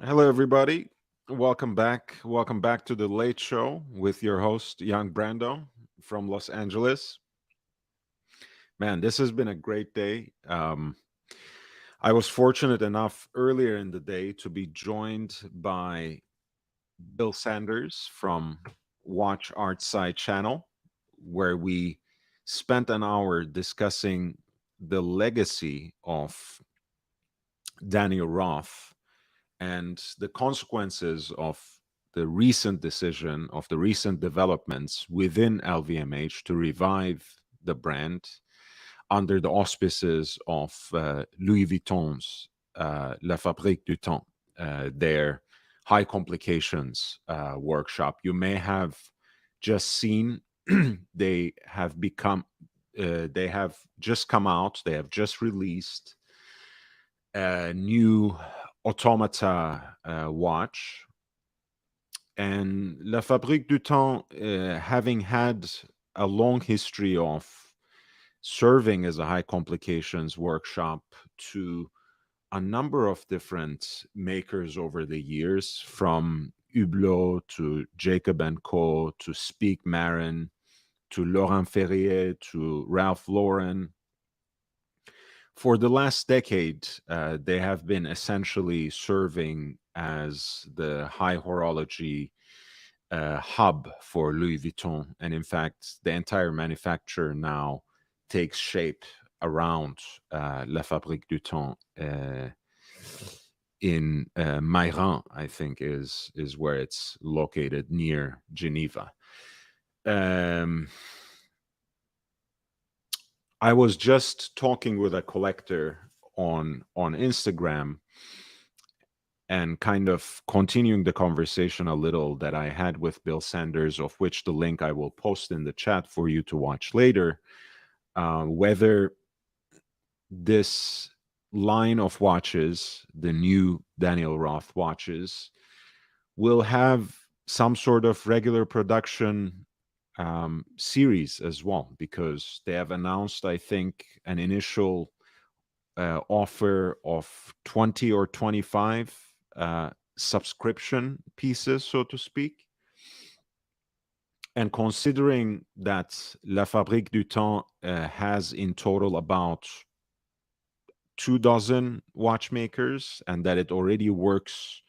Hello, everybody. Welcome back. Welcome back to the Late Show with your host, Young Brando from Los Angeles. Man, this has been a great day. I was fortunate enough earlier in the day to be joined by Bill Sanders from Watch Art Side channel, where we spent an hour discussing the legacy of Daniel Roth and the consequences of the recent developments within LVMH to revive the brand under the auspices of Louis Vuitton's La Fabrique du Temps, their high complications workshop. You may have just seen they have become they have just come out, they have just released a new automata watch. And La Fabrique du Temps, having had a long history of serving as a high complications workshop to a number of different makers over the years, from Hublot to Jacob and Co. to Speak Marin to Laurent Ferrier to Ralph Lauren. For the last decade, they have been essentially serving as the high horology hub for Louis Vuitton. And in fact, the entire manufacture now takes shape around La Fabrique du Temps in Meyrin, I think is where it's located near Geneva. Um, I was just talking with a collector on Instagram and kind of continuing the conversation a little that I had with Bill Sanders, of which the link I will post in the chat for you to watch later, whether this line of watches, the new Daniel Roth watches, will have some sort of regular production series as well, because they have announced, I think, an initial offer of 20 or 25 subscription pieces, so to speak. And considering that La Fabrique du Temps has in total about 2 dozen watchmakers, and that it already works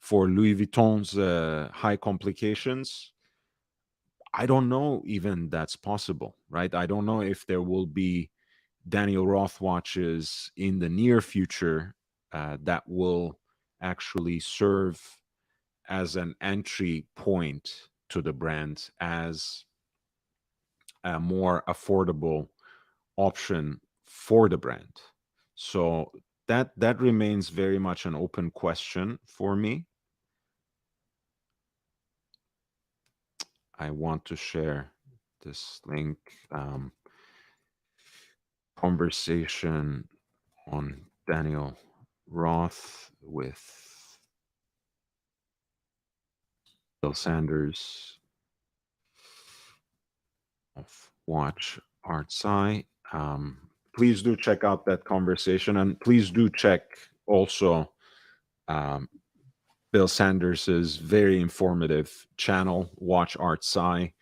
for Louis Vuitton's high complications, I don't know even that's possible, right? I don't know if there will be Daniel Roth watches in the near future that will actually serve as an entry point to the brand, as a more affordable option for the brand. So that remains very much an open question for me. I want to share this link. Conversation on Daniel Roth with Bill Sanders of Watch Arts Eye. Please do check out that conversation, and please do check also um, Bill Sanders's very informative channel, Watch Arts Eye,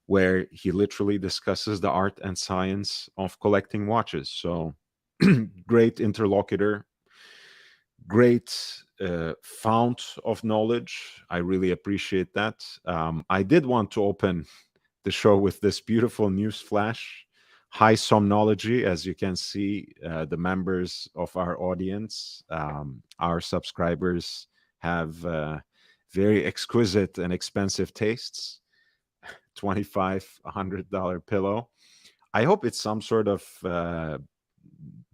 where he literally discusses the art and science of collecting watches. So great interlocutor, great fount of knowledge. I really appreciate that. I did want to open the show with this beautiful news flash. High somnology, as you can see, the members of our audience, our subscribers, have very exquisite and expensive tastes. 25 $100 pillow. I hope it's some sort of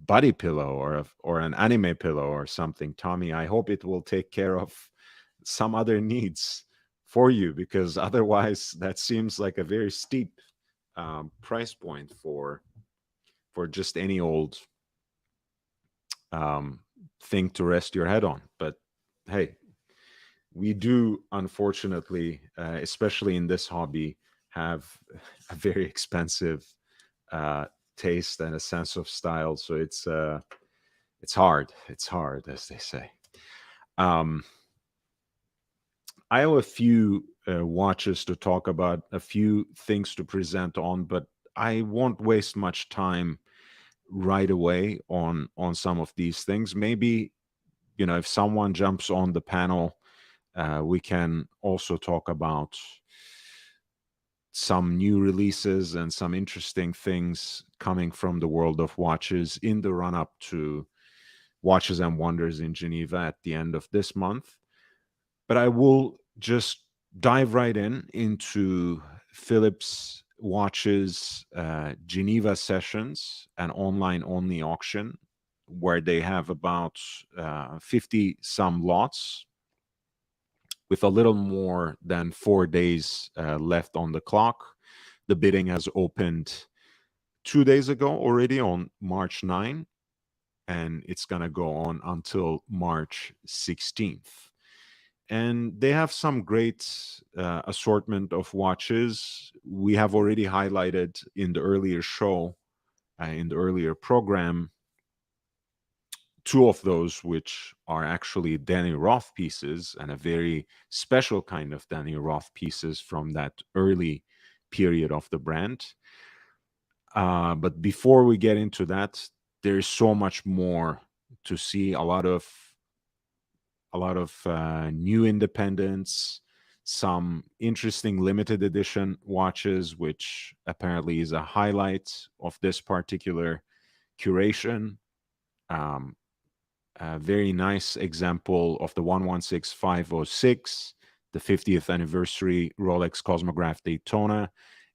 body pillow or an anime pillow or something, Tommy. I hope it will take care of some other needs for you, because otherwise that seems like a very steep price point for just any old um, thing to rest your head on. But hey, we do unfortunately, especially in this hobby, have a very expensive uh, taste and a sense of style. So it's hard. It's hard, as they say. Um, I have a few watches to talk about, a few things to present on, but I won't waste much time right away on some of these things. Maybe, if someone jumps on the panel, we can also talk about some new releases and some interesting things coming from the world of watches in the run up to Watches and Wonders in Geneva at the end of this month. But I will just dive right into Philips Watches Geneva sessions, an online only auction where they have about 50 some lots with a little more than 4 days left on the clock. The bidding has opened 2 days ago already on March 9, and it's going to go on until March 16th. And they have some great assortment of watches. We have already highlighted in the earlier show, in the earlier program, two of those, which are actually Danny Roth pieces, and a very special kind of Danny Roth pieces from that early period of the brand. But before we get into that, there's so much more to see. A lot of new independents, some interesting limited edition watches, which apparently is a highlight of this particular curation. Um, a very nice example of the 116506, the 50th anniversary Rolex Cosmograph Daytona,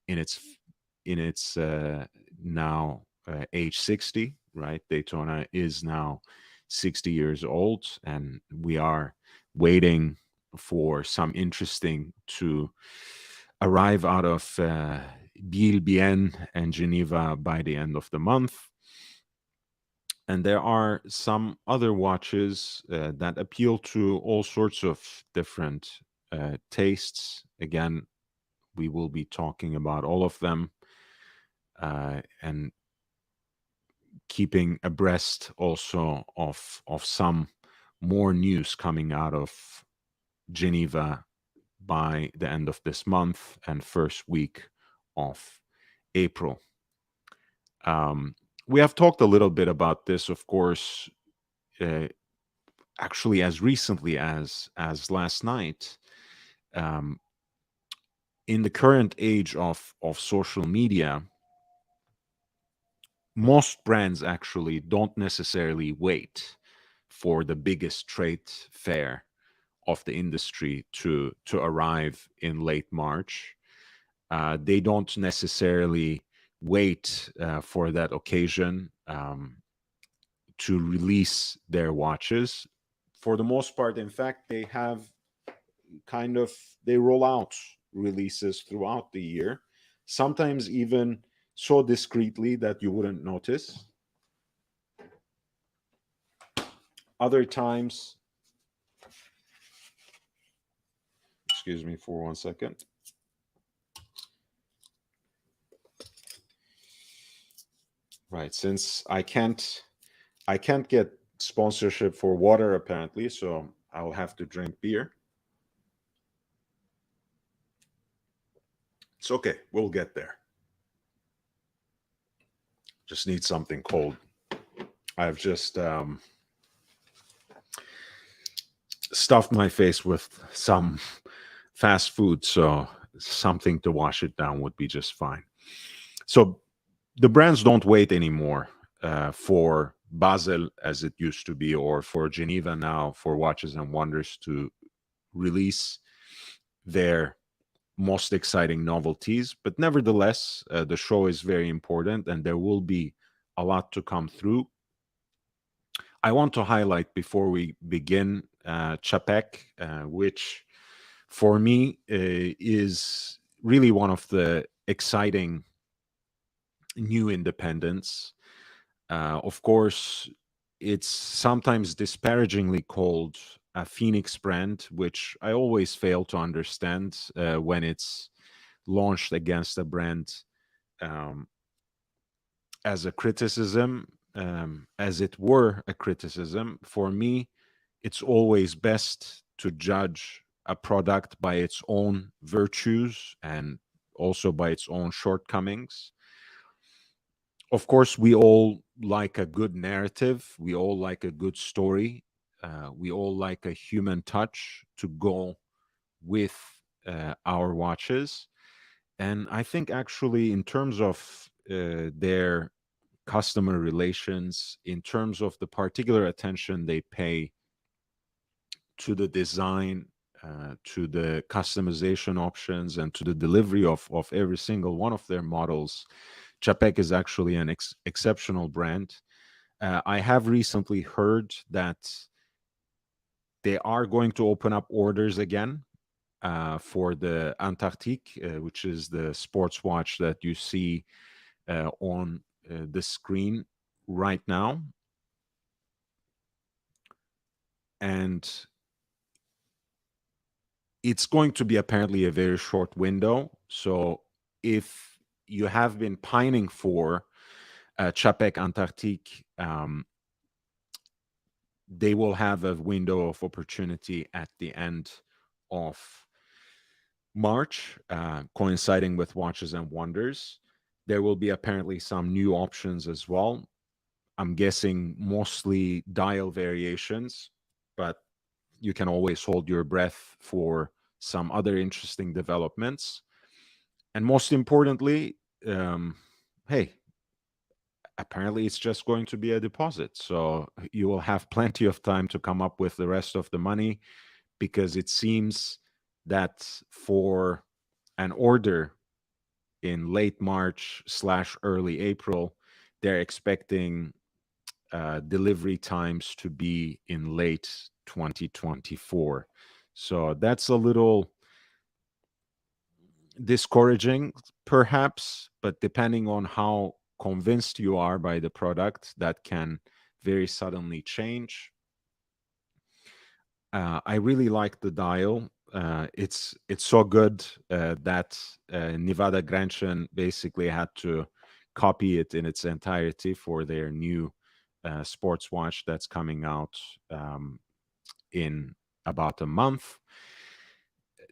in its now age 60. Right, Daytona is now 60 years old, and we are waiting for some interesting to arrive out of Biel, and Geneva by the end of the month. And there are some other watches that appeal to all sorts of different tastes. Again, we will be talking about all of them and keeping abreast also of some more news coming out of Geneva by the end of this month and first week of April. We have talked a little bit about this, of course, actually as recently as last night. In the current age of social media, most brands actually don't necessarily wait for the biggest trade fair of the industry to arrive in late March. They don't necessarily wait for that occasion to release their watches. For the most part, in fact, they have they roll out releases throughout the year, sometimes even so discreetly that you wouldn't notice. Other times, excuse me for 1 second. Right, since I can't get sponsorship for water apparently, so I'll have to drink beer. It's okay, we'll get there. Just need something cold. I've just stuffed my face with some fast food, so something to wash it down would be just fine. So the brands don't wait anymore for Basel, as it used to be, or for Geneva now, for Watches and Wonders to release their most exciting novelties. But nevertheless, the show is very important, and there will be a lot to come through. I want to highlight before we begin Czapek, which for me is really one of the exciting new independents. Of course, it's sometimes disparagingly called a Phoenix brand, which I always fail to understand when it's launched against a brand as a criticism, as it were a criticism. For me, it's always best to judge a product by its own virtues and also by its own shortcomings. Of course, we all like a good narrative, we all like a good story, we all like a human touch to go with our watches. And I think actually, in terms of their customer relations, in terms of the particular attention they pay to the design, to the customization options, and to the delivery of every single one of their models, Chapek is actually an exceptional brand. I have recently heard that they are going to open up orders again for the Antarctique, which is the sports watch that you see on the screen right now. And it's going to be apparently a very short window. So if you have been pining for Chapek Antarctique, they will have a window of opportunity at the end of March, coinciding with Watches and Wonders. There will be apparently some new options as well. I'm guessing mostly dial variations, but you can always hold your breath for some other interesting developments. And most importantly, hey, apparently it's just going to be a deposit. So you will have plenty of time to come up with the rest of the money, because it seems that for an order in late March / early April, they're expecting delivery times to be in late 2024. So that's a little discouraging, perhaps, but depending on how convinced you are by the product, that can very suddenly change. I really like the dial. It's so good that Nevada Granchen basically had to copy it in its entirety for their new sports watch that's coming out in about a month.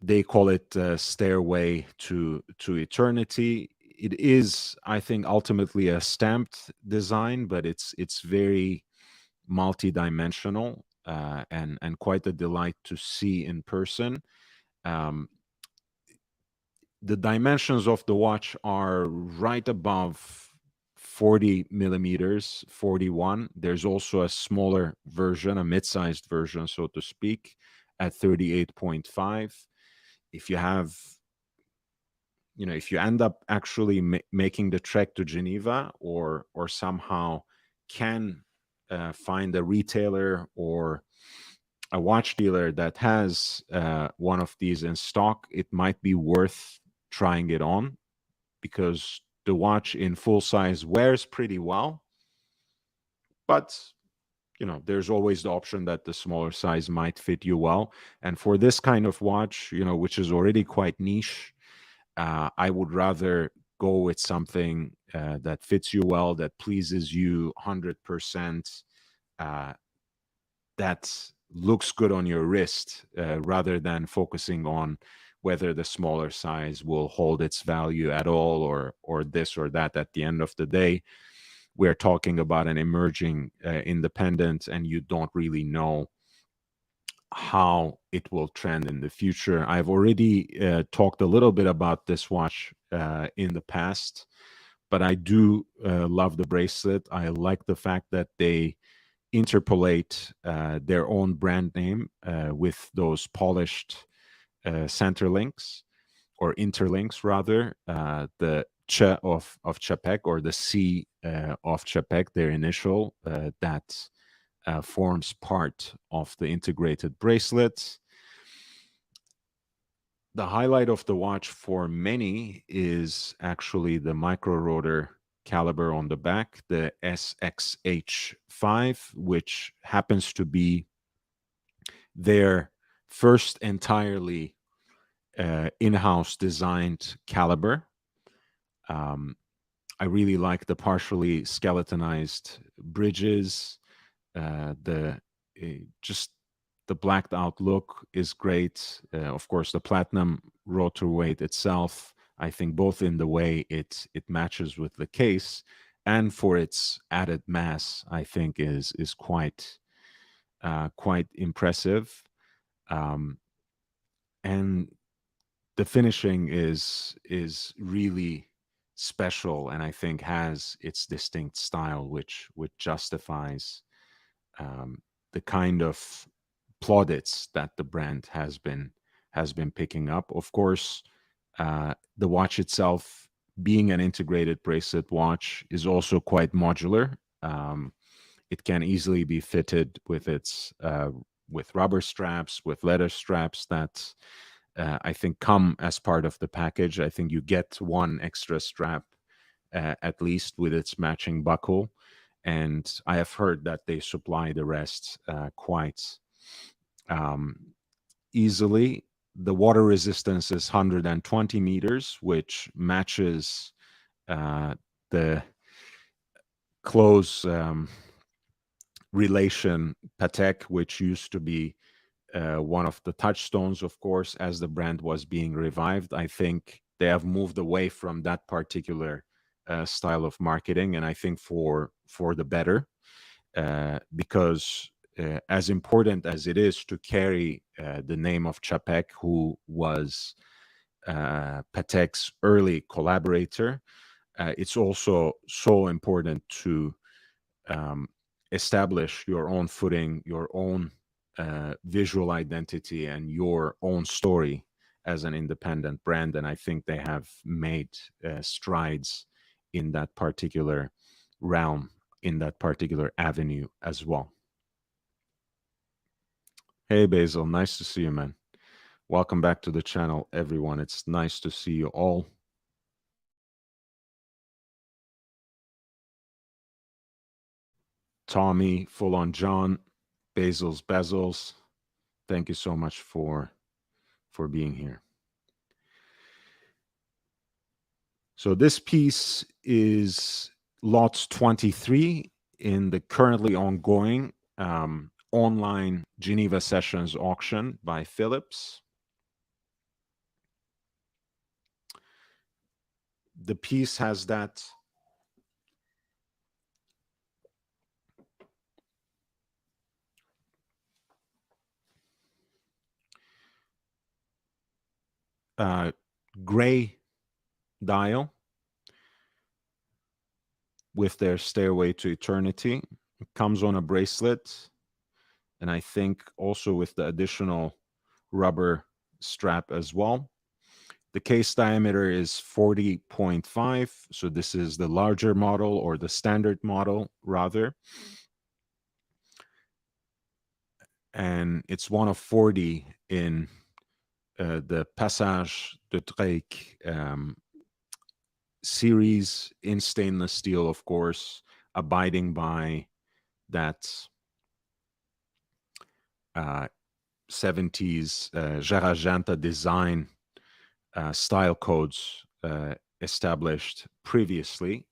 They call it Stairway to Eternity. It is, I think, ultimately a stamped design, but it's very multi-dimensional and quite a delight to see in person. Um, the dimensions of the watch are right above 40 millimeters, 41. There's also a smaller version, a mid-sized version, so to speak, at 38.5. If you have, if you end up actually making the trek to Geneva, or somehow can find a retailer or a watch dealer that has one of these in stock, it might be worth trying it on, because the watch in full size wears pretty well. But there's always the option that the smaller size might fit you well. And for this kind of watch, which is already quite niche, I would rather go with something that fits you well, that pleases you 100%, that looks good on your wrist, rather than focusing on whether the smaller size will hold its value at all, or this or that. At the end of the day, we're talking about an emerging independent, and you don't really know how it will trend in the future. I've already talked a little bit about this watch in the past, but I do love the bracelet. I like the fact that they interpolate their own brand name with those polished center links, or interlinks rather. The Ch of Chapek, or the C of Chapek, their initial, that forms part of the integrated bracelet. The highlight of the watch for many is actually the micro rotor caliber on the back, the SXH5, which happens to be their first entirely in-house designed caliber. I really like the partially skeletonized bridges, the just the blacked out look is great. Of course, the platinum rotor weight itself, I think both in the way it matches with the case and for its added mass, I think is quite impressive. And the finishing is really special, and I think has its distinct style, which justifies the kind of plaudits that the brand has been picking up. Of course, the watch itself, being an integrated bracelet watch, is also quite modular. It can easily be fitted with its with rubber straps, with leather straps that I think come as part of the package. I think you get one extra strap at least with its matching buckle, and I have heard that they supply the rest quite easily. The water resistance is 120 meters, which matches the close relation Patek, which used to be one of the touchstones, of course, as the brand was being revived. I think they have moved away from that particular style of marketing, and I think for the better, because as important as it is to carry the name of Čapek, who was Patek's early collaborator, it's also so important to establish your own footing, your own visual identity, and your own story as an independent brand. And I think they have made strides in that particular realm, in that particular avenue as well. Hey, Basil, nice to see you, man. Welcome back to the channel, everyone. It's nice to see you all. Tommy, Full On John, Basil's Bezels, thank you so much for being here. So this piece is lot 23 in the currently ongoing online Geneva Sessions auction by Philips. The piece has that gray dial with their Stairway to Eternity. It comes on a bracelet, and I think also with the additional rubber strap as well. The case diameter is 40.5, so this is the larger model, or the standard model rather. And it's one of 40 in the Passage de Drake series, in stainless steel, of course, abiding by that 70s Jarajanta design style codes established previously.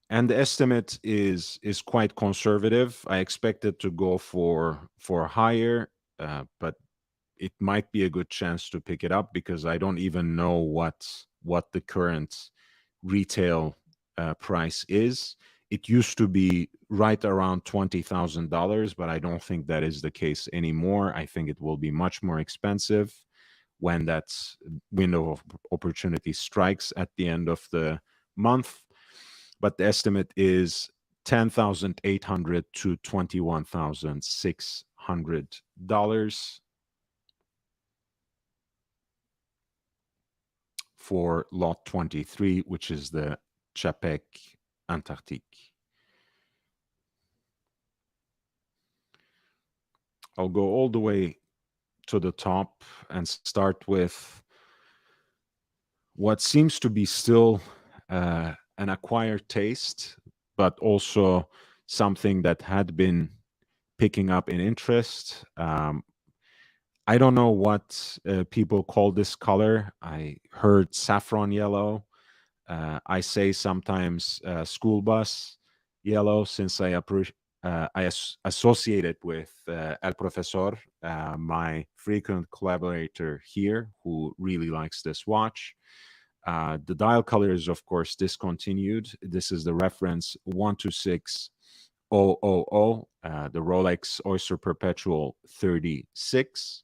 And the estimate is quite conservative. I expect it to go for higher, but it might be a good chance to pick it up, because I don't even know what the current retail price is. It used to be right around $20,000, but I don't think that is the case anymore. I think it will be much more expensive when that window of opportunity strikes at the end of the month. But the estimate is $10,800 to $21,600 for lot 23, which is the Čapek Antarctique. I'll go all the way to the top and start with what seems to be still an acquired taste, but also something that had been picking up in interest. I don't know what people call this color. I heard saffron yellow. I say sometimes school bus yellow, since I associated with El Profesor, my frequent collaborator here, who really likes this watch. The dial color is, of course, discontinued. This is the reference 126000, the Rolex Oyster Perpetual 36.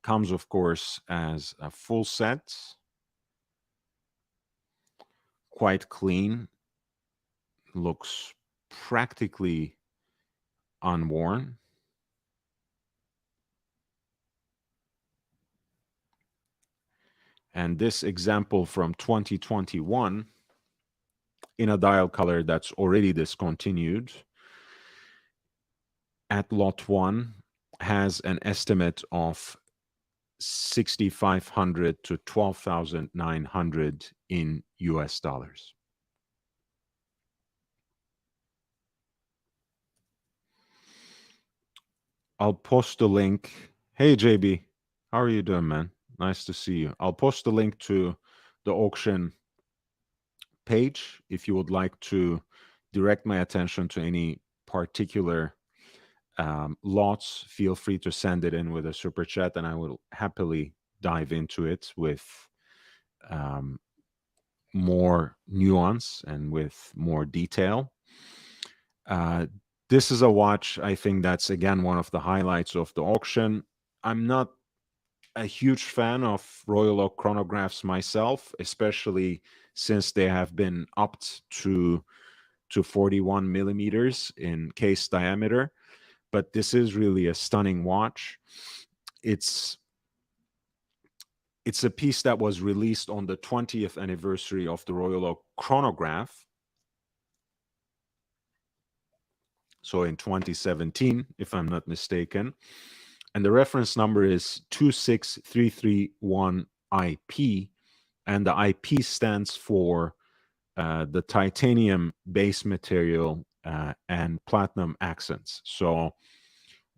Comes, of course, as a full set, quite clean, looks practically unworn. And this example from 2021 in a dial color that's already discontinued at lot 1 has an estimate of 6,500 to 12,900 in US dollars. I'll post the link. Hey, JB, how are you doing, man? Nice to see you. I'll post the link to the auction page if you would like to direct my attention to any particular lots. Feel free to send it in with a super chat, and I will happily dive into it with more nuance and with more detail. This is a watch, I think that's, again, one of the highlights of the auction. I'm not a huge fan of Royal Oak chronographs myself, especially since they have been upped to 41 millimeters in case diameter. But this is really a stunning watch. It's a piece that was released on the 20th anniversary of the Royal Oak chronograph. So in 2017, if I'm not mistaken. And the reference number is 26331IP. And the IP stands for the titanium base material and platinum accents. So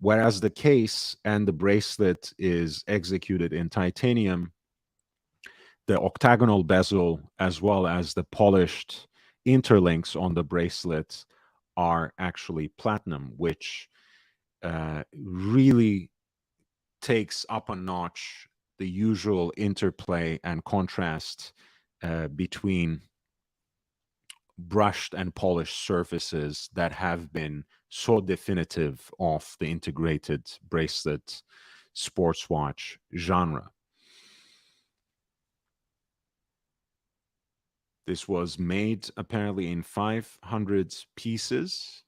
whereas the case and the bracelet is executed in titanium, the octagonal bezel as well as the polished interlinks on the bracelet are actually platinum, which really takes up a notch the usual interplay and contrast between brushed and polished surfaces that have been so definitive of the integrated bracelet sports watch genre. This was made apparently in 500 pieces.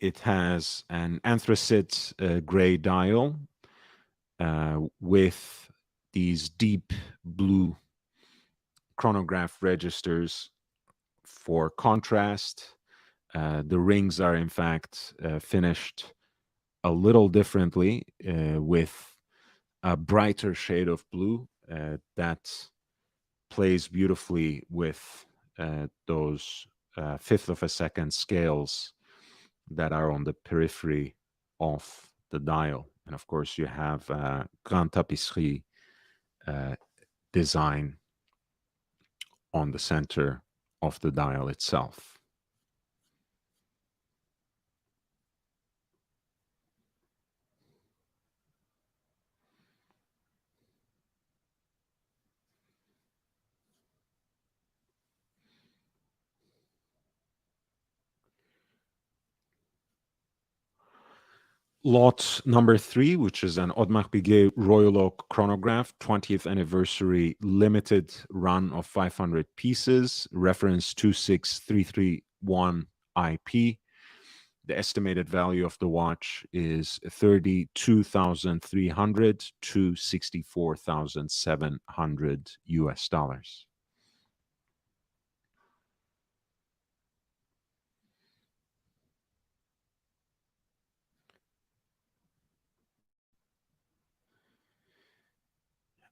It has an anthracite gray dial with these deep blue chronograph registers for contrast. The rings are, in fact, finished a little differently with a brighter shade of blue that plays beautifully with those fifth of a second scales that are on the periphery of the dial. And of course, you have Grand Tapisserie design on the center of the dial itself. Lot number 3, which is an Audemars Piguet Royal Oak chronograph, 20th anniversary limited run of 500 pieces, reference 26331 IP. The estimated value of the watch is 32,300 to 64,700 US dollars.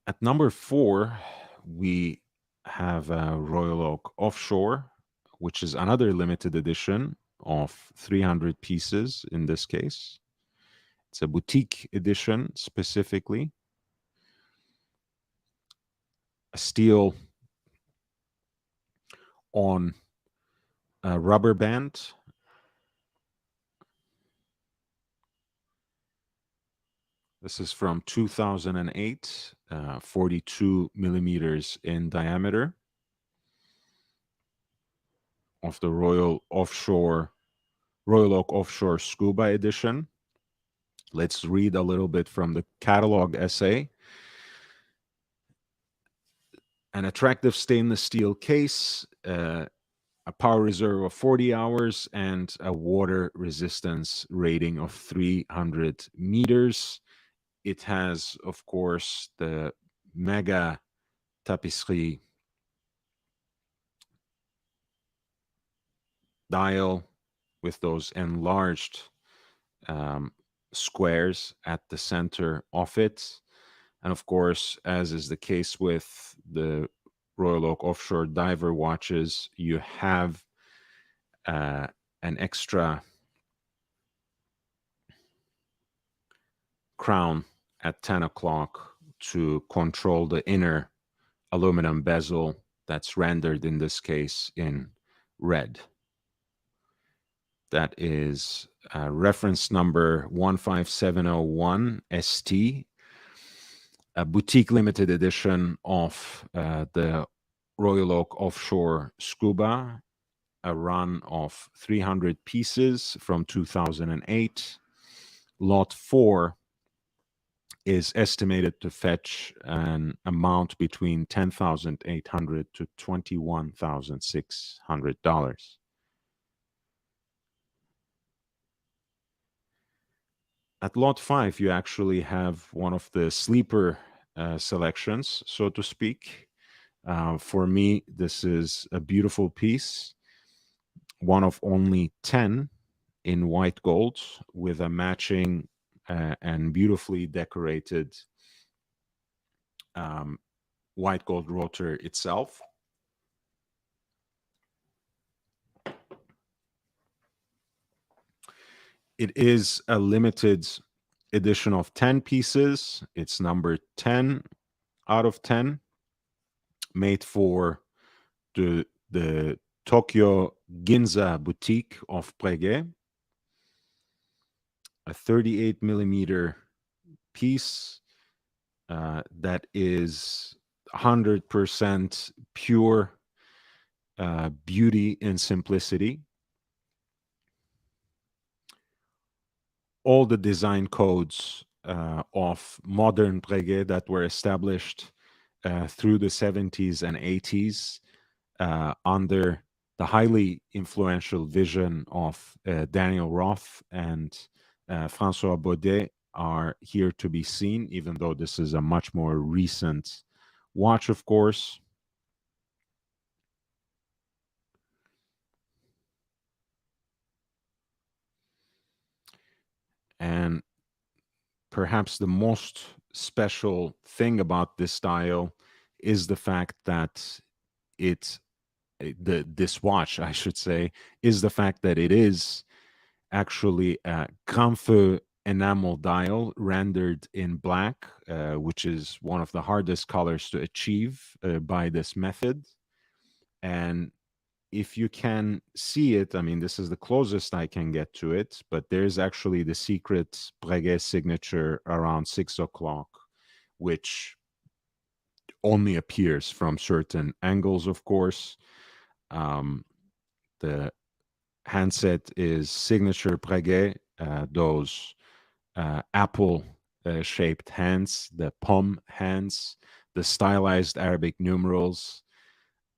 At number 4, we have a Royal Oak Offshore, which is another limited edition of 300 pieces in this case. It's a boutique edition specifically. A steel on a rubber band. This is from 2008, 42 millimeters in diameter, of the Royal Oak Offshore Scuba Edition. Let's read a little bit from the catalog essay. An attractive stainless steel case, a power reserve of 40 hours, and a water resistance rating of 300 meters. It has, of course, the Mega Tapisserie dial with those enlarged squares at the center of it. And of course, as is the case with the Royal Oak Offshore diver watches, you have an extra crown at 10 o'clock to control the inner aluminum bezel that's rendered in this case in red. That is reference number 15701 ST, a boutique limited edition of the Royal Oak Offshore Scuba, a run of 300 pieces from 2008. Lot 4 is estimated to fetch an amount between $10,800 to $21,600. At lot 5, you actually have one of the sleeper selections, so to speak. For me, this is a beautiful piece, one of only 10 in white gold with a matching and beautifully decorated white gold rotor itself. It is a limited edition of 10 pieces. It's number 10 out of 10, made for the Tokyo Ginza boutique of Breguet. A 38 millimeter piece that is 100% pure beauty and simplicity. All the design codes of modern Breguet that were established through the 70s and 80s under the highly influential vision of Daniel Roth and François Baudet are here to be seen, even though this is a much more recent watch, of course. And perhaps the most special thing about this dial is the fact that this watch, I should say, is the fact that it is actually a Grand Feu enamel dial rendered in black, which is one of the hardest colors to achieve by this method. And if you can see it, I mean, this is the closest I can get to it, but there's actually the secret Breguet signature around 6 o'clock, which only appears from certain angles, of course. The handset is signature Breguet, those apple-shaped hands, the pomme hands, the stylized Arabic numerals,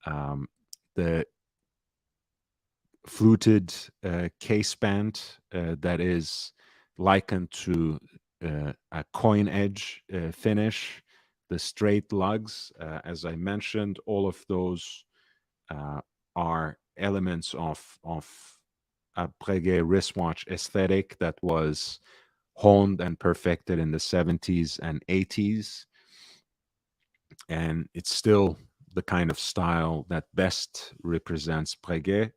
the fluted case band that is likened to a coin edge finish, the straight lugs, as I mentioned, all of those are elements of a Breguet wristwatch aesthetic that was honed and perfected in the 70s and 80s. And it's still the kind of style that best represents Breguet.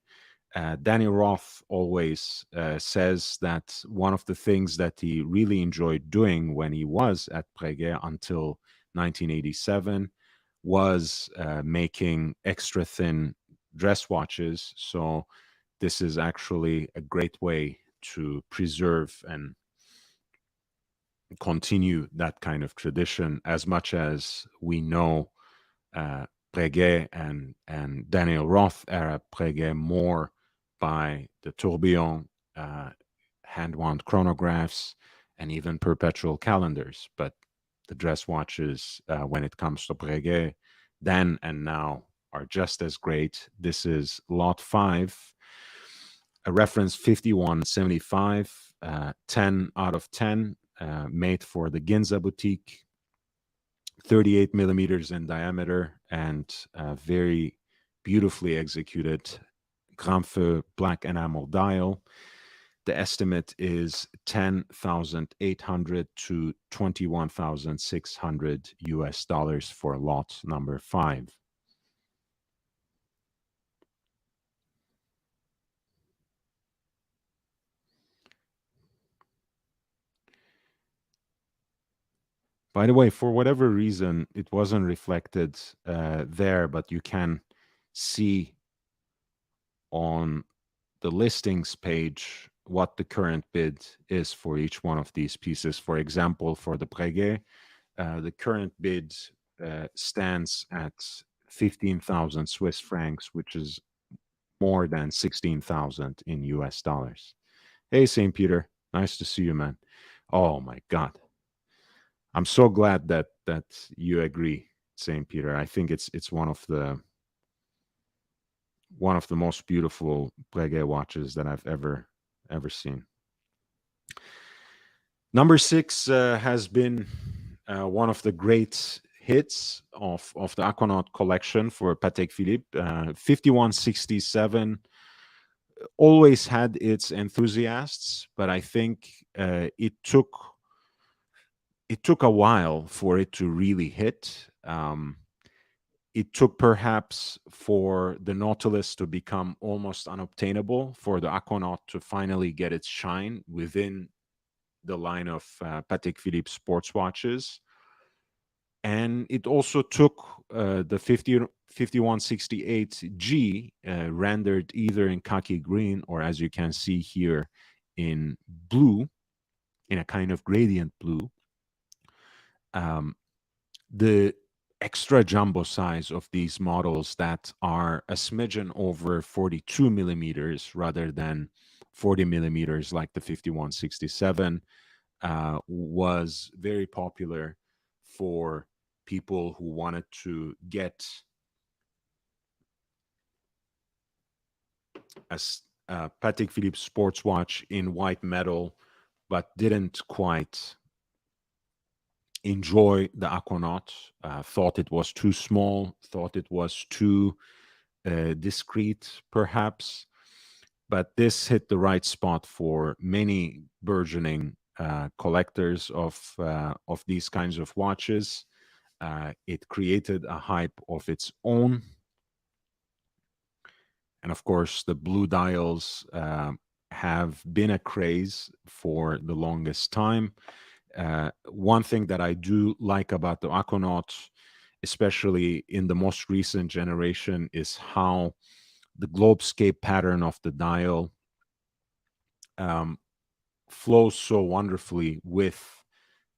Daniel Roth always says that one of the things that he really enjoyed doing when he was at Breguet until 1987 was making extra thin dress watches. So this is actually a great way to preserve and continue that kind of tradition, as much as we know Breguet and Daniel Roth era Breguet more by the tourbillon, hand-wound chronographs, and even perpetual calendars. But the dress watches, when it comes to Breguet, then and now are just as great. This is Lot 5, a reference 5175, 10 out of 10, made for the Ginza boutique, 38 millimeters in diameter, and very beautifully executed Grand Feu black enamel dial. The estimate is 10,800 to 21,600 US dollars for lot number 5. By the way, for whatever reason, it wasn't reflected there, but you can see on the listings page what the current bid is for each one of these pieces. For example, for the Breguet, the current bid stands at 15,000 Swiss francs, which is more than 16,000 in US dollars. Hey, St. Peter, nice to see you, man. Oh my God, I'm so glad that you agree, St. Peter. I think it's one of the most beautiful Breguet watches that I've ever seen. Number 6 has been one of the great hits of the Aquanaut collection for Patek Philippe. 5167 always had its enthusiasts, but I think it took a while for it to really hit. It took perhaps for the Nautilus to become almost unobtainable, for the Aquanaut to finally get its shine within the line of Patek Philippe sports watches. And it also took the 5168G, rendered either in khaki green or, as you can see here, in blue, in a kind of gradient blue. The extra jumbo size of these models that are a smidgen over 42 millimeters rather than 40 millimeters like the 5167 was very popular for people who wanted to get a Patek Philippe sports watch in white metal, but didn't quite enjoy the Aquanaut, thought it was too small, thought it was too discreet, perhaps. But this hit the right spot for many burgeoning collectors of these kinds of watches. It created a hype of its own. And of course, the blue dials have been a craze for the longest time. One thing that I do like about the Aquanaut, especially in the most recent generation, is how the globescape pattern of the dial flows so wonderfully with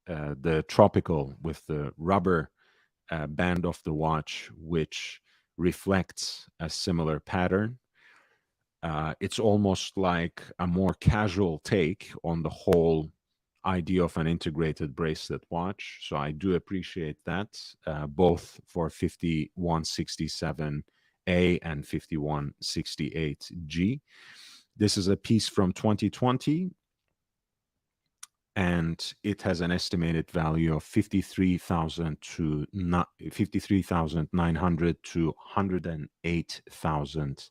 the tropical, with the rubber band of the watch, which reflects a similar pattern. It's almost like a more casual take on the whole idea of an integrated bracelet watch. So I do appreciate that, both for 5167A and 5168G. This is a piece from 2020, and it has an estimated value of 53,900 to 108,000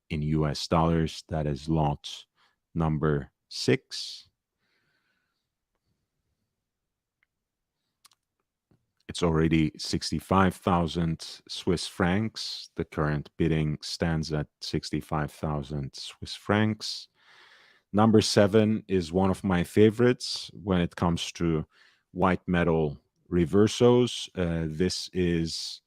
in US dollars. That is lot number 6. It's already 65,000 Swiss francs. The current bidding stands at 65,000 Swiss francs. Number 7 is one of my favorites when it comes to white metal reversos. This is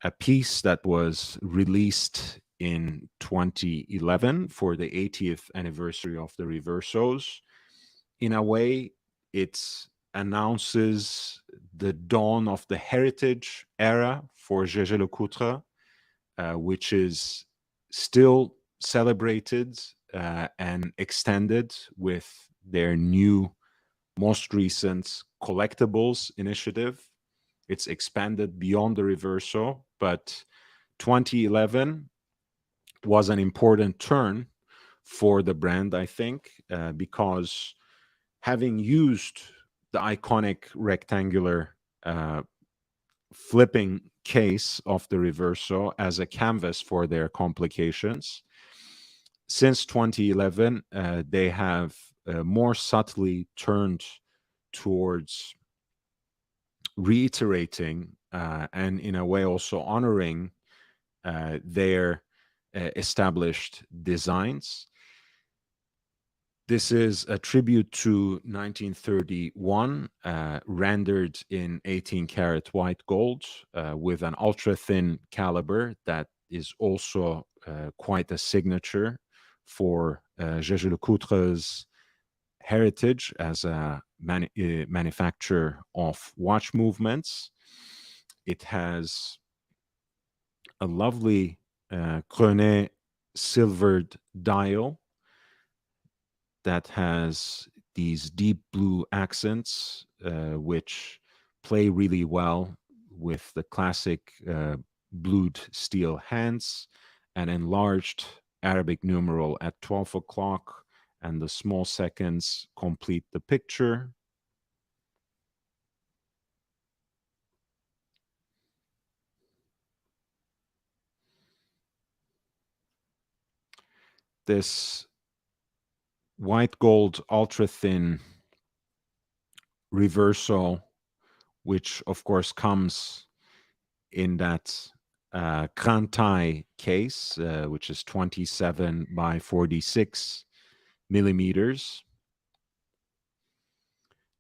a piece that was released in 2011 for the 80th anniversary of the Reversos. In a way, it announces the dawn of the heritage era for Jaeger-LeCoultre, which is still celebrated and extended with their new, most recent collectibles initiative. It's expanded beyond the Reverso, but 2011 was an important turn for the brand, I think, because having used the iconic rectangular flipping case of the Reverso as a canvas for their complications, since 2011, they have more subtly turned towards reiterating and in a way also honoring their established designs. This is a tribute to 1931, rendered in 18 karat white gold with an ultra thin caliber that is also quite a signature for Jaeger-LeCoultre's heritage as a manufacturer of watch movements. It has a lovely Crenay silvered dial that has these deep blue accents, which play really well with the classic blued steel hands, an enlarged Arabic numeral at 12 o'clock, and the small seconds complete the picture. This white gold ultra thin Reverso, which of course comes in that Grand Taille case, which is 27 by 46 millimeters,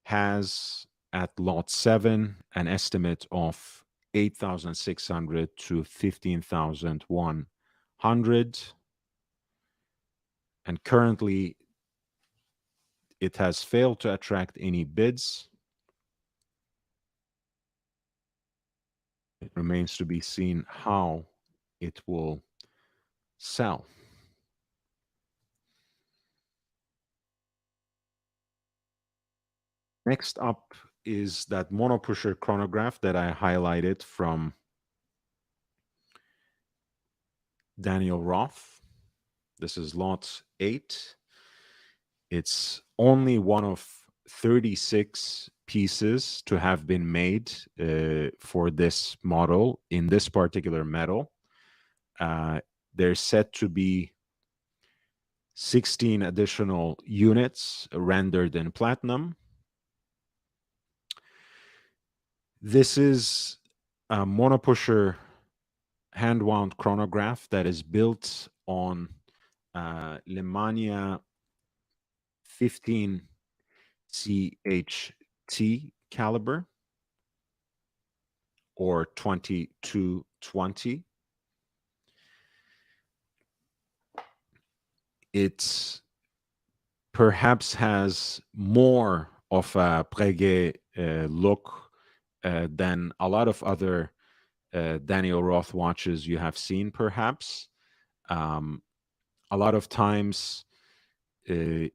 has at lot 7 an estimate of 8,600 to 15,100, and currently it has failed to attract any bids. It remains to be seen how it will sell. Next up is that monopusher chronograph that I highlighted from Daniel Roth. This is lot 8. It's only one of 36 pieces to have been made for this model in this particular metal. There's said to be 16 additional units rendered in platinum. This is a monopusher hand-wound chronograph that is built on Lemania 15 CHT caliber or 2220. It perhaps has more of a Breguet look than a lot of other Daniel Roth watches you have seen, perhaps. A lot of times, the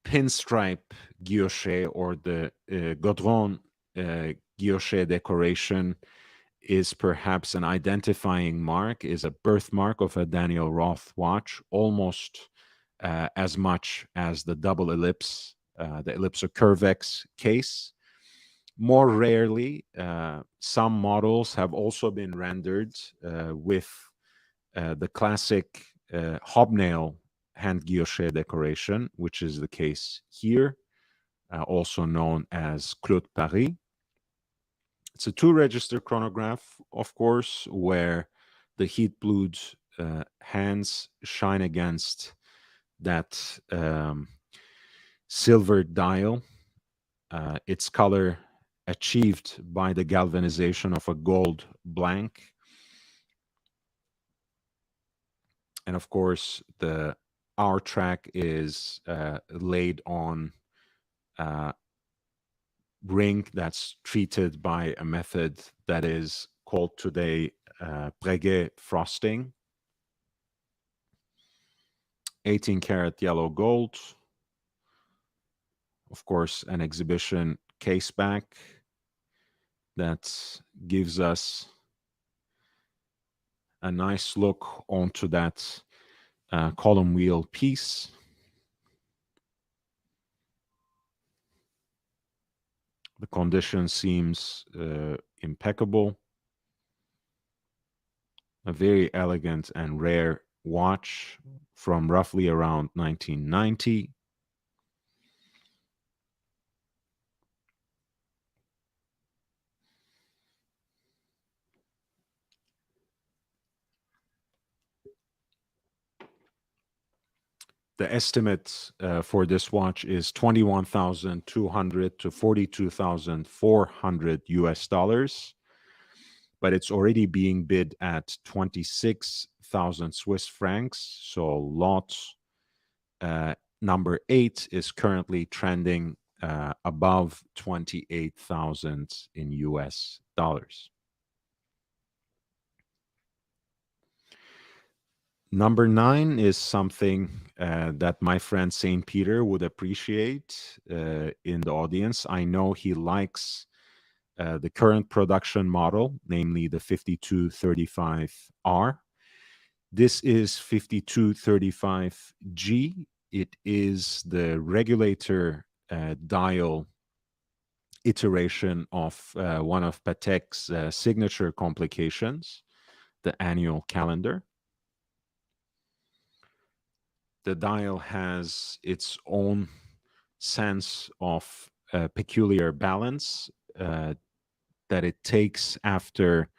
pinstripe guilloche or the Gaudron guilloche decoration is perhaps an identifying mark, is a birthmark of a Daniel Roth watch, almost as much as the double ellipse, the Ellipso Curvex case. More rarely, some models have also been rendered with the classic hobnail hand guilloche decoration, which is the case here, also known as Claude Paris. It's a 2-register chronograph, of course, where the heat-blued hands shine against that silver dial. Its color achieved by the galvanization of a gold blank. And of course, the hour track is laid on ring that's treated by a method that is called today Breguet frosting. 18 karat yellow gold. Of course, an exhibition case back that gives us a nice look onto that column wheel piece. The condition seems impeccable. A very elegant and rare watch from roughly around 1990. The estimate for this watch is 21,200 to 42,400 US dollars, but it's already being bid at 26,000 Swiss francs. So lot number 8 is currently trending above 28,000 in US dollars. Number 9 is something that my friend St. Peter would appreciate in the audience. I know he likes the current production model, namely the 5235R. This is 5235G. It is the regulator dial iteration of one of Patek's signature complications, the annual calendar. The dial has its own sense of peculiar balance that it takes after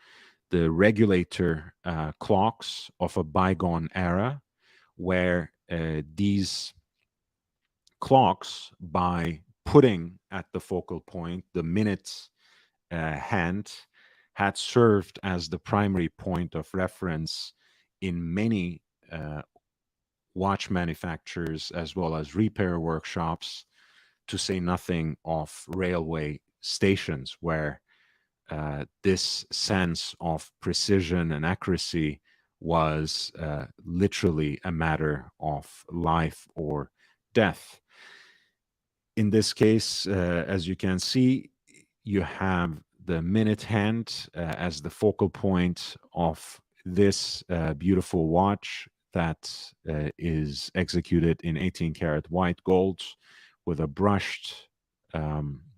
the regulator clocks of a bygone era, where these clocks, by putting at the focal point the minute hand, had served as the primary point of reference in many watch manufacturers as well as repair workshops, to say nothing of railway stations, where this sense of precision and accuracy was literally a matter of life or death. In this case, as you can see, you have the minute hand as the focal point of this beautiful watch that is executed in 18 karat white gold with a brushed,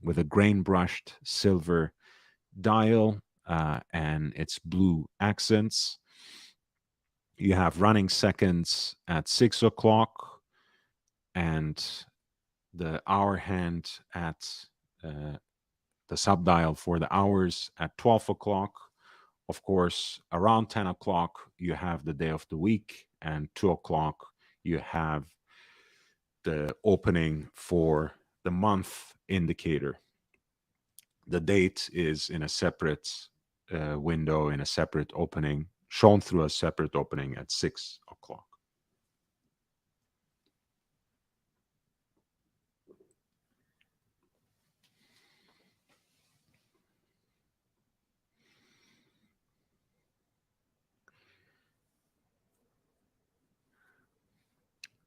with a grain brushed silver dial and its blue accents. You have running seconds at 6 o'clock and the hour hand at the subdial for the hours at 12 o'clock. Of course, around 10 o'clock, you have the day of the week, and 2 o'clock, you have the opening for the month indicator. The date is in a separate window, in a separate opening, shown through a separate opening at 6 o'clock.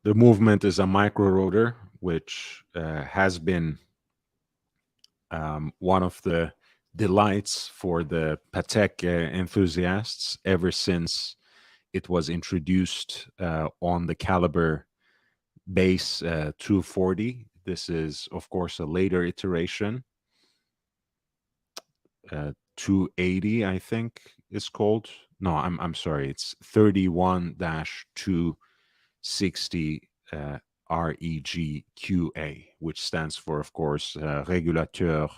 The movement is a micro rotor, which has been one of the delights for the Patek enthusiasts ever since it was introduced on the caliber base 240. This is, of course, a later iteration. 280, I think, is called. No, I'm sorry. It's 31-260 REGQA, which stands for, of course, Régulateur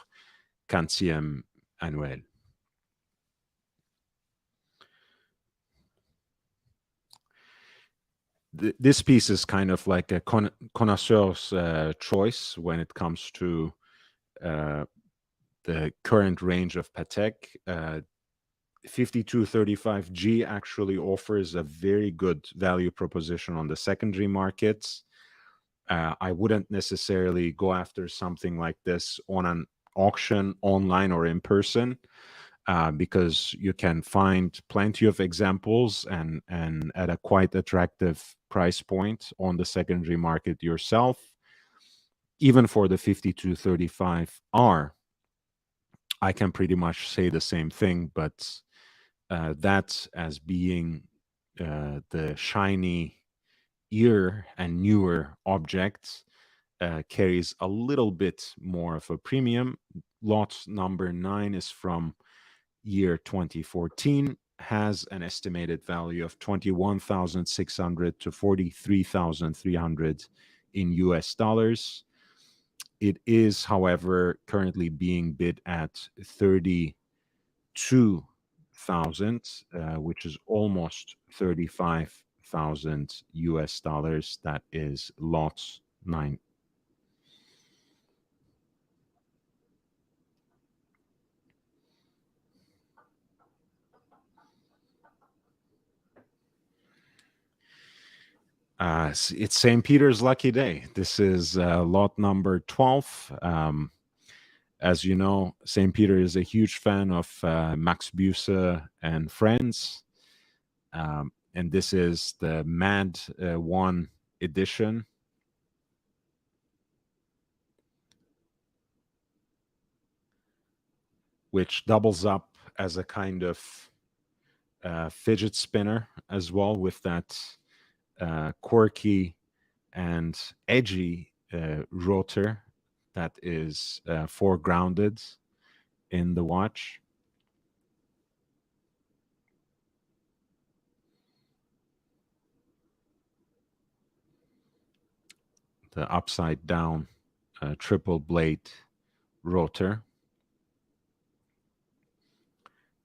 Quantième Annuel. This piece is kind of like a connoisseur's choice when it comes to the current range of Patek. 5235G actually offers a very good value proposition on the secondary markets. I wouldn't necessarily go after something like this on an auction online or in person, because you can find plenty of examples and at a quite attractive price point on the secondary market yourself. Even for the 5235R, I can pretty much say the same thing, but that as being the shiny ear and newer object carries a little bit more of a premium. Lot number 9 is from year 2014, has an estimated value of 21,600 to 43,300 in US dollars. It is, however, currently being bid at 32,000, which is almost 35,000 US dollars. That is lot 9. It's St. Peter's lucky day. This is lot number 12. As you know, St. Peter is a huge fan of Max Büsse and friends. And this is the MAD 1 edition. Which doubles up as a kind of fidget spinner as well, with that quirky and edgy rotor that is foregrounded in the watch. The upside down triple blade rotor.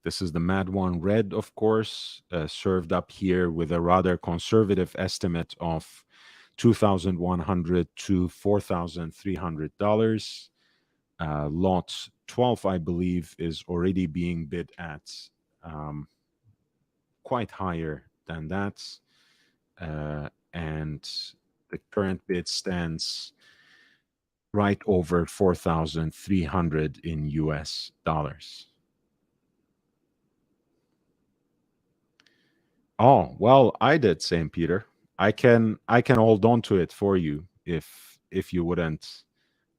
This is the MAD 1 Red, of course, served up here with a rather conservative estimate of $2,100 to $4,300. Lot 12, I believe, is already being bid at quite higher than that. And the current bid stands right over 4,300 in US dollars. Oh, well, I did, St. Peter. I can hold on to it for you if you wouldn't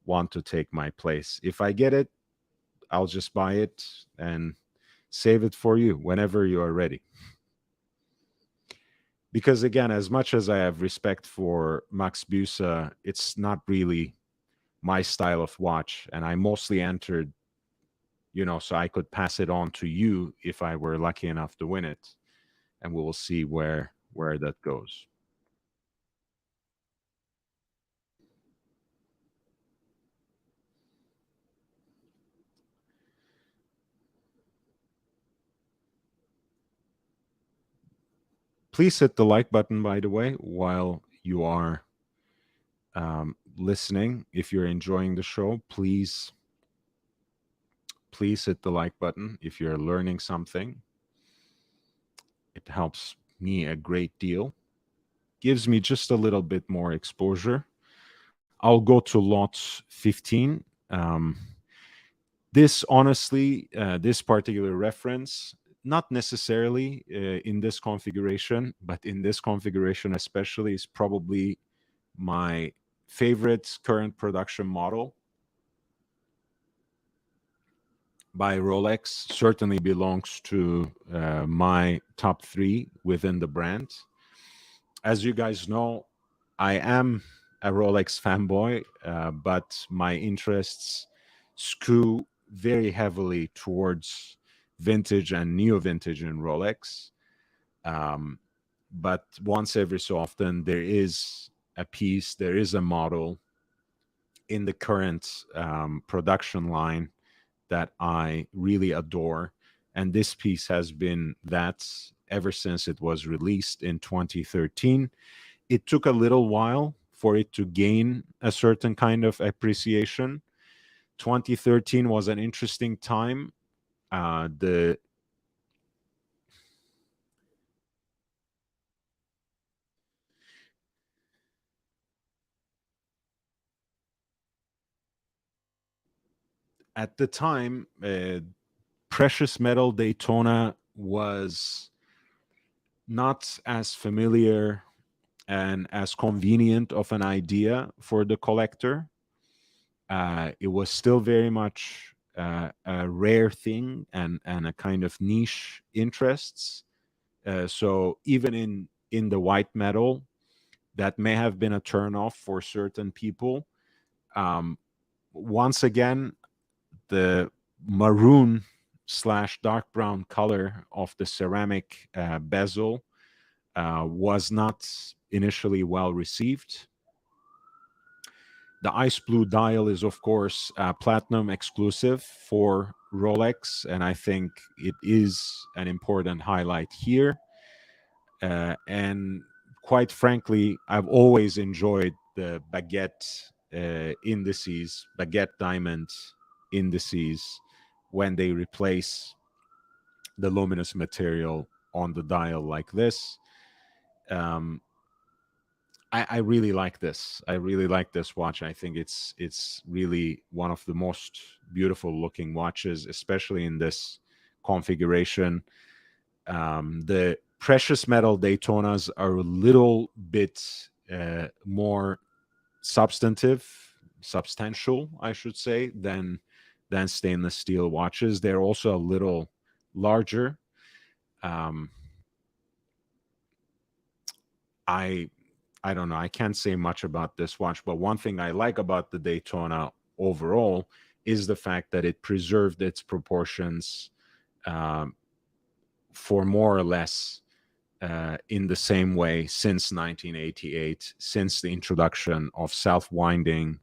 want to take my place. If I get it, I'll just buy it and save it for you whenever you are ready. Because again, as much as I have respect for Max Büsse, it's not really my style of watch, and I mostly entered, so I could pass it on to you if I were lucky enough to win it, and we will see where that goes. Please hit the like button, by the way, while you are listening. If you're enjoying the show, please hit the like button. If you're learning something, it helps me a great deal. Gives me just a little bit more exposure. I'll go to lot 15. This, honestly, this particular reference, not necessarily in this configuration, but in this configuration especially, is probably my favorite current production model by Rolex. Certainly belongs to my top 3 within the brand. As you guys know, I am a Rolex fanboy, but my interests skew very heavily towards vintage and neo-vintage in Rolex. But once every so often, there is a piece, there is a model in the current production line that I really adore. And this piece has been that ever since it was released in 2013. It took a little while for it to gain a certain kind of appreciation. 2013 was an interesting time. At the time, precious metal Daytona was not as familiar and as convenient of an idea for the collector. It was still very much a rare thing and a kind of niche interests. So even in the white metal, that may have been a turnoff for certain people. Once again, the maroon / dark brown color of the ceramic bezel was not initially well received. The ice blue dial is, of course, platinum exclusive for Rolex, and I think it is an important highlight here. And quite frankly, I've always enjoyed the baguette indices, baguette diamond indices, when they replace the luminous material on the dial like this. I really like this. I really like this watch. I think it's really one of the most beautiful looking watches, especially in this configuration. The precious metal Daytonas are a little bit more substantial, I should say, than stainless steel watches. They're also a little larger. I don't know. I can't say much about this watch, but one thing I like about the Daytona overall is the fact that it preserved its proportions for more or less in the same way since 1988, since the introduction of self-winding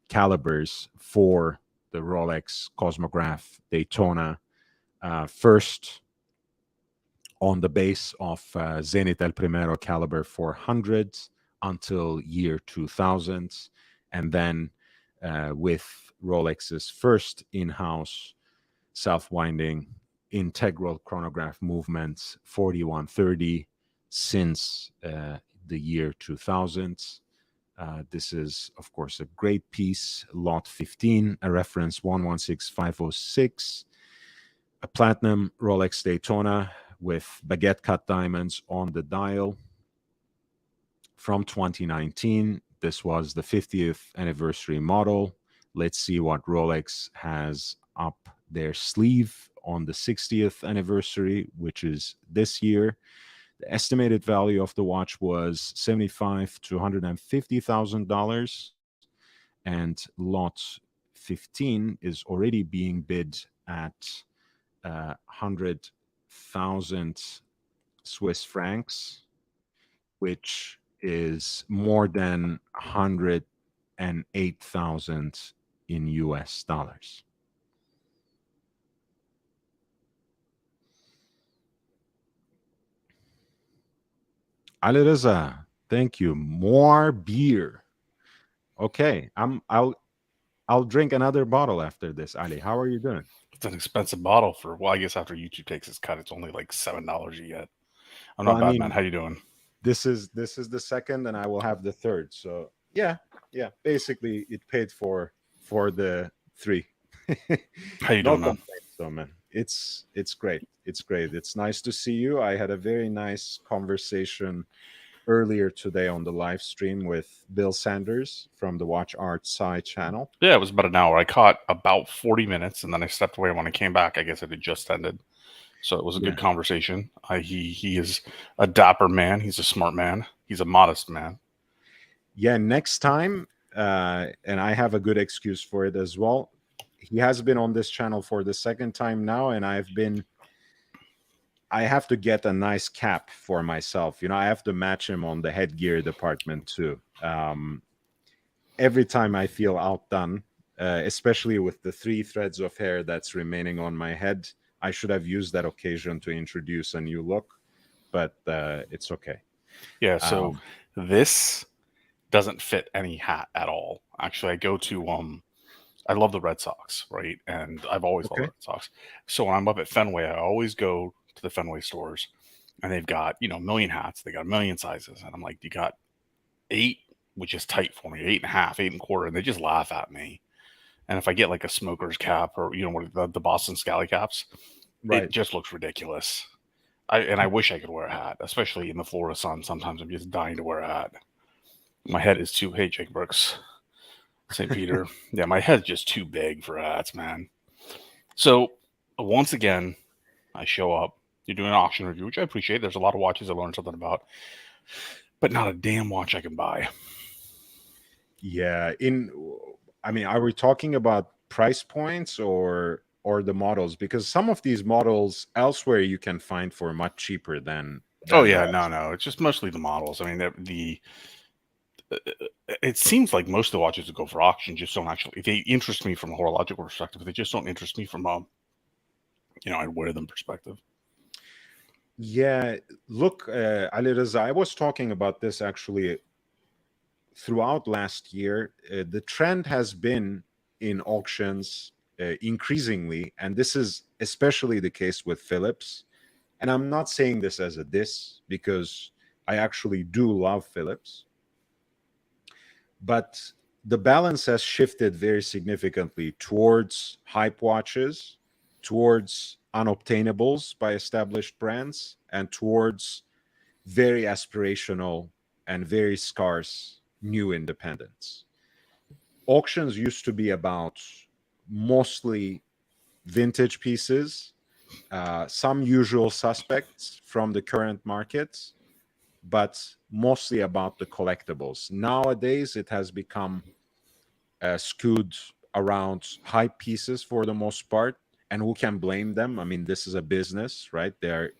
calibers for the Rolex Cosmograph Daytona, first on the base of Zenith El Primero caliber 400 until year 2000, and then with Rolex's first in-house self-winding integral chronograph movement 4130 since the year 2000. This is, of course, a great piece, lot 15, a reference 116506, a platinum Rolex Daytona with baguette cut diamonds on the dial from 2019. This was the 50th anniversary model. Let's see what Rolex has up their sleeve on the 60th anniversary, which is this year. The estimated value of the watch was $75,000 to $150,000, and lot 15 is already being bid at 100,000 Swiss francs, which is more than 108,000 in US dollars. Ali Reza, thank you. More beer. Okay, I'll drink another bottle after this. Ali, how are you doing? It's an expensive bottle for, well, I guess after YouTube takes its cut, it's only like $7 you get. I'm Well, not I bad, man. mean, How you doing? this is the second, and I will have the third. So yeah. Basically, it paid for the three. How you No doing, man? complaints, though, man. It's great. It's great. It's nice to see you. I had a very nice conversation earlier today on the live stream with Bill Sanders from the Watch Art Side channel. Yeah, it was about an hour. I caught about 40 minutes, and then I stepped away. When I came back, I guess it had just ended. So it was a Yeah. good conversation. He is a dapper man. He's a smart man. He's a modest man. Yeah, next time, and I have a good excuse for it as well. He has been on this channel for the second time now, and I have to get a nice cap for myself. You know, I have to match him on the headgear department too. Every time I feel outdone, especially with the 3 threads of hair that's remaining on my head, I should have used that occasion to introduce a new look, but it's okay. Yeah, so this doesn't fit any hat at all. Actually, I go to I love the Red Sox, right? And I've always loved the Okay. Red Sox. So when I'm up at Fenway, I always go to the Fenway stores, and they've got, a million hats. They got a million sizes, and I'm like, you got 8, which is tight for me, 8.5, 8.25, and they just laugh at me. And if I get like a smoker's cap, or what the Boston Scally caps, it Right. just looks ridiculous. I wish I could wear a hat, especially in the Florida sun. Sometimes I'm just dying to wear a hat. My head is too. Hey, Jake Brooks, St. Peter. Yeah, my head's just too big for hats, man. So once again, I show up. You're doing an auction review, which I appreciate. There's a lot of watches I learned something about, but not a damn watch I can buy. Yeah. I mean, are we talking about price points or the models? Because some of these models elsewhere you can find for much cheaper than Oh yeah, that. no, it's just mostly the models. I mean, it seems like most of the watches that go for auction just don't actually. They interest me from a horological perspective, but they just don't interest me from a, I'd wear them perspective. Yeah, look, Ali Reza, I was talking about this actually throughout last year. The trend has been in auctions increasingly, and this is especially the case with Phillips. And I'm not saying this as a diss because I actually do love Phillips, but the balance has shifted very significantly towards hype watches, towards unobtainables by established brands, and towards very aspirational and very scarce new independents. Auctions used to be about mostly vintage pieces, some usual suspects from the current market, but mostly about the collectibles. Nowadays, it has become skewed around hype pieces for the most part. And who can blame them? I mean, this is a business, right? They're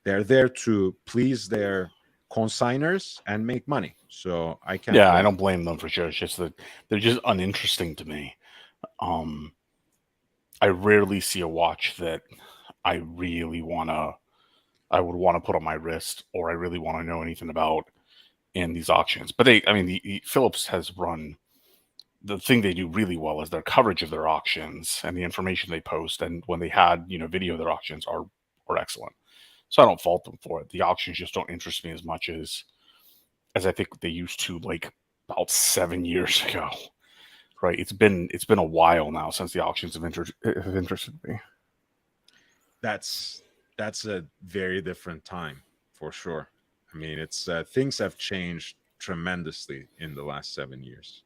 there to please their consigners and make money. So I can't Yeah, I blame. don't blame them for sure. It's just that they're just uninteresting to me. I rarely see a watch that I really I would want to put on my wrist, or I really want to know anything about in these auctions. But Phillips has run, the thing they do really well is their coverage of their auctions and the information they post. And when they had, video of their auctions are excellent. So I don't fault them for it. The auctions just don't interest me as much as I think they used to, like about 7 years ago. Right? It's been a while now since the auctions have interested me. That's a very different time for sure. I mean, it's things have changed tremendously in the last 7 years,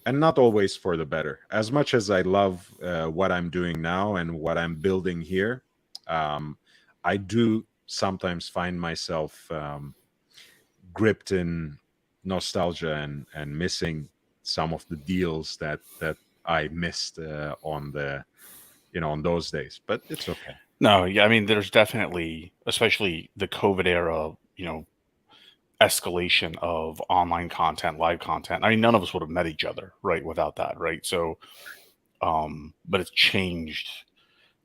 and not always for the better. As much as I love what I'm doing now and what I'm building here, um, I do sometimes find myself gripped in nostalgia and missing some of the deals that I missed on the on those days. But it's okay. No, yeah, I mean, there's definitely, especially the COVID era, escalation of online content, live content. I mean, none of us would have met each other, right, without that, right? So, but it's changed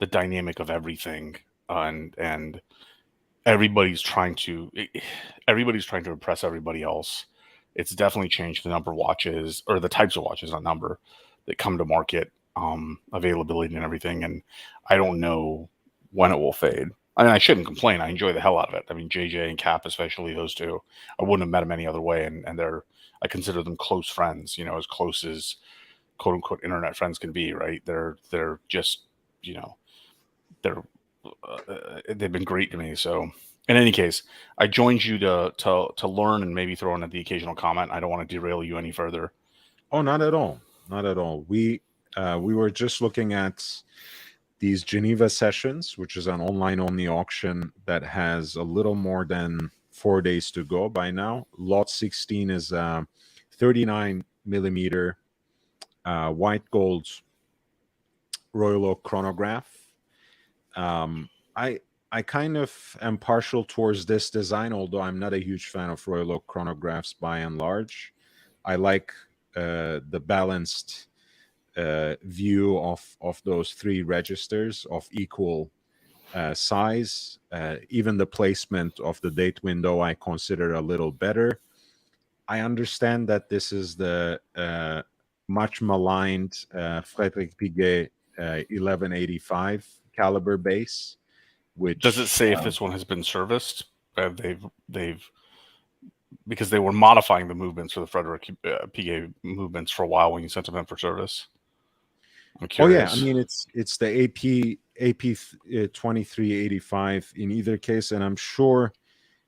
the dynamic of everything, and everybody's trying to everybody's trying to impress everybody else. It's definitely changed the number of watches, or the types of watches, not number, that come to market, availability and everything. And I don't know when it will fade. I mean, I shouldn't complain. I enjoy the hell out of it. I mean, JJ and Cap, especially those two, I wouldn't have met them any other way. And I consider them close friends, as close as quote unquote internet friends can be, right? They're just, you know, they're they've been great to me. So in any case, I joined you to learn and maybe throw in the occasional comment. I don't want to derail you any further. Oh, not at all. Not at all. We were just looking at these Geneva sessions, which is an online only auction that has a little more than 4 days to go by now. Lot 16 is 39 millimeter white gold Royal Oak chronograph. I kind of am partial towards this design, although I'm not a huge fan of Royal Oak chronographs by and large. I like the balanced view of those three registers of equal size. Even the placement of the date window I consider a little better. I understand that this is the much maligned Frederick Piguet 1185 caliber base, Does it which say if this one has been serviced? They've because they were modifying the movements for the Frederick Piguet movements for a while when you sent them in for service. I'm oh yeah, I curious. mean it's the AP 2385 in either case, and I'm sure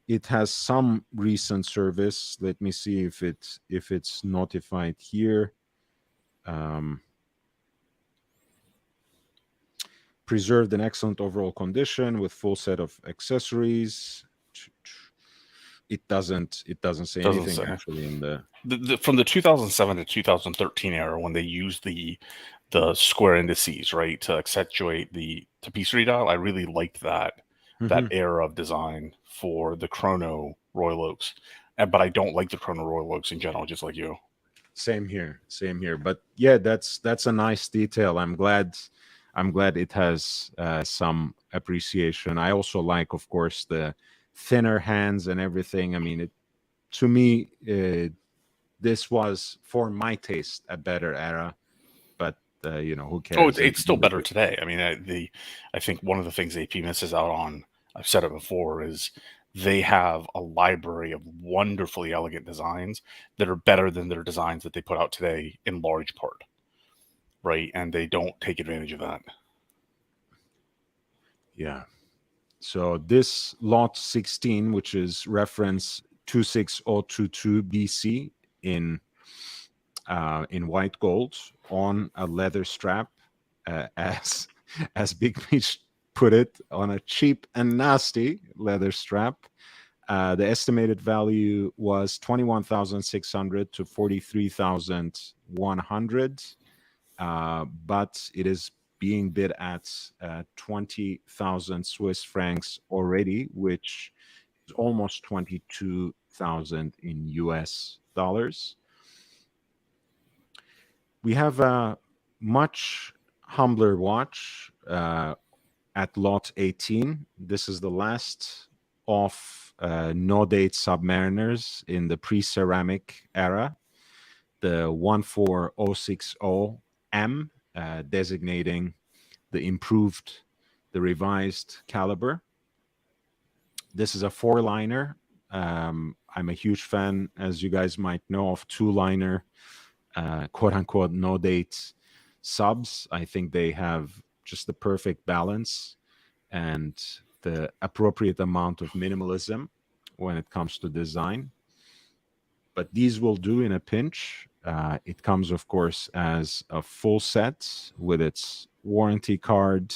it has some recent service. Let me see if it's notified here. Preserved in excellent overall condition with full set of accessories. It doesn't say anything actually in the from the 2007 to 2013 era when they used the square indices, right, to accentuate the tapisserie dial. I really liked that era of design for the Chrono Royal Oaks, but I don't like the Chrono Royal Oaks in general, just like you. Same here. But yeah, that's a nice detail. I'm glad it has some appreciation. I also like, of course, the thinner hands and everything. I mean, to me, this was, for my taste, a better era. But who cares? Oh, it's still better today. I mean, I think one of the things AP misses out on, I've said it before, is they have a library of wonderfully elegant designs that are better than their designs that they put out today in large part, right? And they don't take advantage of that. Yeah. So this lot 16, which is reference 26022 BC in white gold on a leather strap, as Big Peach put it, on a cheap and nasty leather strap. The estimated value was 21,600 to 43,100, but it is being bid at 20,000 Swiss francs already, which is almost 22,000 in US dollars. We have a much humbler watch at lot 18. This is the last of no-date Submariners in the pre-ceramic era, the 14060M, designating the revised caliber. This is a 4-liner. I'm a huge fan, as you guys might know, of 2-liner quote-unquote no-date subs. I think they have just the perfect balance and the appropriate amount of minimalism when it comes to design. But these will do in a pinch. It comes, of course, as a full set with its warranty card,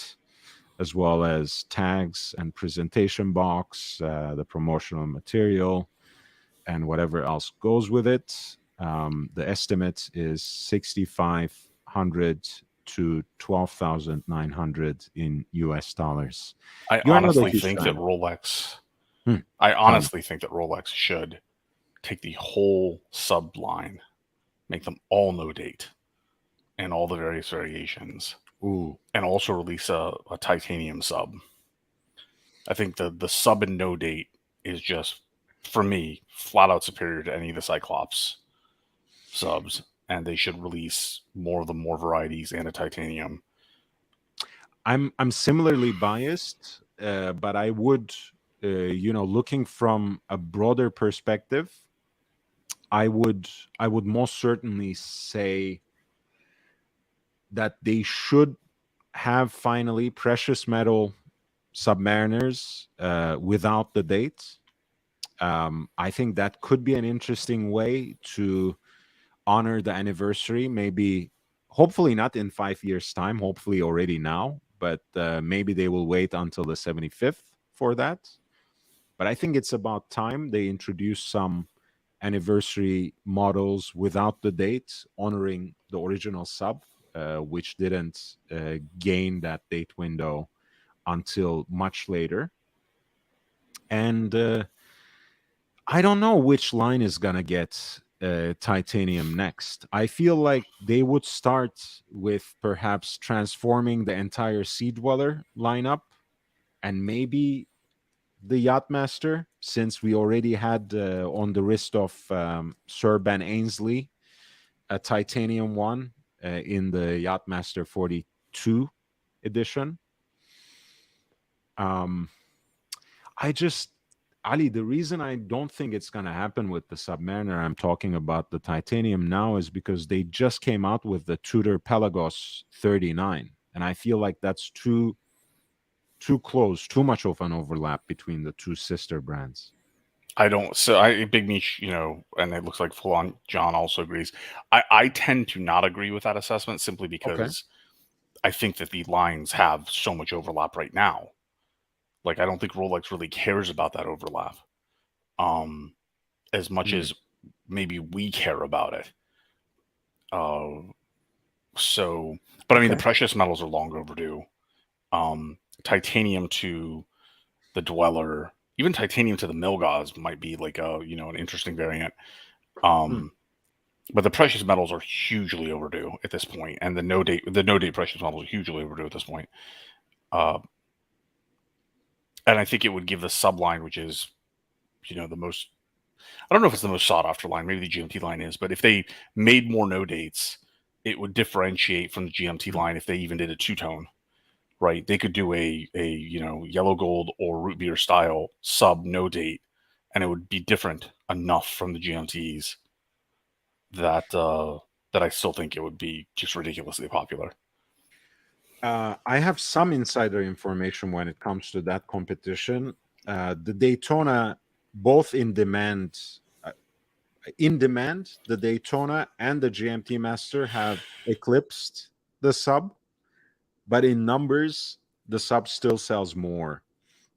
as well as tags and presentation box, the promotional material, and whatever else goes with it. The estimate is 6,500 to 12,900 in US dollars. I honestly think that Rolex should take the whole sub line, make them all no date, and all the various variations. Ooh. And also release a titanium sub. I think the sub and no date is just, for me, flat out superior to any of the Cyclops subs, and they should release more varieties and a titanium. I'm similarly biased, but I would, looking from a broader perspective, I would most certainly say that they should have finally precious metal Submariners without the date. I think that could be an interesting way to honor the anniversary. Maybe, hopefully not in 5 years' time, hopefully already now, but maybe they will wait until the 75th for that. But I think it's about time they introduce some anniversary models without the date, honoring the original sub, which didn't gain that date window until much later. And I don't know which line is gonna get titanium next. I feel like they would start with perhaps transforming the entire Sea Dweller lineup, and maybe the Yachtmaster, since we already had on the wrist of Sir Ben Ainsley a titanium one in the Yachtmaster 42 edition. I just, Ali, the reason I don't think it's going to happen with the Submariner, I'm talking about the titanium now, is because they just came out with the Tudor Pelagos 39. And I feel like that's too close, too much of an overlap between the two sister brands. Big Meech, and it looks like full on John also agrees. I tend to not agree with that assessment simply because I think that the lines have so much overlap right now. Like, I don't think Rolex really cares about that overlap as much as maybe we care about it. But I mean, the precious metals are long overdue. Titanium to the Dweller, even titanium to the Milgauss might be like an interesting variant. But the precious metals are hugely overdue at this point, and the no date precious metals are hugely overdue at this point. And I think it would give the subline, which is, the most, I don't know if it's the most sought after line, maybe the GMT line is, but if they made more no dates, it would differentiate from the GMT line if they even did a two-tone, right? They could do a yellow gold or root beer style sub no date, and it would be different enough from the GMTs that I still think it would be just ridiculously popular. I have some insider information when it comes to that competition. The Daytona, both in demand, the Daytona and the GMT Master have eclipsed the sub, but in numbers, the sub still sells more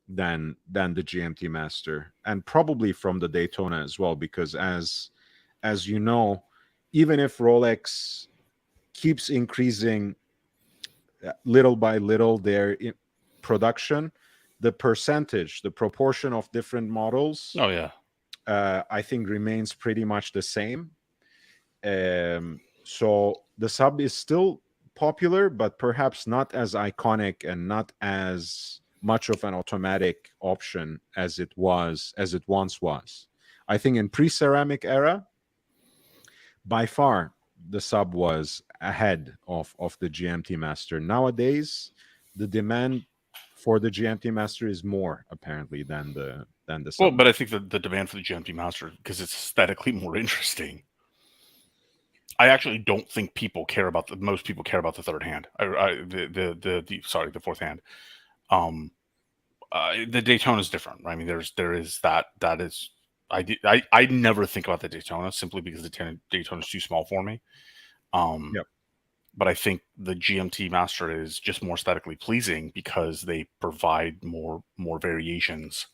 than the GMT Master, and probably from the Daytona as well, because as you know, even if Rolex keeps increasing little by little their production, the proportion of different models, I think remains pretty much the same. So the sub is still popular, but perhaps not as iconic and not as much of an automatic option as it once was. I think in pre-ceramic era, by far the sub was ahead of the GMT Master. Nowadays, the demand for the GMT Master is more apparently than the sub. Well, but I think the demand for the GMT Master, because it's aesthetically more interesting. I actually don't think most people care about the third hand. The fourth hand. The Daytona is different. I mean, there is that is. I never think about the Daytona simply because the Daytona is too small for me. But I think the GMT Master is just more aesthetically pleasing because they provide more variations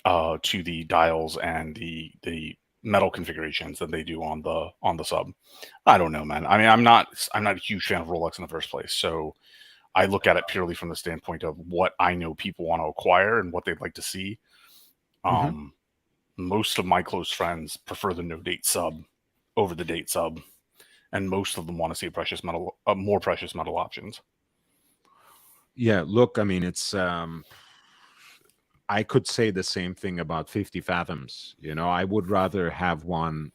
to the dials and the metal configurations than they do on the sub. I don't know, man. I mean, I'm not a huge fan of Rolex in the first place, so I look at it purely from the standpoint of what I know people want to acquire and what they'd like to see. Most of my close friends prefer the no date sub over the date sub, and most of them want to see more precious metal options. Yeah, look, I mean, it's I could say the same thing about 50 Fathoms. I would rather have one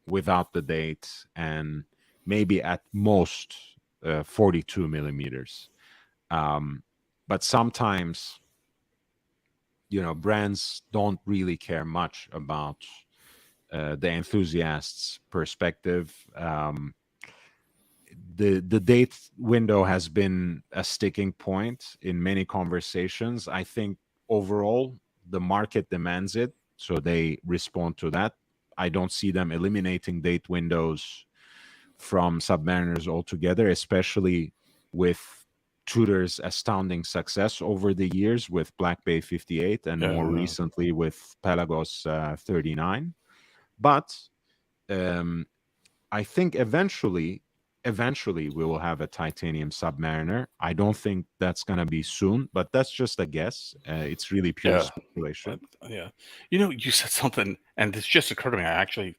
without the date and maybe at most 42 millimeters. But sometimes, brands don't really care much about the enthusiast's perspective. The date window has been a sticking point in many conversations. I think overall the market demands it, so they respond to that. I don't see them eliminating date windows from Submariners altogether, especially with Tudor's astounding success over the years with Black Bay 58 and more recently with Pelagos 39. But I think eventually we will have a titanium Submariner. I don't think that's going to be soon, but that's just a guess. It's really pure speculation. Yeah. You said something, and this just occurred to me.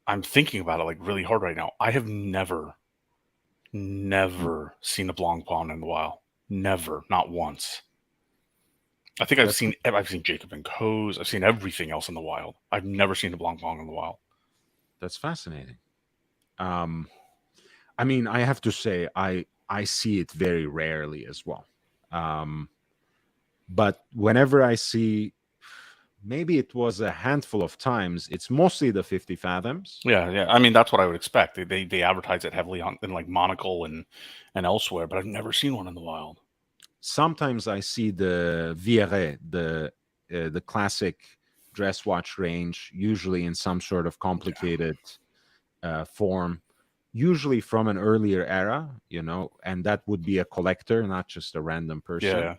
I'm thinking about it like really hard right now. I have never seen a Blancpain in the wild. Never, not once. I think I've seen Jacob and Co's. I've seen everything else in the wild. I've never seen a Blancpain in the wild. That's fascinating. I mean, I have to say, I see it very rarely as well. But whenever I see, maybe it was a handful of times, it's mostly the 50 fathoms. Yeah. I mean, that's what I would expect. They advertise it heavily in like Monocle and elsewhere, but I've never seen one in the wild. Sometimes I see the Vieret, the classic dress watch range, usually in some sort of complicated form, usually from an earlier era, and that would be a collector, not just a random person.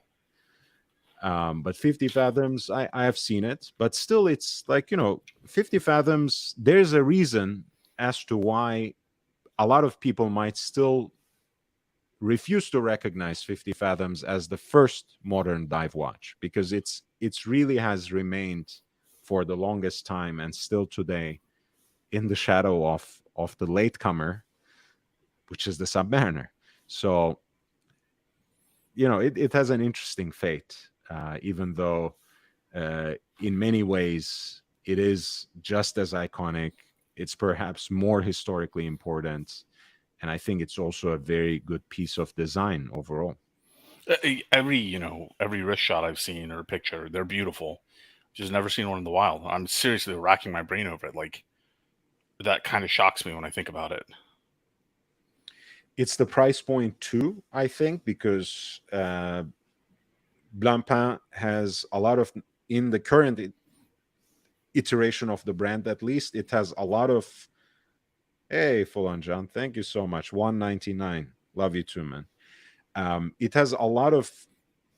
Yeah. But 50 fathoms, I have seen it, but still it's like, 50 fathoms, there's a reason as to why a lot of people might still refuse to recognize 50 fathoms as the first modern dive watch, because it's really has remained for the longest time and still today in the shadow of the latecomer, which is the Submariner. So it has an interesting fate, even though in many ways it is just as iconic. It's perhaps more historically important, and I think it's also a very good piece of design overall. Every wrist shot I've seen or picture, they're beautiful. Just never seen one in the wild. I'm seriously racking my brain over it. Like, that kind of shocks me when I think about it. It's the price point too, I think, because Blancpain has a lot of, in the current iteration of the brand, at least, it has a lot of, hey, Fulan John, thank you so much. 199. Love you too, man. It has a lot of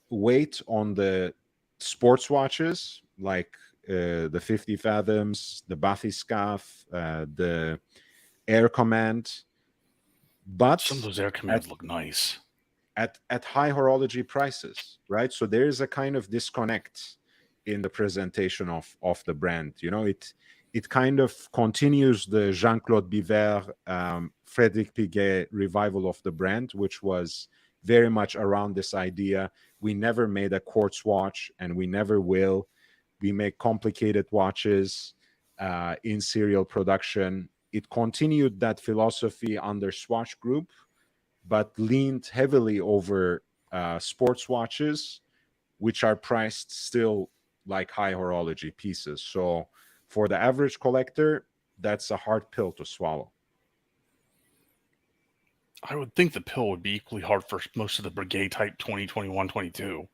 weight on the sports watches, like the 50 fathoms, the Bathyscaphe, the Air Command. But some of those Air Commands look nice at high horology prices, right? So there is a kind of disconnect in the presentation of the brand. It kind of continues the Jean-Claude Biver, Frédéric Piguet revival of the brand, which was very much around this idea: we never made a quartz watch, and we never will. We make complicated watches in serial production. It continued that philosophy under Swatch Group, but leaned heavily over sports watches, which are priced still like high horology pieces. So for the average collector, that's a hard pill to swallow. I would think the pill would be equally hard for most of the Breguet type 2021, 22.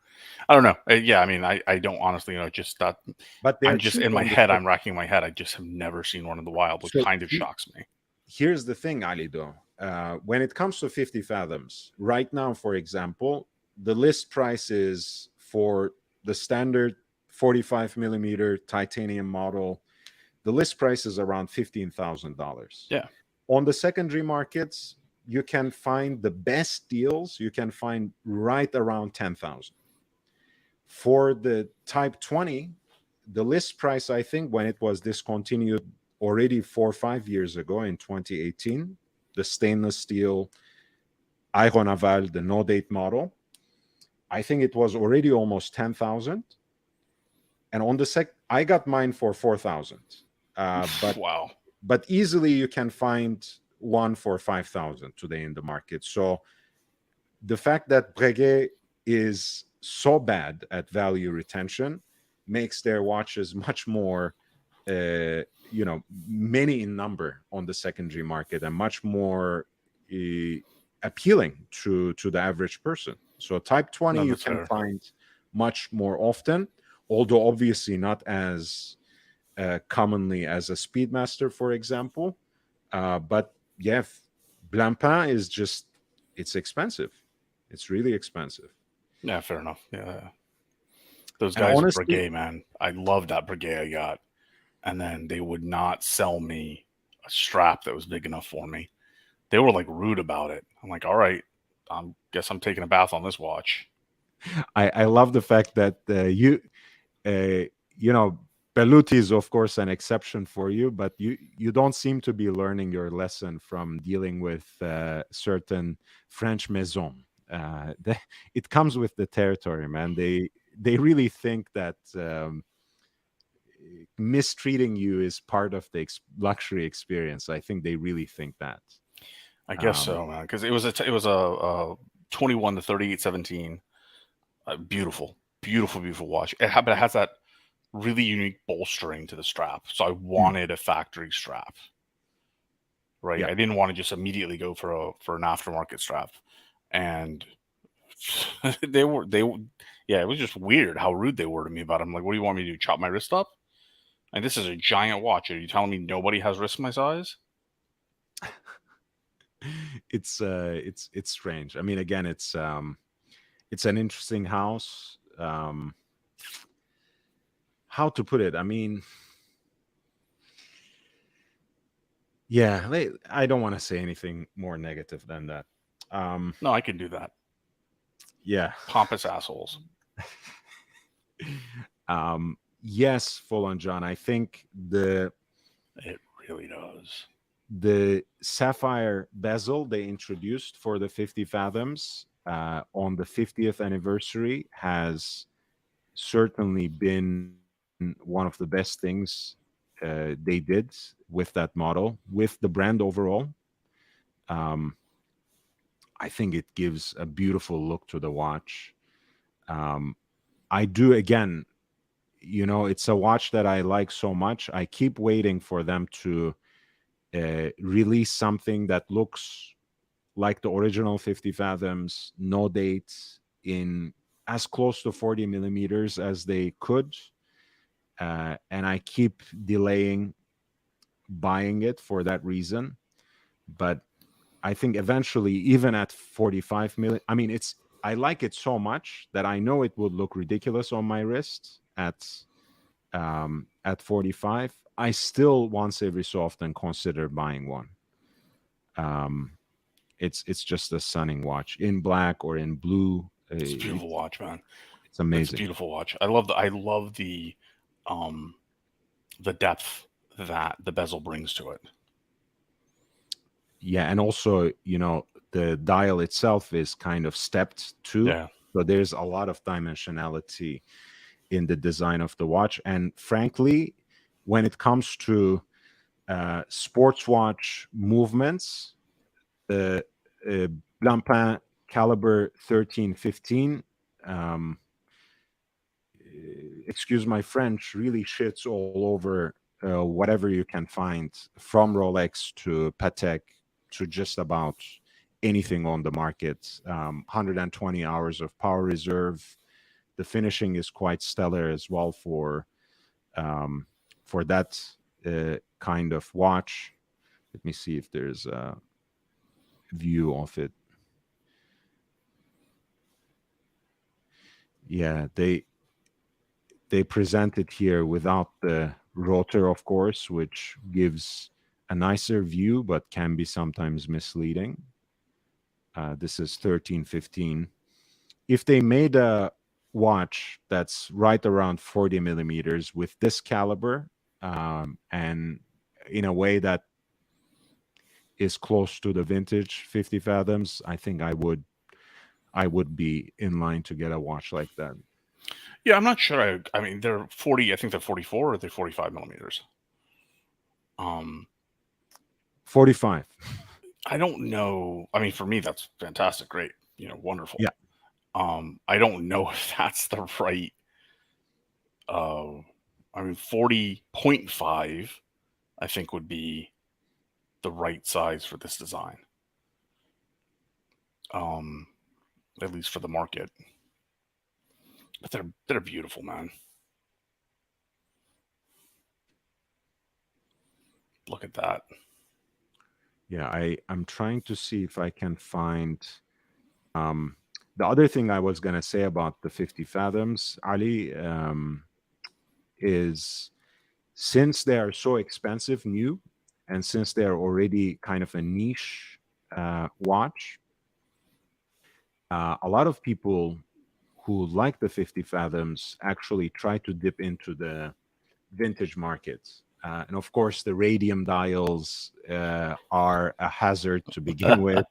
I don't know. Yeah, I mean, I don't honestly know. Just that. But I'm just in my head. I'm racking my head. I just have never seen one in the wild, which kind of shocks me. Here's the thing, Ali, though. When it comes to 50 fathoms, right now, for example, the list price is for the standard 45 millimeter titanium model. The list price is around $15,000. Yeah. On the secondary markets, you can find the best deals. You can find right around 10,000. For the Type 20, the list price, I think, when it was discontinued already 4 or 5 years ago in 2018, the stainless steel Aeronaval, the no date model, I think it was already almost 10,000. And on the I got mine for 4,000. But wow. But easily you can find one for 5,000 today in the market. So the fact that Breguet is so bad at value retention makes their watches much more, many in number on the secondary market, and much more appealing to the average person. So Type 20 you can find much more often, although obviously not as commonly as a Speedmaster, for example. But yeah, Blancpain is just, it's expensive. It's really expensive. Yeah, fair enough. Yeah. Those guys at Breguet, man, I love that Breguet I got. And then they would not sell me a strap that was big enough for me. They were like rude about it. I'm like, all right, I guess I'm taking a bath on this watch. I love the fact that Belluti is of course an exception for you, but you don't seem to be learning your lesson from dealing with certain French maison. It comes with the territory, man. they really think that mistreating you is part of the luxury experience. I think they really think that. I guess so, man. Because it was a 21 to 3817. Beautiful, beautiful, beautiful watch. But it has that really unique bolstering to the strap. So I wanted a factory strap, right? Yeah. I didn't want to just immediately go for an aftermarket strap, and it was just weird how rude they were to me about it. I'm like, what do you want me to do? Chop my wrist up? And this is a giant watch. Are you telling me nobody has wrists my size? It's strange. I mean, again, it's an interesting house. How to put it? I mean, yeah, I don't want to say anything more negative than that. No, I can do that. Yeah. Pompous assholes. Yes, full on, John. I think it really does. The sapphire bezel they introduced for the 50 fathoms on the 50th anniversary has certainly been one of the best things they did with that model, with the brand overall. I think it gives a beautiful look to the watch. I do, again, it's a watch that I like so much. I keep waiting for them to release something that looks like the original 50 fathoms, no dates, in as close to 40 millimeters as they could. And I keep delaying buying it for that reason. But I think eventually, even at 45 million, I mean, I like it so much that I know it would look ridiculous on my wrist at 45. I still once every so often consider buying one. It's just a stunning watch in black or in blue. It's a beautiful watch, man. It's amazing. It's a beautiful watch. I love the depth that the bezel brings to it. Yeah, and also, the dial itself is kind of stepped too. Yeah. So there's a lot of dimensionality in the design of the watch. And frankly, when it comes to sports watch movements, the Blancpain Caliber 1315, excuse my French, really shits all over whatever you can find, from Rolex to Patek to just about anything on the market. 120 hours of power reserve. The finishing is quite stellar as well for that kind of watch. Let me see if there's a view of it. Yeah, they present it here without the rotor, of course, which gives a nicer view but can be sometimes misleading. This is 1315. If they made a watch that's right around 40 millimeters with this caliber, and in a way that is close to the vintage 50 fathoms, I think I would be in line to get a watch like that. Yeah, I'm not sure. I mean, they're 40. I think they're 44 or they're 45 millimeters. 45. I don't know. I mean, for me, that's fantastic. Great. Wonderful. Yeah. I don't know if that's the right. I mean, 40.5, I think, would be the right size for this design. At least for the market. But they're beautiful, man. Look at that. Yeah, I'm trying to see if I can find the other thing I was going to say about the 50 fathoms, Ali, is since they are so expensive new, and since they are already kind of a niche watch, a lot of people who like the 50 fathoms actually try to dip into the vintage market. And of course, the radium dials are a hazard to begin with.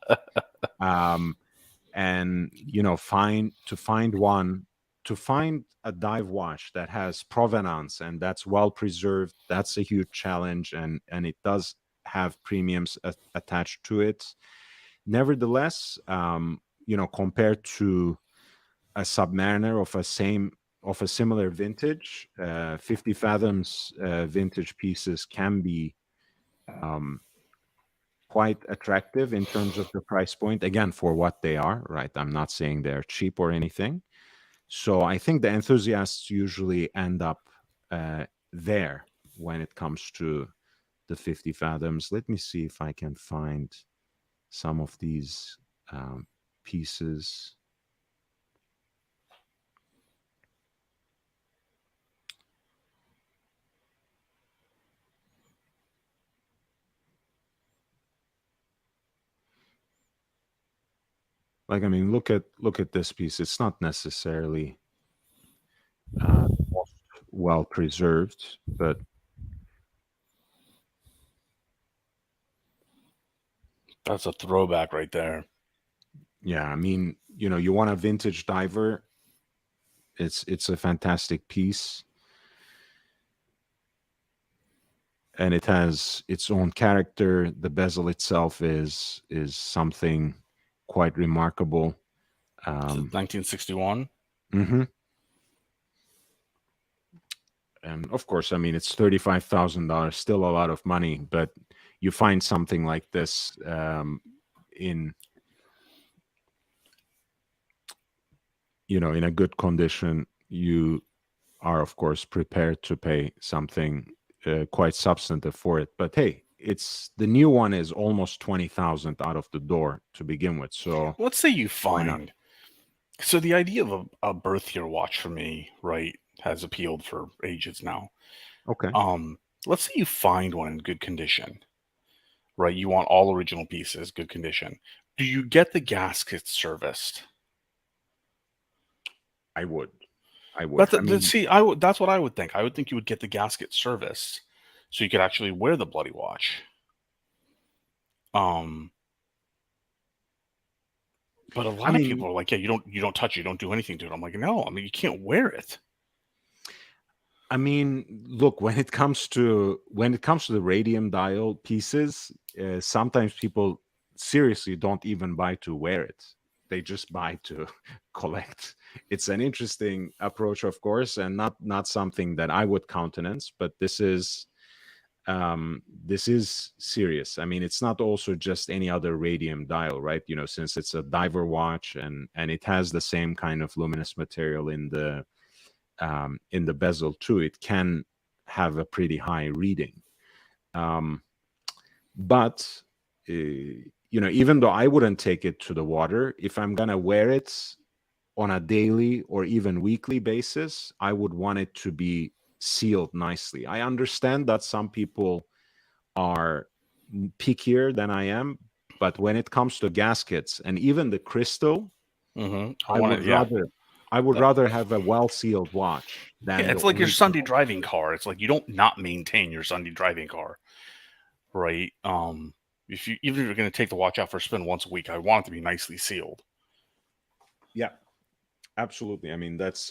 And find one to find a dive watch that has provenance and that's well preserved, that's a huge challenge, and it does have premiums attached to it. Nevertheless, compared to a Submariner of a similar vintage, 50 Fathoms vintage pieces can be quite attractive in terms of the price point, again, for what they are, right? I'm not saying they're cheap or anything. So I think the enthusiasts usually end up there when it comes to the 50 Fathoms. Let me see if I can find some of these pieces. Like, I mean, look at this piece. It's not necessarily well preserved, but That's a throwback right there. yeah, I mean, you want a vintage diver, it's a fantastic piece. And it has its own character. The bezel itself is something quite remarkable. 1961. Mm-hmm. And of course, I mean, it's $35,000, still a lot of money, but you find something like this in a good condition, you are, of course, prepared to pay something quite substantive for it. But hey, the new one is almost 20,000 out of the door to begin with. So let's say you why not? find. So the idea of a birth year watch for me, right, has appealed for ages now. Okay. Let's say you find one in good condition, right? You want all original pieces, good condition. Do you get the gasket serviced? I would. That's what I would think. I would think you would get the gasket serviced so you could actually wear the bloody watch. But a lot of people are like, yeah, you don't touch it, you don't do anything to it. I'm like, no, I mean, you can't wear it. I mean, look, when it comes to the radium dial pieces, sometimes people seriously don't even buy to wear it. They just buy to collect. It's an interesting approach, of course, and not something that I would countenance, but this is serious. I mean, it's not also just any other radium dial, right? Since it's a diver watch and it has the same kind of luminous material in the bezel too, it can have a pretty high reading. But even though I wouldn't take it to the water, if I'm gonna wear it on a daily or even weekly basis, I would want it to be sealed nicely. I understand that some people are pickier than I am, but when it comes to gaskets and even the crystal, I would rather have a well-sealed watch than it's like your Sunday driving car. It's like you don't not maintain your Sunday driving car, right? Even if you're going to take the watch out for a spin once a week, I want it to be nicely sealed. Yeah, absolutely. I mean, that's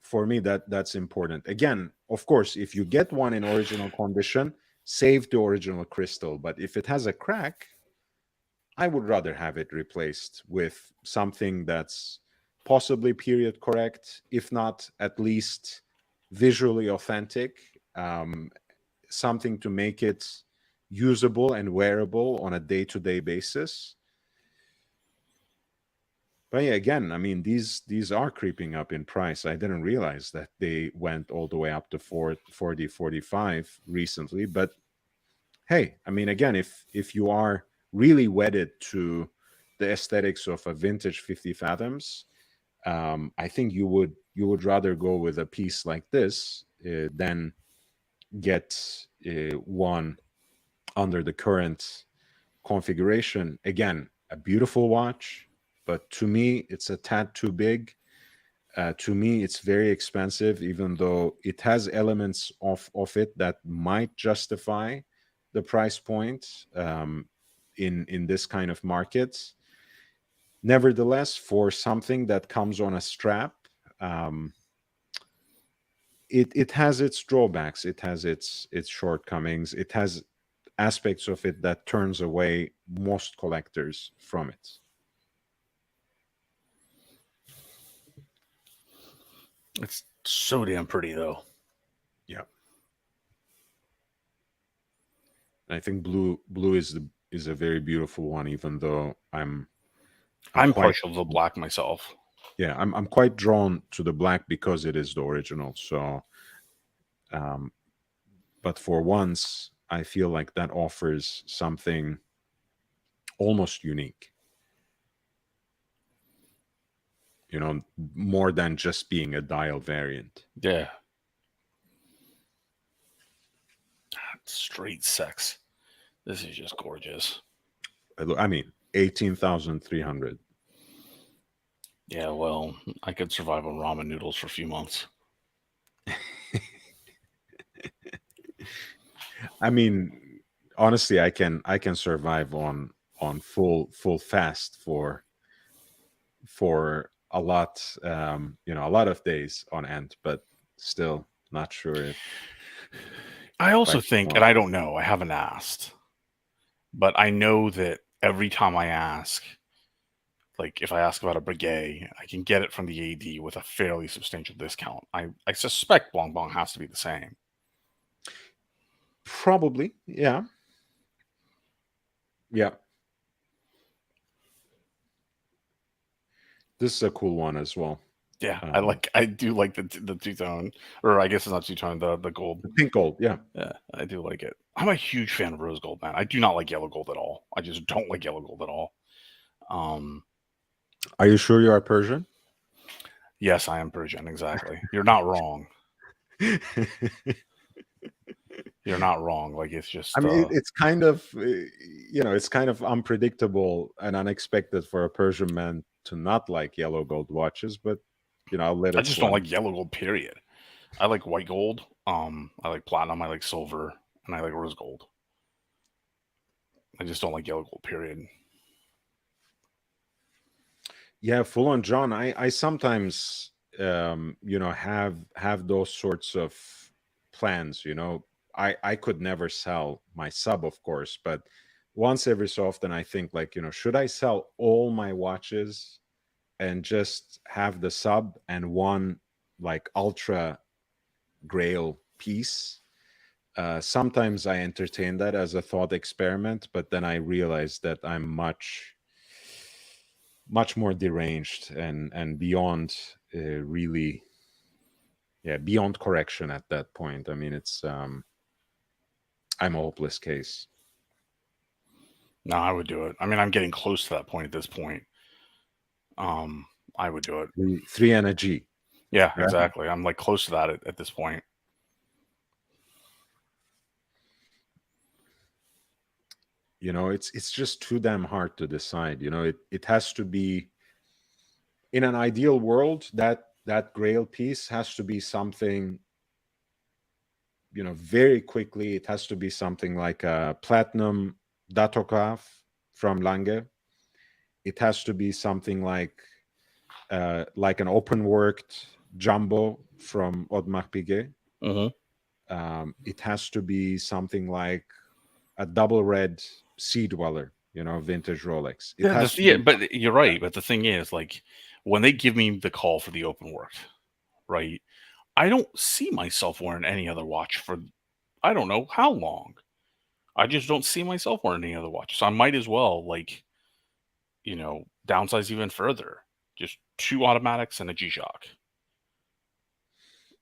for me that's important. Again, of course, if you get one in original condition, save the original crystal. But if it has a crack, I would rather have it replaced with something that's possibly period correct, if not at least visually authentic, something to make it usable and wearable on a day-to-day basis. But yeah, again, I mean, these are creeping up in price. I didn't realize that they went all the way up to 40, 45 recently. But hey, I mean, again, if you are really wedded to the aesthetics of a vintage 50 Fathoms, I think you would rather go with a piece like this than get one under the current configuration. Again, a beautiful watch, but to me, it's a tad too big. To me, it's very expensive, even though it has elements of it that might justify the price point in this kind of market. Nevertheless, for something that comes on a strap, it has its drawbacks. It has its shortcomings. It has aspects of it that turns away most collectors from it. It's so damn pretty, though. Yeah. I think blue is a very beautiful one, even though I'm partial to the black myself. Yeah, I'm quite drawn to the black because it is the original. So, but for once, I feel like that offers something almost unique. You know, more than just being a dial variant. Yeah. Straight sex. This is just gorgeous. I mean, 18,300. Yeah, well, I could survive on ramen noodles for a few months. I mean, honestly, I can survive on full fast for a lot, you know, a lot of days on end, but still not sure if I also think, and I don't know, I haven't asked, but I know that every time I ask, like if I ask about a Breguet, I can get it from the AD with a fairly substantial discount. I suspect Blanc Blanc has to be the same. Probably, yeah. Yeah. This is a cool one as well. Yeah, I do like the two-tone, or I guess it's not two-tone, the gold. The pink gold, yeah. Yeah, I do like it. I'm a huge fan of rose gold, man. I do not like yellow gold at all. I just don't like yellow gold at all. Are you sure you are Persian? Yes, I am Persian, exactly. You're not wrong. You're not wrong. Like, it's just... I mean, it's kind of, you know, it's kind of unpredictable and unexpected for a Persian man to not like yellow gold watches, but, you know, I'll let it I just don't like yellow gold, period. I like white gold. I like platinum. I like silver. And I like rose gold. I just don't like yellow gold, period. Yeah, full on, John. I sometimes, you know, have those sorts of plans, you know. I could never sell my sub, of course, but once every so often I think, like, you know, should I sell all my watches and just have the sub and one like ultra grail piece? Sometimes I entertain that as a thought experiment, but then I realize that I'm much more deranged and beyond really, yeah, beyond correction at that point. I mean, it's I'm a hopeless case. No, I would do it. I mean, I'm getting close to that point at this point. I would do it. 3 and a G. Yeah, right? Exactly. I'm like close to that at this point. You know, it's just too damn hard to decide. You know, it has to be, in an ideal world, that grail piece has to be something, you know, very quickly. It has to be something like a platinum datograph from Lange. It has to be something like an open worked jumbo from Audemars Piguet. It has to be something like a double red Sea Dweller, you know, vintage Rolex. But you're right. But the thing is, like, when they give me the call for the open work, right, I don't see myself wearing any other watch for I don't know how long. I just don't see myself wearing any other watch. So I might as well, like, you know, downsize even further. Just 2 automatics and a G-Shock.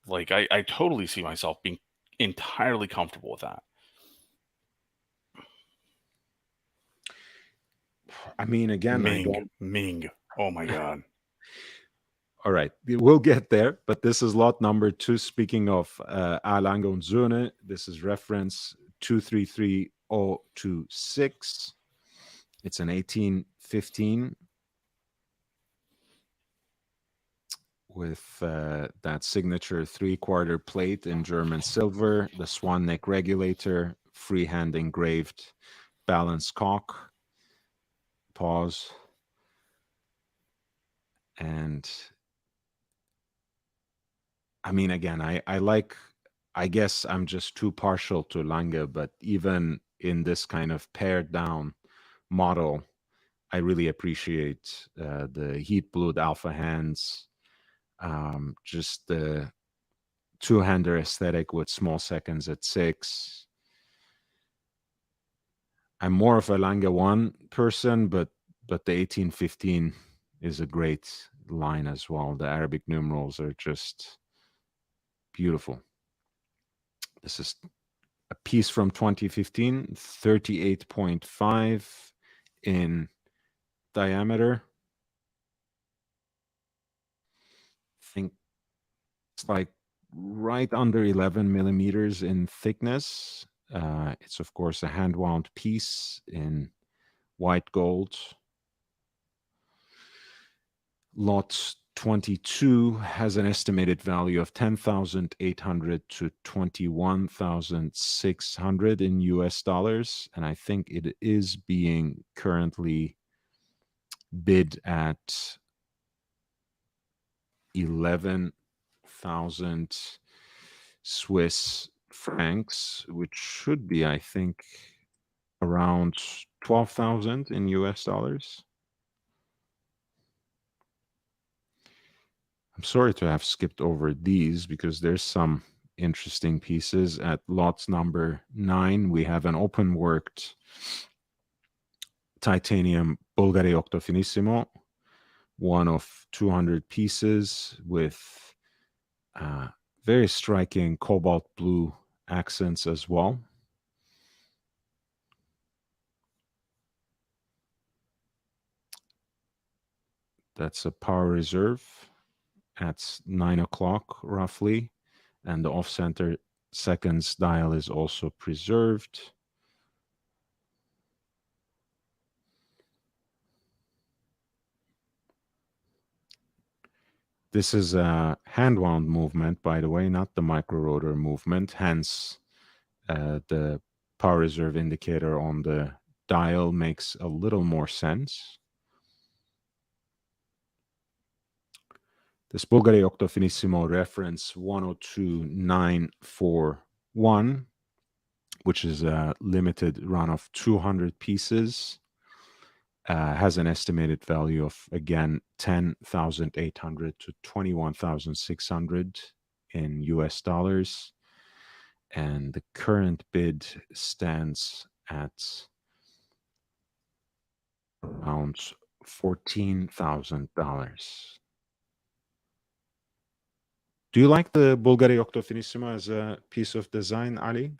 Like, I totally see myself being entirely comfortable with that. I mean, again, Ming. Oh my God. All right, we'll get there, but this is lot number 2. Speaking of A. Lange und Söhne, this is reference 233026. It's an 1815 with that signature 3/4 plate in German silver, the swan neck regulator, freehand engraved balance cock. Pause. And I mean, again, I guess I'm just too partial to Lange, but even in this kind of pared down model, I really appreciate the heat blued alpha hands, just the two-hander aesthetic with small seconds at 6. I'm more of a Lange 1 person, but the 1815 is a great line as well. The Arabic numerals are just beautiful. This is a piece from 2015, 38.5 in diameter. I think it's like right under 11 millimeters in thickness. It's, of course, a hand-wound piece in white gold. Lot 22 has an estimated value of 10,800 to 21,600 in US dollars, and I think it is being currently bid at 11,000 Swiss francs, which should be, I think, around 12,000 in US dollars. I'm sorry to have skipped over these because there's some interesting pieces. At lot number 9, we have an open worked titanium Bulgari Octofinissimo, one of 200 pieces with very striking cobalt blue accents as well. That's a power reserve at 9 o'clock roughly, and the off-center seconds dial is also preserved. This is a hand-wound movement, by the way, not the micro-rotor movement. Hence, the power reserve indicator on the dial makes a little more sense. This Bulgari Octofinissimo reference 102941, which is a limited run of 200 pieces, has an estimated value of, again, 10,800 to 21,600 in US dollars. And the current bid stands at around $14,000. Do you like the Bulgari Octofinissimo as a piece of design, Ali?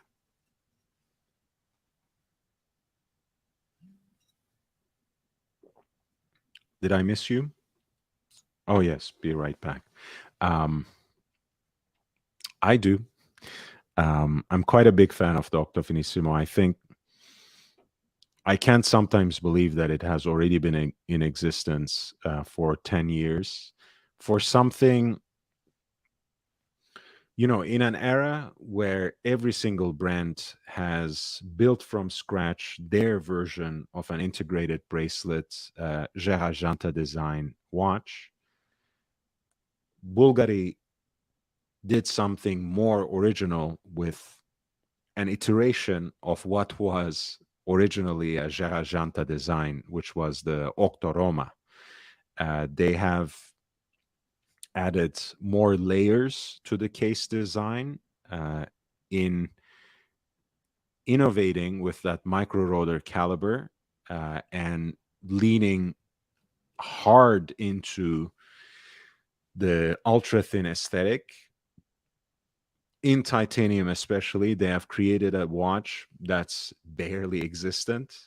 Did I miss you? Oh, yes. Be right back. I do. I'm quite a big fan of the Octofinissimo. I think I can't sometimes believe that it has already been in existence for 10 years. For something, you know, in an era where every single brand has built from scratch their version of an integrated bracelet, Gérard Janta design watch, Bulgari did something more original with an iteration of what was originally a Gérard Janta design, which was the Octoroma. They have added more layers to the case design in innovating with that micro rotor caliber and leaning hard into the ultra thin aesthetic. In titanium especially, they have created a watch that's barely existent.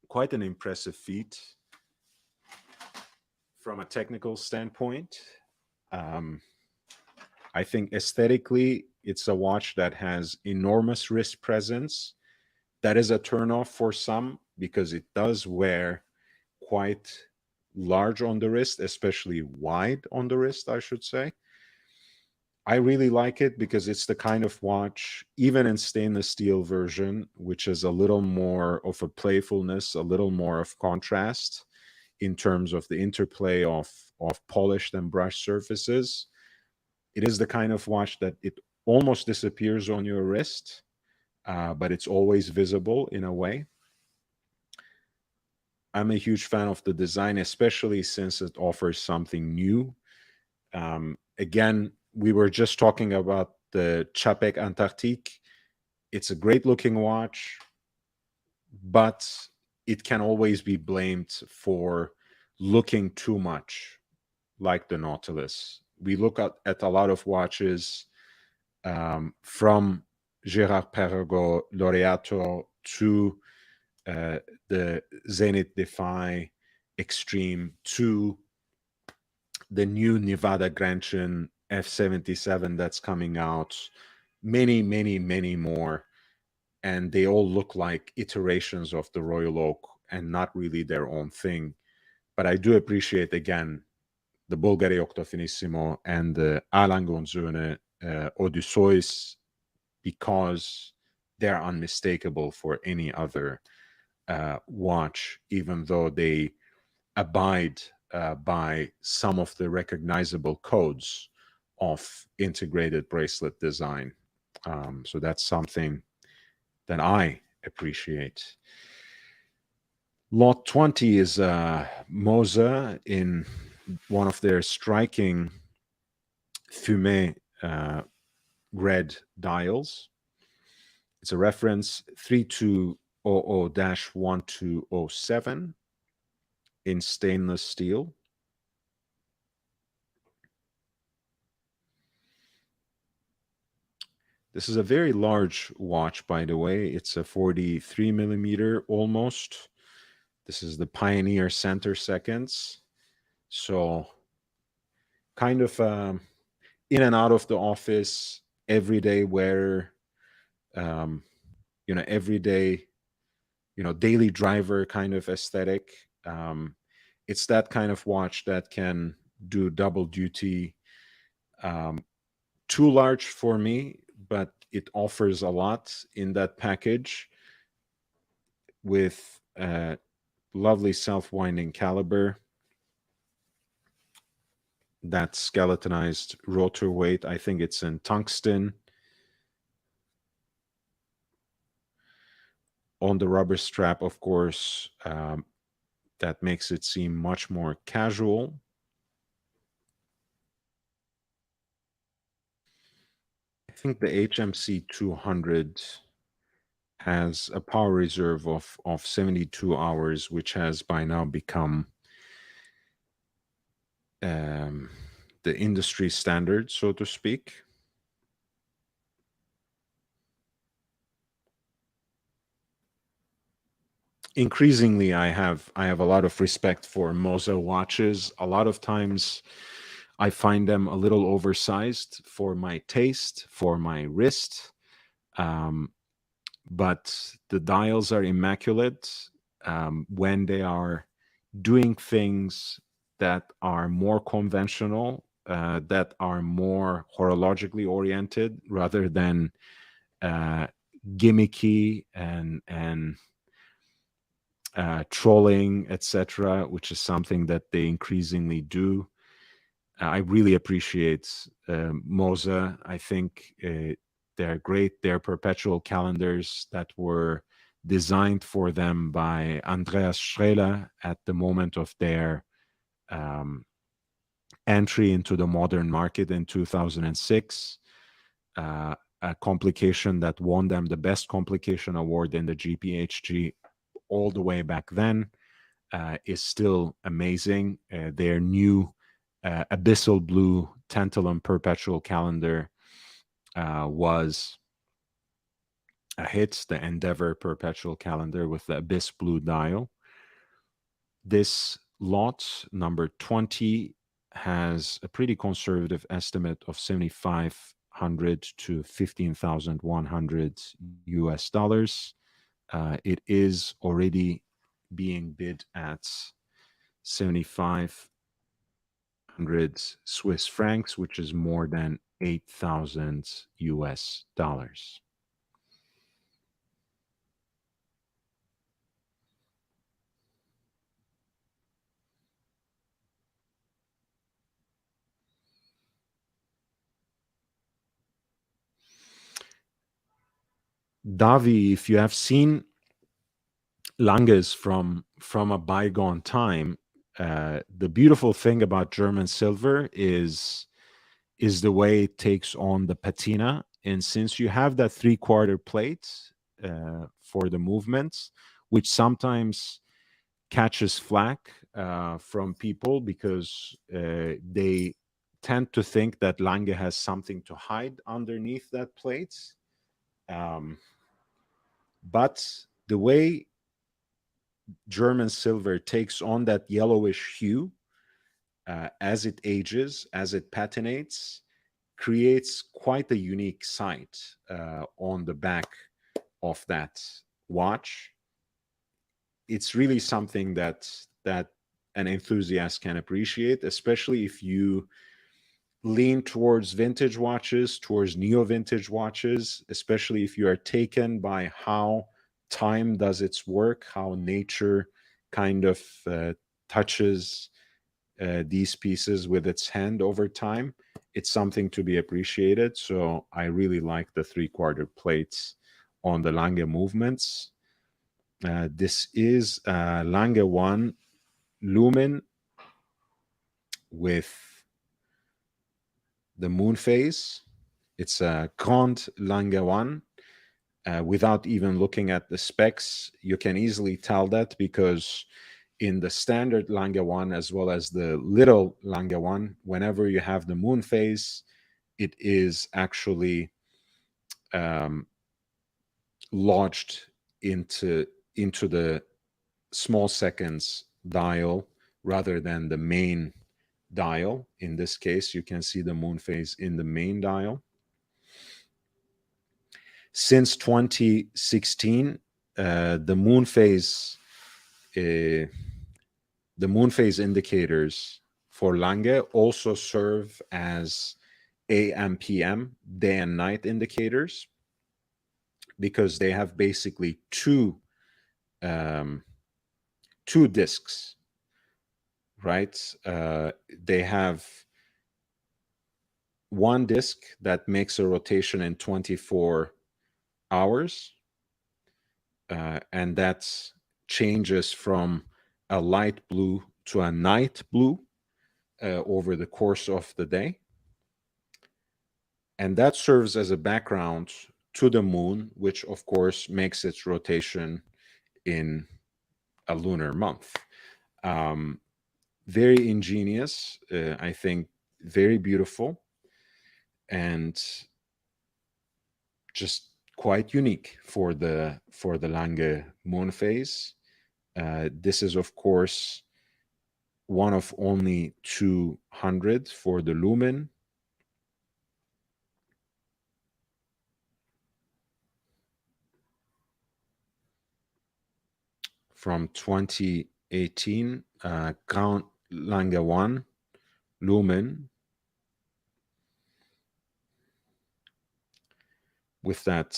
Quite an impressive feat from a technical standpoint. I think aesthetically, it's a watch that has enormous wrist presence. That is a turnoff for some because it does wear quite large on the wrist, especially wide on the wrist, I should say. I really like it because it's the kind of watch, even in stainless steel version, which is a little more of a playfulness, a little more of contrast. in terms of the interplay of polished and brushed surfaces. It is the kind of watch that it almost disappears on your wrist, but it's always visible in a way. I'm a huge fan of the design, especially since it offers something new. Again, we were just talking about the Chapek Antarctique. It's a great looking watch, but it can always be blamed for looking too much like the Nautilus. We look at a lot of watches from Gérard Perregaux Laureato to the Zenith Defy Extreme to the new Nevada Grantian F77 that's coming out, many, many, many more. And they all look like iterations of the Royal Oak and not really their own thing. But I do appreciate, again, the Bulgari Octofinissimo and the Alan Söhne Odysseus, because they're unmistakable for any other watch, even though they abide by some of the recognizable codes of integrated bracelet design. So that's something that I appreciate. Lot 20 is Moser in one of their striking fumé red dials. It's a reference 3200-1207 in stainless steel. This is a very large watch, by the way. It's a 43 millimeter almost. This is the Pioneer Center Seconds. So kind of in and out of the office, everyday wear, everyday, daily driver kind of aesthetic. It's that kind of watch that can do double duty. Too large for me, but it offers a lot in that package with a lovely self-winding caliber. That skeletonized rotor weight, I think it's in tungsten. On the rubber strap, of course, that makes it seem much more casual. I think the HMC 200 has a power reserve of 72 hours, which has by now become the industry standard, so to speak. Increasingly, I have a lot of respect for Moser watches. A lot of times I find them a little oversized for my taste, for my wrist. But the dials are immaculate when they are doing things that are more conventional, that are more horologically oriented rather than gimmicky and trolling, etc., which is something that they increasingly do. I really appreciate Moser. I think they're great. They're perpetual calendars that were designed for them by Andreas Schreller at the moment of their entry into the modern market in 2006. A complication that won them the Best Complication Award in the GPHG all the way back then is still amazing. Their new Abyssal Blue Tantalum Perpetual Calendar was a hit, the Endeavor Perpetual Calendar with the Abyss Blue dial. This lot, number 20, has a pretty conservative estimate of $7,500 to $15,100 US dollars. It is already being bid at 7,500 Swiss francs, which is more than 8,000 US dollars. Davi, if you have seen Langes from a bygone time, the beautiful thing about German silver is the way it takes on the patina. And since you have that 3/4 plate for the movements, which sometimes catches flack from people because they tend to think that Lange has something to hide underneath that plate. But the way German silver takes on that yellowish hue as it ages, as it patinates, creates quite a unique sight on the back of that watch. It's really something that an enthusiast can appreciate, especially if you lean towards vintage watches, towards neo-vintage watches, especially if you are taken by how time does its work, how nature kind of touches these pieces with its hand over time. It's something to be appreciated. So I really like the 3/4 plates on the Lange movements. This is Lange 1 Lumen with the moon phase. It's a Grand Lange 1. Without even looking at the specs, you can easily tell that because in the standard Lange 1 as well as the little Lange 1, whenever you have the moon phase, it is actually lodged into the small seconds dial rather than the main dial. In this case, you can see the moon phase in the main dial. Since 2016, the moon phase indicators for Lange also serve as AM PM, day and night indicators, because they have basically two discs, right? They have one disc that makes a rotation in 24 hours, and that changes from a light blue to a night blue over the course of the day. And that serves as a background to the moon, which of course makes its rotation in a lunar month. Very ingenious, I think very beautiful, and just quite unique for the Lange moon phase. This is of course one of only 200 for the lumen. From 2018, Grand Lange 1 lumen with that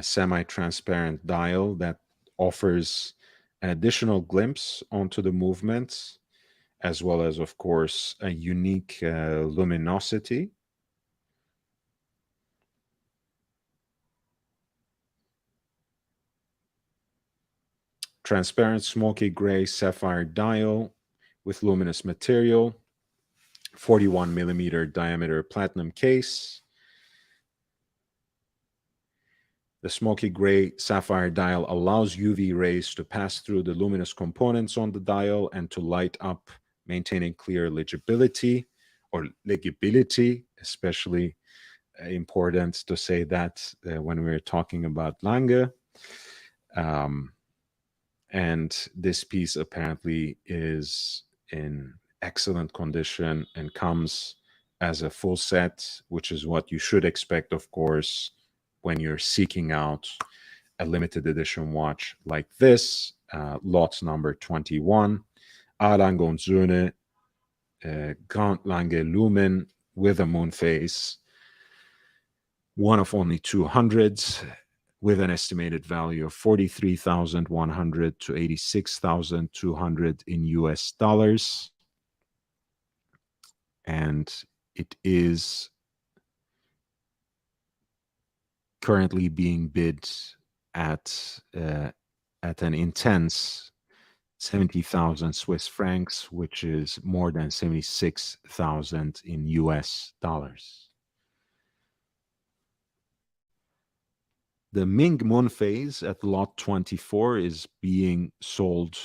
semi-transparent dial that offers an additional glimpse onto the movements, as well as, of course, a unique luminosity. Transparent smoky gray sapphire dial with luminous material, 41 millimeter diameter platinum case. The smoky gray sapphire dial allows UV rays to pass through the luminous components on the dial and to light up, maintaining clear legibility, especially important to say that when we're talking about Lange. And this piece apparently is in excellent condition and comes as a full set, which is what you should expect, of course, when you're seeking out a limited edition watch like this, lot number 21, A. Lange und Söhne, Grand Lange Lumen with a moon phase, one of only 200s, with an estimated value of 43,100 to 86,200 in US dollars. And it is currently being bid at an intense 70,000 Swiss francs, which is more than 76,000 in US dollars. The Ming Moon Phase at lot 24 is being sold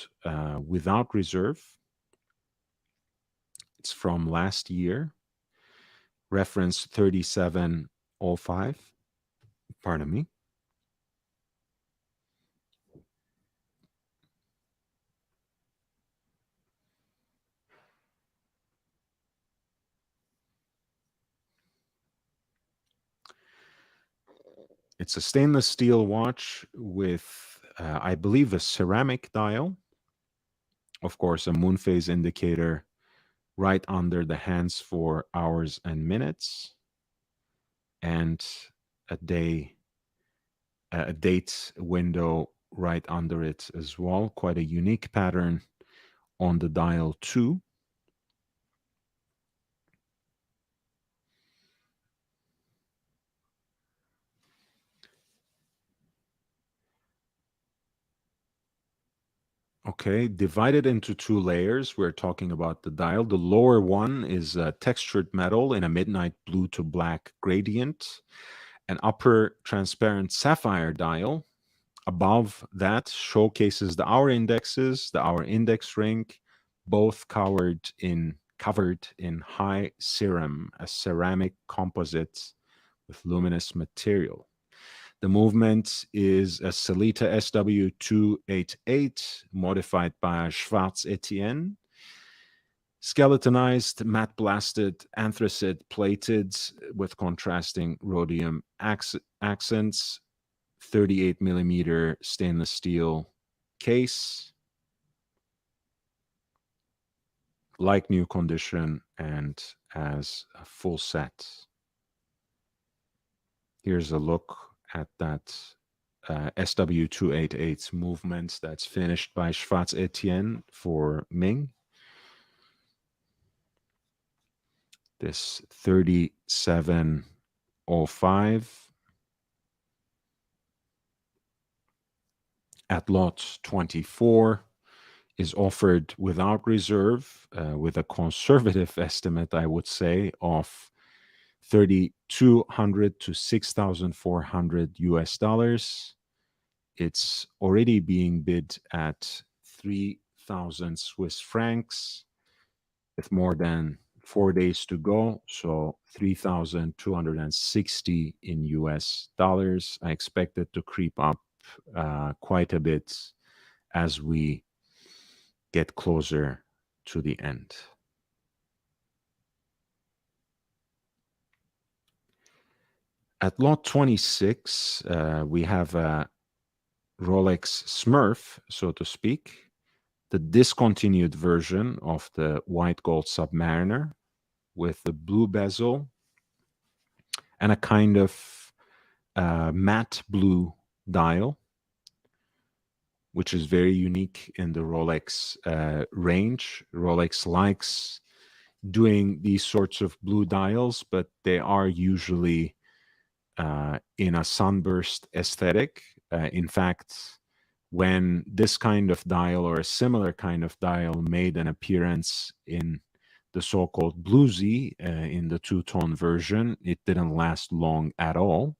without reserve. It's from last year, reference 3705. Pardon me. It's a stainless steel watch with, I believe, a ceramic dial. Of course, a moon phase indicator right under the hands for hours and minutes, and a date window right under it as well. Quite a unique pattern on the dial too. Okay, divided into two layers. We're talking about the dial. The lower one is textured metal in a midnight blue to black gradient. An upper transparent sapphire dial. Above that showcases the hour indexes, the hour index ring, both covered in high serum, a ceramic composite with luminous material. The movement is a Sellita SW288 modified by Schwarz Etienne, skeletonized, matte blasted, anthracite plated with contrasting rhodium accents, 38 millimeter stainless steel case, like new condition and as a full set. Here's a look at that SW288 movement that's finished by Schwarz Etienne for Ming. This 3705 at lot 24 is offered without reserve, with a conservative estimate, I would say, of 3,200 to 6,400 US dollars. It's already being bid at 3,000 Swiss francs with more than 4 days to go. So 3,260 in US dollars. I expect it to creep up quite a bit as we get closer to the end. At lot 26, we have a Rolex Smurf, so to speak, the discontinued version of the white gold Submariner with the blue bezel and a kind of matte blue dial, which is very unique in the Rolex range. Rolex likes doing these sorts of blue dials, but they are usually in a sunburst aesthetic. In fact, when this kind of dial or a similar kind of dial made an appearance in the so-called bluesy in the two-tone version, it didn't last long at all.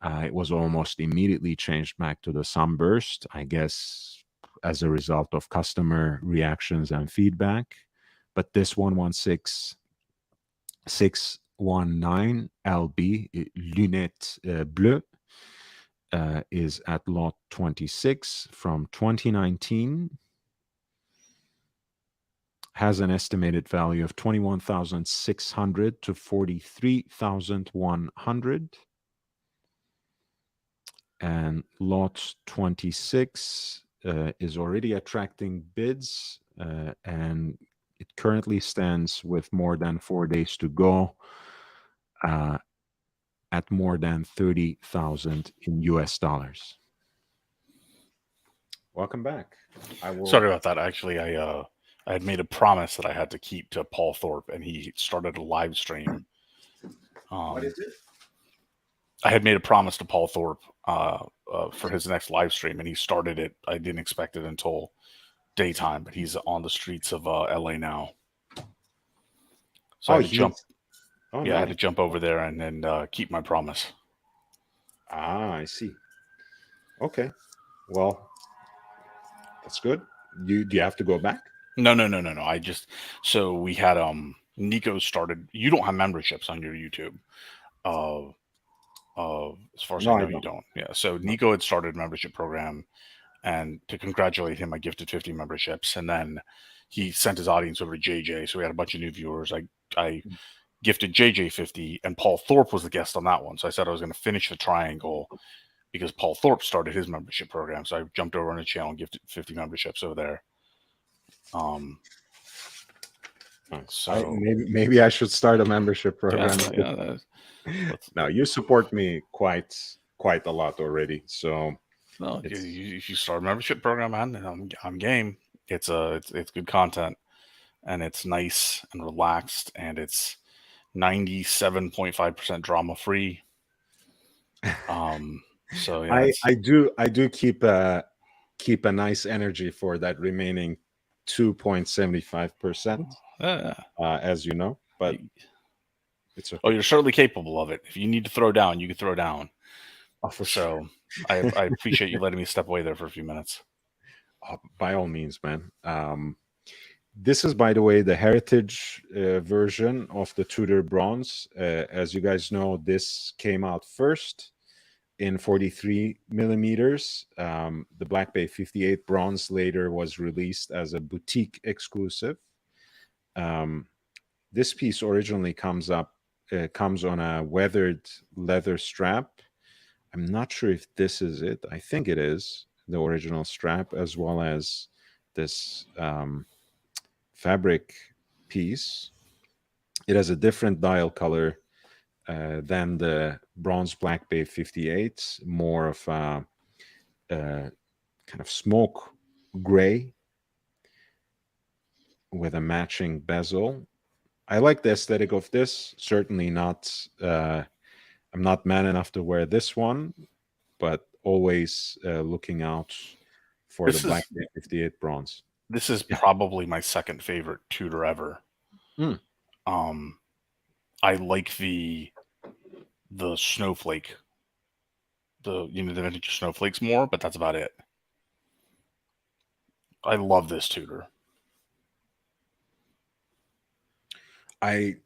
It was almost immediately changed back to the sunburst, I guess, as a result of customer reactions and feedback. But this 116619 LB Lunette Bleu is at lot 26 from 2019. Has an estimated value of 21,600 to 43,100. And lot 26 is already attracting bids, and it currently stands with more than 4 days to go at more than 30,000 in US dollars. Welcome back. Sorry about that. Actually, I had made a promise that I had to keep to Paul Thorpe, and he started a live stream. What is it? I had made a promise to Paul Thorpe for his next live stream, and he started it. I didn't expect it until daytime, but he's on the streets of LA now. So I had to jump. Oh, Yeah, nice. I had to jump over there and then keep my promise. Ah, I see. Okay, well, that's good. Do you have to go back? No. I just so we had Nico started. You don't have memberships on your YouTube. As far as No, I know, I you don't. Yeah. So Nico had started a membership program, and to congratulate him, I gifted 50 memberships, and then he sent his audience over to JJ. So we had a bunch of new viewers. I gifted JJ 50, and Paul Thorpe was the guest on that one. So I said I was going to finish the triangle because Paul Thorpe started his membership program. So I jumped over on the channel and gifted 50 memberships over there. So maybe I should start a membership program. No, you support me quite a lot already. So no, if you start a membership program, man, I'm game. It's good content, and it's nice and relaxed, and it's 97.5% drama free. So yeah, I do keep a nice energy for that remaining 2.75%, as you know, but it's okay. Oh, you're certainly capable of it. If you need to throw down, you can throw down. Oh, for sure. I appreciate you letting me step away there for a few minutes. By all means, man. This is, by the way, the heritage version of the Tudor bronze. As you guys know, this came out first in 43 millimeters. The Black Bay 58 bronze later was released as a boutique exclusive. This piece originally comes on a weathered leather strap. I'm not sure if this is it. I think it is the original strap, as well as this fabric piece. It has a different dial color than the bronze Black Bay 58, more of a kind of smoke gray with a matching bezel. I like the aesthetic of this. Certainly not, I'm not man enough to wear this one, but always looking out for the Black Bay 58 bronze. This is probably my second favorite Tudor ever. I like the snowflake, the vintage snowflakes more, but that's about it. I love this Tudor. I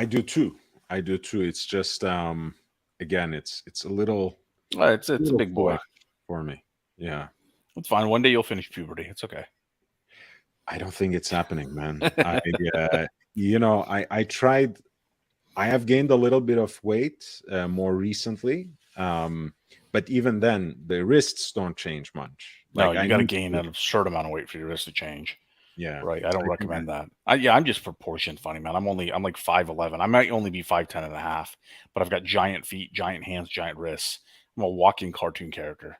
do too. It's just again, it's a little. It's a big boy for me. Yeah, it's fine. One day you'll finish puberty. It's okay. I don't think it's happening, man. I tried. I have gained a little bit of weight more recently, but even then, the wrists don't change much. No, you got to gain an absurd amount of weight for your wrists to change. Yeah, right. I don't recommend that. I'm just proportioned funny, man. I'm like 5'11". I might only be 5'10 and a half, but I've got giant feet, giant hands, giant wrists. I'm a walking cartoon character.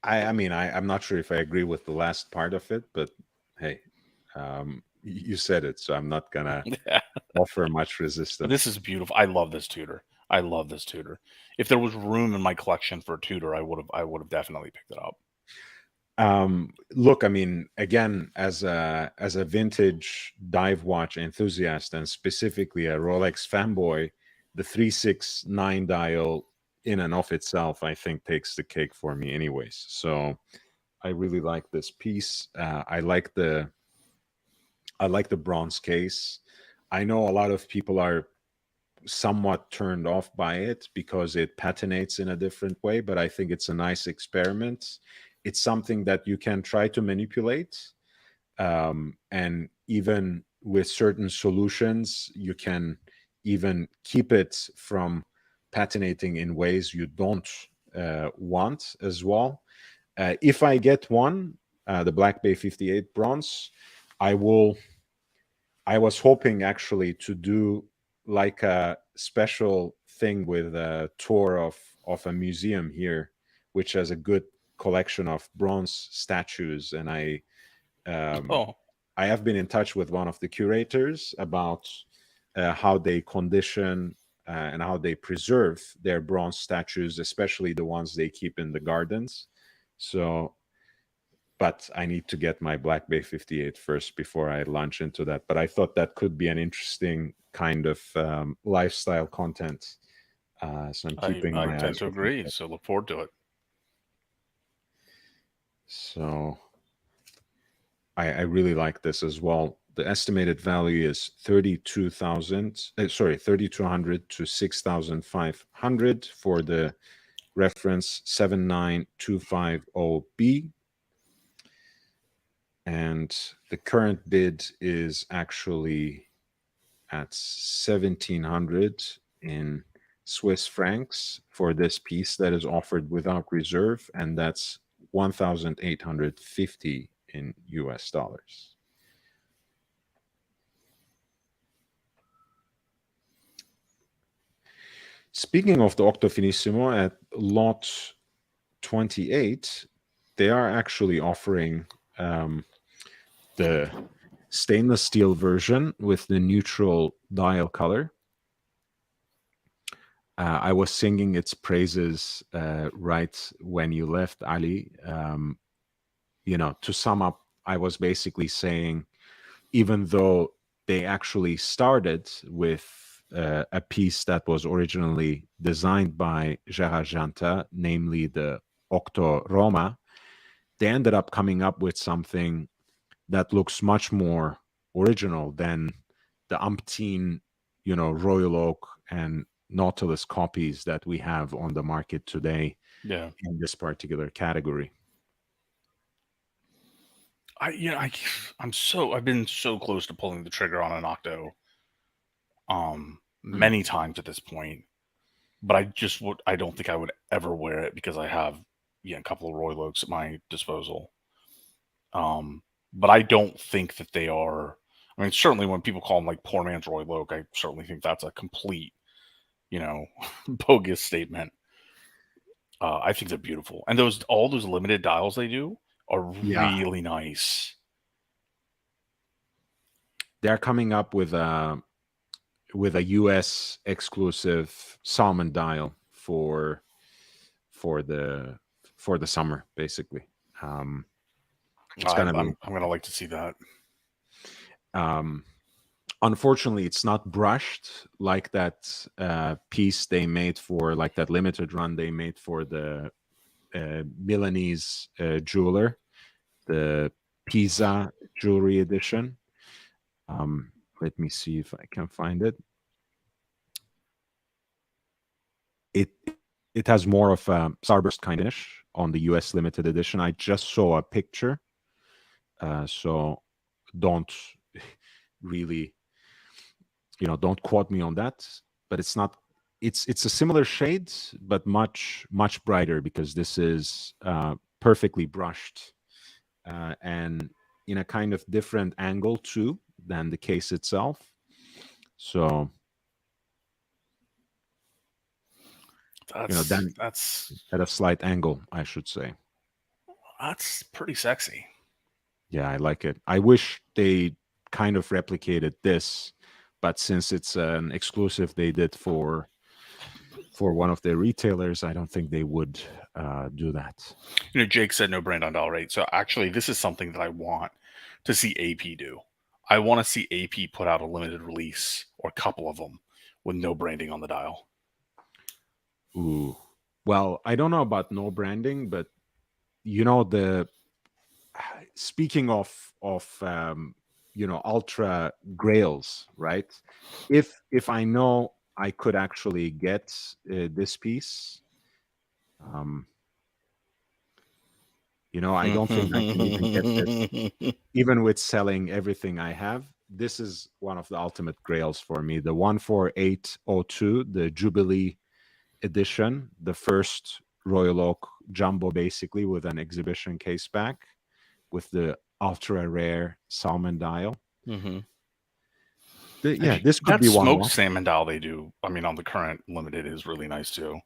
I'm not sure if I agree with the last part of it, but hey, you said it, so I'm not gonna offer much resistance. This is beautiful. I love this Tudor. If there was room in my collection for a Tudor, I would have definitely picked it up. Look, I mean, again, as a vintage dive watch enthusiast, and specifically a Rolex fanboy, the 369 dial in and of itself, I think, takes the cake for me anyways. So I really like this piece. I like the bronze case. I know a lot of people are somewhat turned off by it because it patinates in a different way, but I think it's a nice experiment. It's something that you can try to manipulate, and even with certain solutions, you can even keep it from patinating in ways you don't want as well. If I get one, the Black Bay 58 bronze, I was hoping actually to do like a special thing with a tour of a museum here, which has a good collection of bronze statues, and I have been in touch with one of the curators about how they condition and how they preserve their bronze statues, especially the ones they keep in the gardens. So, but I need to get my Black Bay 58 first before I launch into that. But I thought that could be an interesting kind of lifestyle content. So I'm keeping I my tend eyes to open. agree. So look forward to it. So I really like this as well. The estimated value is 3,200 to 6,500 for the reference 79250B. And the current bid is actually at 1,700 in Swiss francs for this piece that is offered without reserve, and that's 1,850 in US dollars. Speaking of the Octofinissimo, at lot 28, they are actually offering the stainless steel version with the neutral dial color. I was singing its praises right when you left, Ali. To sum up, I was basically saying, even though they actually started with a piece that was originally designed by Gerard Janta, namely the Octo Roma, they ended up coming up with something that looks much more original than the umpteen, Royal Oak and Nautilus copies that we have on the market today in this particular category. I've been so close to pulling the trigger on an Octo many times at this point, but I don't think I would ever wear it because I have a couple of Royal Oaks at my disposal. But I don't think that they are. I mean, certainly when people call them like poor man's Royal Oak, I certainly think that's a complete, bogus statement. I think they're beautiful, and all those limited dials they do are really nice. They're coming up with a US exclusive salmon dial for the summer, basically. It's gonna I'm gonna like to see that. Unfortunately, it's not brushed like that piece they made for, like that limited run they made for the Milanese jeweler, the Pisa jewelry edition. Let me see if I can find it. It has more of a starburst kind of finish on the US limited edition. I just saw a picture, so don't really, don't quote me on that. But it's not. It's a similar shade, but much brighter, because this is perfectly brushed and in a kind of different angle too than the case itself. So that's at a slight angle, I should say. That's pretty sexy. Yeah, I like it. I wish they kind of replicated this, but since it's an exclusive they did for one of their retailers, I don't think they would do that. Jake said no brand on dial, right? So actually, this is something that I want to see AP do. I want to see AP put out a limited release, or a couple of them, with no branding on the dial. Ooh. Well, I don't know about no branding, but speaking of ultra grails, right? If I know I could actually get this piece, I don't think I can even get this, even with selling everything I have. This is one of the ultimate grails for me. The 14802, the Jubilee edition, the first Royal Oak jumbo, basically, with an exhibition case back, with the ultra rare salmon dial. Mm-hmm. This could be one. Smoked salmon dial they do, on the current limited, is really nice too.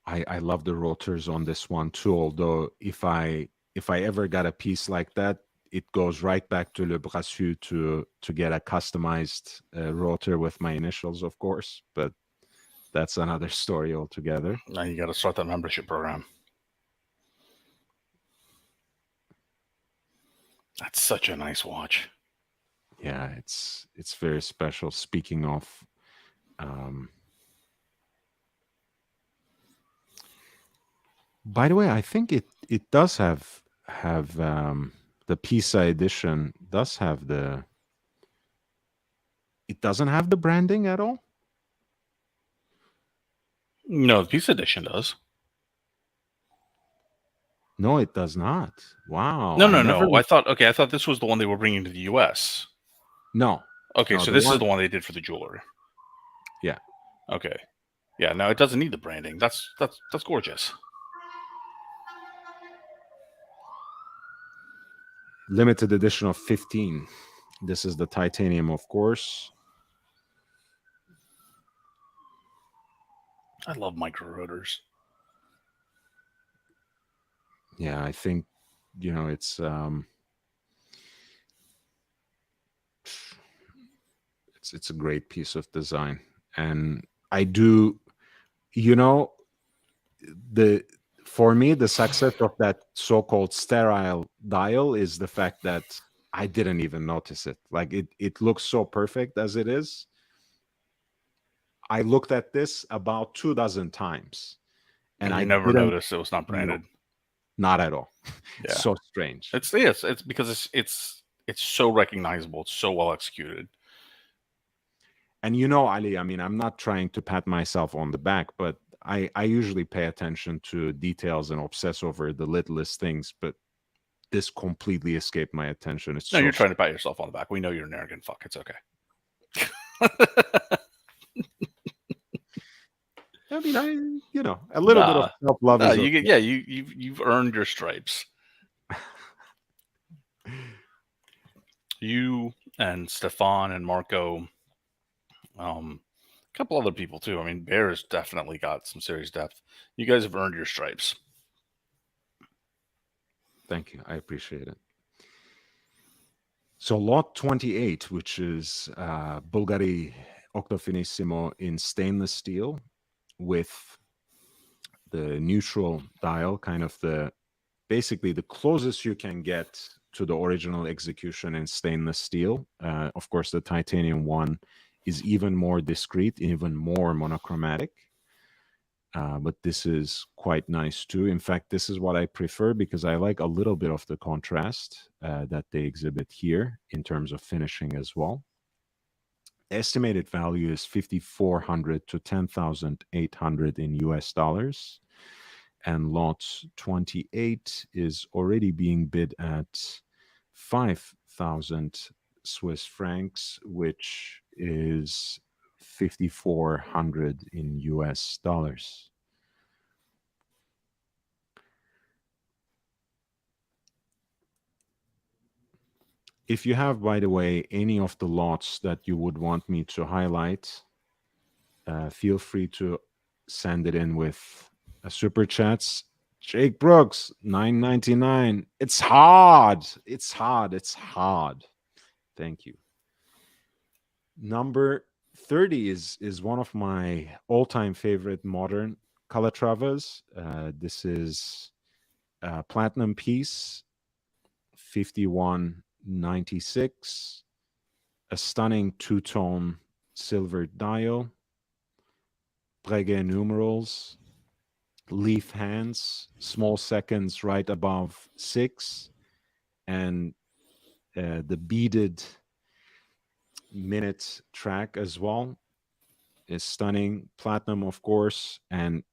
I love the rotors on this one too. Although if I ever got a piece like that, it goes right back to Le Brassus to get a customized rotor with my initials, of course, but that's another story altogether. Now you got to start that membership program. That's such a nice watch. Yeah, it's very special. Speaking of, by the way, I think it does have the Pisa edition does have the. It doesn't have the branding at all. No, the Pisa edition does. No, it does not. Wow. No. I thought this was the one they were bringing to the U.S. No. Okay, No, so the this one- is the one they did for the jeweler. Yeah. Okay. Yeah. No, it doesn't need the branding. That's gorgeous. Limited edition of 15. This is the titanium, of course. I love micro rotors. Yeah, I think it's it's a great piece of design, and I do, for me the success of that so-called sterile dial is the fact that I didn't even notice it. Like it looks so perfect as it is. I looked at this about 24 times, And I never didn't- noticed it was not branded. Not at all. Yeah. So strange. It's because it's so recognizable. It's so well executed. And Ali, I mean, I'm not trying to pat myself on the back, but I usually pay attention to details and obsess over the littlest things, but this completely escaped my attention. It's No, you're trying to pat yourself on the back. We know you're an arrogant fuck. It's okay. I mean, a little bit of self-love. No, you've earned your stripes. You and Stefan and Marco, a couple other people too. I mean, Bear's definitely got some serious depth. You guys have earned your stripes. Thank you. I appreciate it. So lot 28, which is Bulgari Octofinissimo in stainless steel with the neutral dial, kind of basically the closest you can get to the original execution in stainless steel. Of course, the titanium one is even more discreet, even more monochromatic. But this is quite nice too. In fact, this is what I prefer because I like a little bit of the contrast that they exhibit here in terms of finishing as well. Estimated value is $5,400 to $10,800 in US dollars. And lot 28 is already being bid at 5,000 Swiss francs, which is 5,400 in US dollars. If you have, by the way, any of the lots that you would want me to highlight, feel free to send it in with a super chats. Jake Brooks, $9.99. It's hard. It's hard. It's hard. Thank you. Number 30 is one of my all-time favorite modern Calatravas. This is a platinum piece, 5196, a stunning two-tone silver dial, Breguet numerals, leaf hands, small seconds right above 6, and the beaded minute track as well is stunning. Platinum, of course, and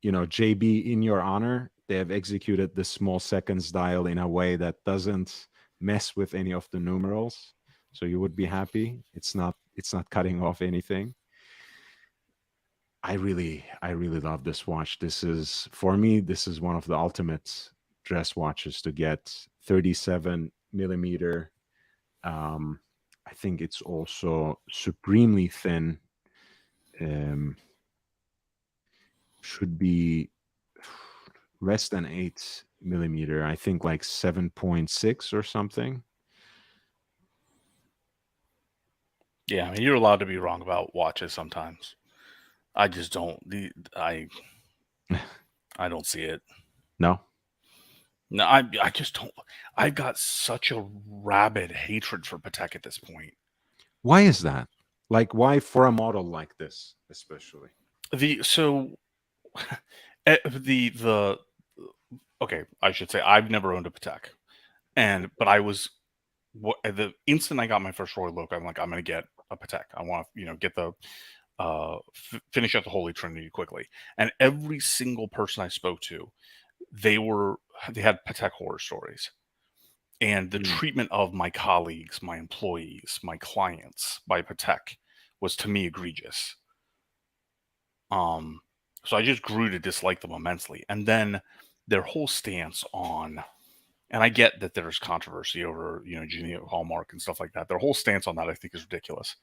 JB, in your honor, they have executed the small seconds dial in a way that doesn't mess with any of the numerals, so you would be happy. It's not cutting off anything. I really love this watch. This is, for me, this is one of the ultimate dress watches to get. 37 millimeter. I think it's also supremely thin. Should be less than 8 millimeter. I think like 7.6 or something. Yeah, I mean, you're allowed to be wrong about watches sometimes. I just don't. I don't see it. No. No, I just don't. I've got such a rabid hatred for Patek at this point. Why is that? Like, why for a model like this, especially? The okay, I should say I've never owned a Patek, but I was the instant I got my first Royal Oak, I'm like, I'm gonna get a Patek. I want to get the finish out the Holy Trinity quickly. And every single person I spoke to, they had Patek horror stories. And the treatment of my colleagues, my employees, my clients by Patek was to me egregious. So I just grew to dislike them immensely. And then their whole stance on, and I get that there's controversy over, Geneva Hallmark and stuff like that. Their whole stance on that, I think, is ridiculous.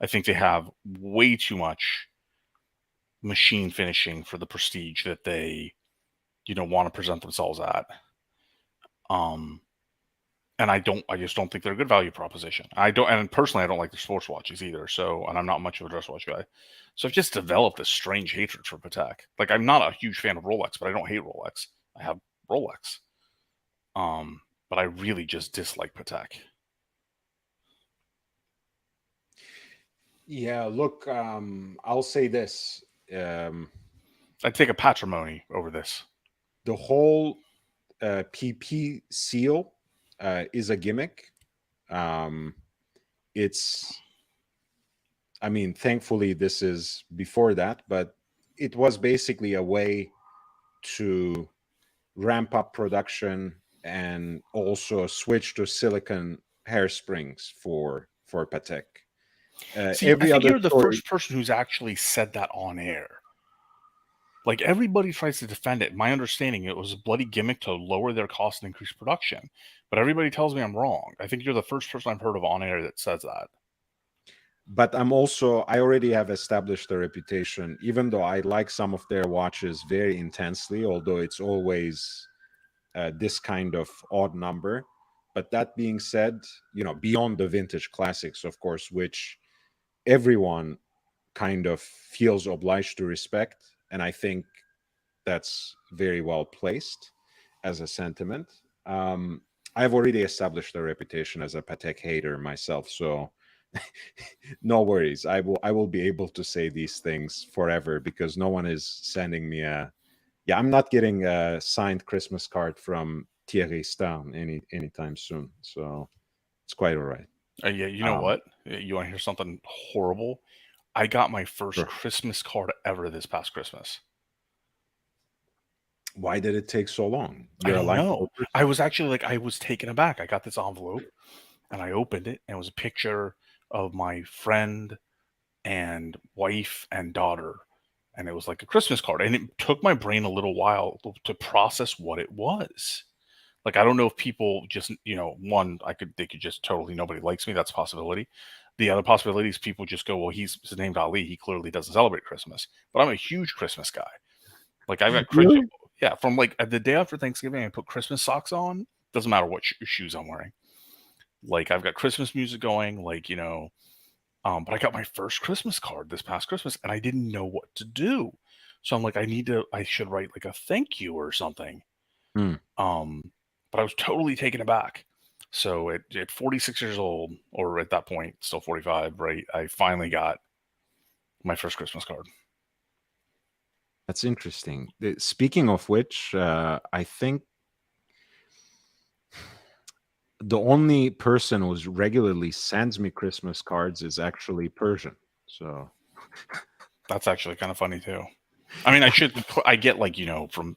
I think they have way too much machine finishing for the prestige that they, want to present themselves at. And I just don't think they're a good value proposition. And personally, I don't like their sports watches either. So, and I'm not much of a dress watch guy. So I've just developed this strange hatred for Patek. Like, I'm not a huge fan of Rolex, but I don't hate Rolex. I have Rolex. But I really just dislike Patek. Yeah, look, I'll say this. I'd take a patrimony over this. The whole PP seal is a gimmick. I mean, thankfully, this is before that, but it was basically a way to ramp up production and also switch to silicon hairsprings for Patek. See, I think you're the first person who's actually said that on air. Like, everybody tries to defend it. My understanding, it was a bloody gimmick to lower their cost and increase production. But everybody tells me I'm wrong. I think you're the first person I've heard of on air that says that. But I already have established a reputation, even though I like some of their watches very intensely, although it's always this kind of odd number. But that being said, beyond the vintage classics, of course, which everyone kind of feels obliged to respect. And I think that's very well placed as a sentiment. I've already established a reputation as a Patek hater myself, so no worries. I will be able to say these things forever because no one is sending me I'm not getting a signed Christmas card from Thierry Stern anytime soon. So it's quite all right. Yeah, you know what? You want to hear something horrible? I got my first Christmas card ever this past Christmas. Why did it take so long? I don't know. I was actually I was taken aback. I got this envelope and I opened it and it was a picture of my friend and wife and daughter. And it was like a Christmas card. And it took my brain a little while to process what it was. Like, I don't know if people just, they could just totally, nobody likes me. That's a possibility. The other possibility is people just go, well, his name's Ali. He clearly doesn't celebrate Christmas. But I'm a huge Christmas guy. Like, I've got Christmas. Yeah, from the day after Thanksgiving, I put Christmas socks on. Doesn't matter what shoes I'm wearing. Like, I've got Christmas music going. But I got my first Christmas card this past Christmas, and I didn't know what to do. So I'm like, I should write like a thank you or something. But I was totally taken aback. So at 46 years old, or at that point, still 45, right? I finally got my first Christmas card. That's interesting. Speaking of which, I think the only person who regularly sends me Christmas cards is actually Persian. So that's actually kind of funny too. I mean, I get from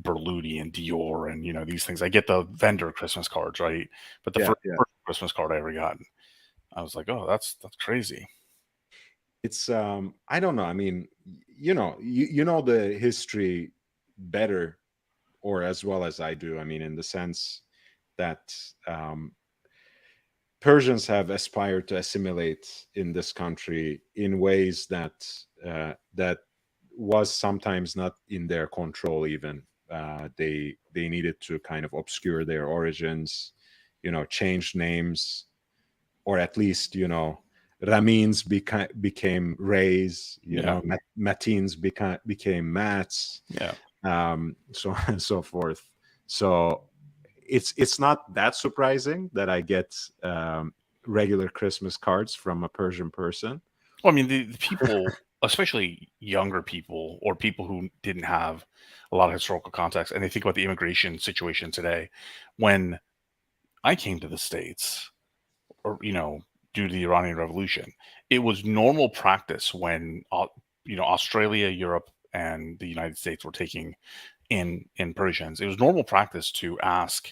Berluti and Dior and these things. I get the vendor Christmas cards, right? But the first Christmas card I ever got, I was like, oh, that's crazy. It's I don't know. I mean, you know the history better or as well as I do. I mean, in the sense that Persians have aspired to assimilate in this country in ways that that was sometimes not in their control even. They needed to kind of obscure their origins, change names, or at least Ramins became Rays, Yeah. Matins became Mats, Yeah. so on and so forth. So it's not that surprising that I get regular Christmas cards from a Persian person. Well, I mean, the people, especially younger people or people who didn't have a lot of historical context, and they think about the immigration situation today. When I came to the States, or due to the Iranian Revolution, it was normal practice when Australia, Europe, and the United States were taking in Persians. It was normal practice to ask,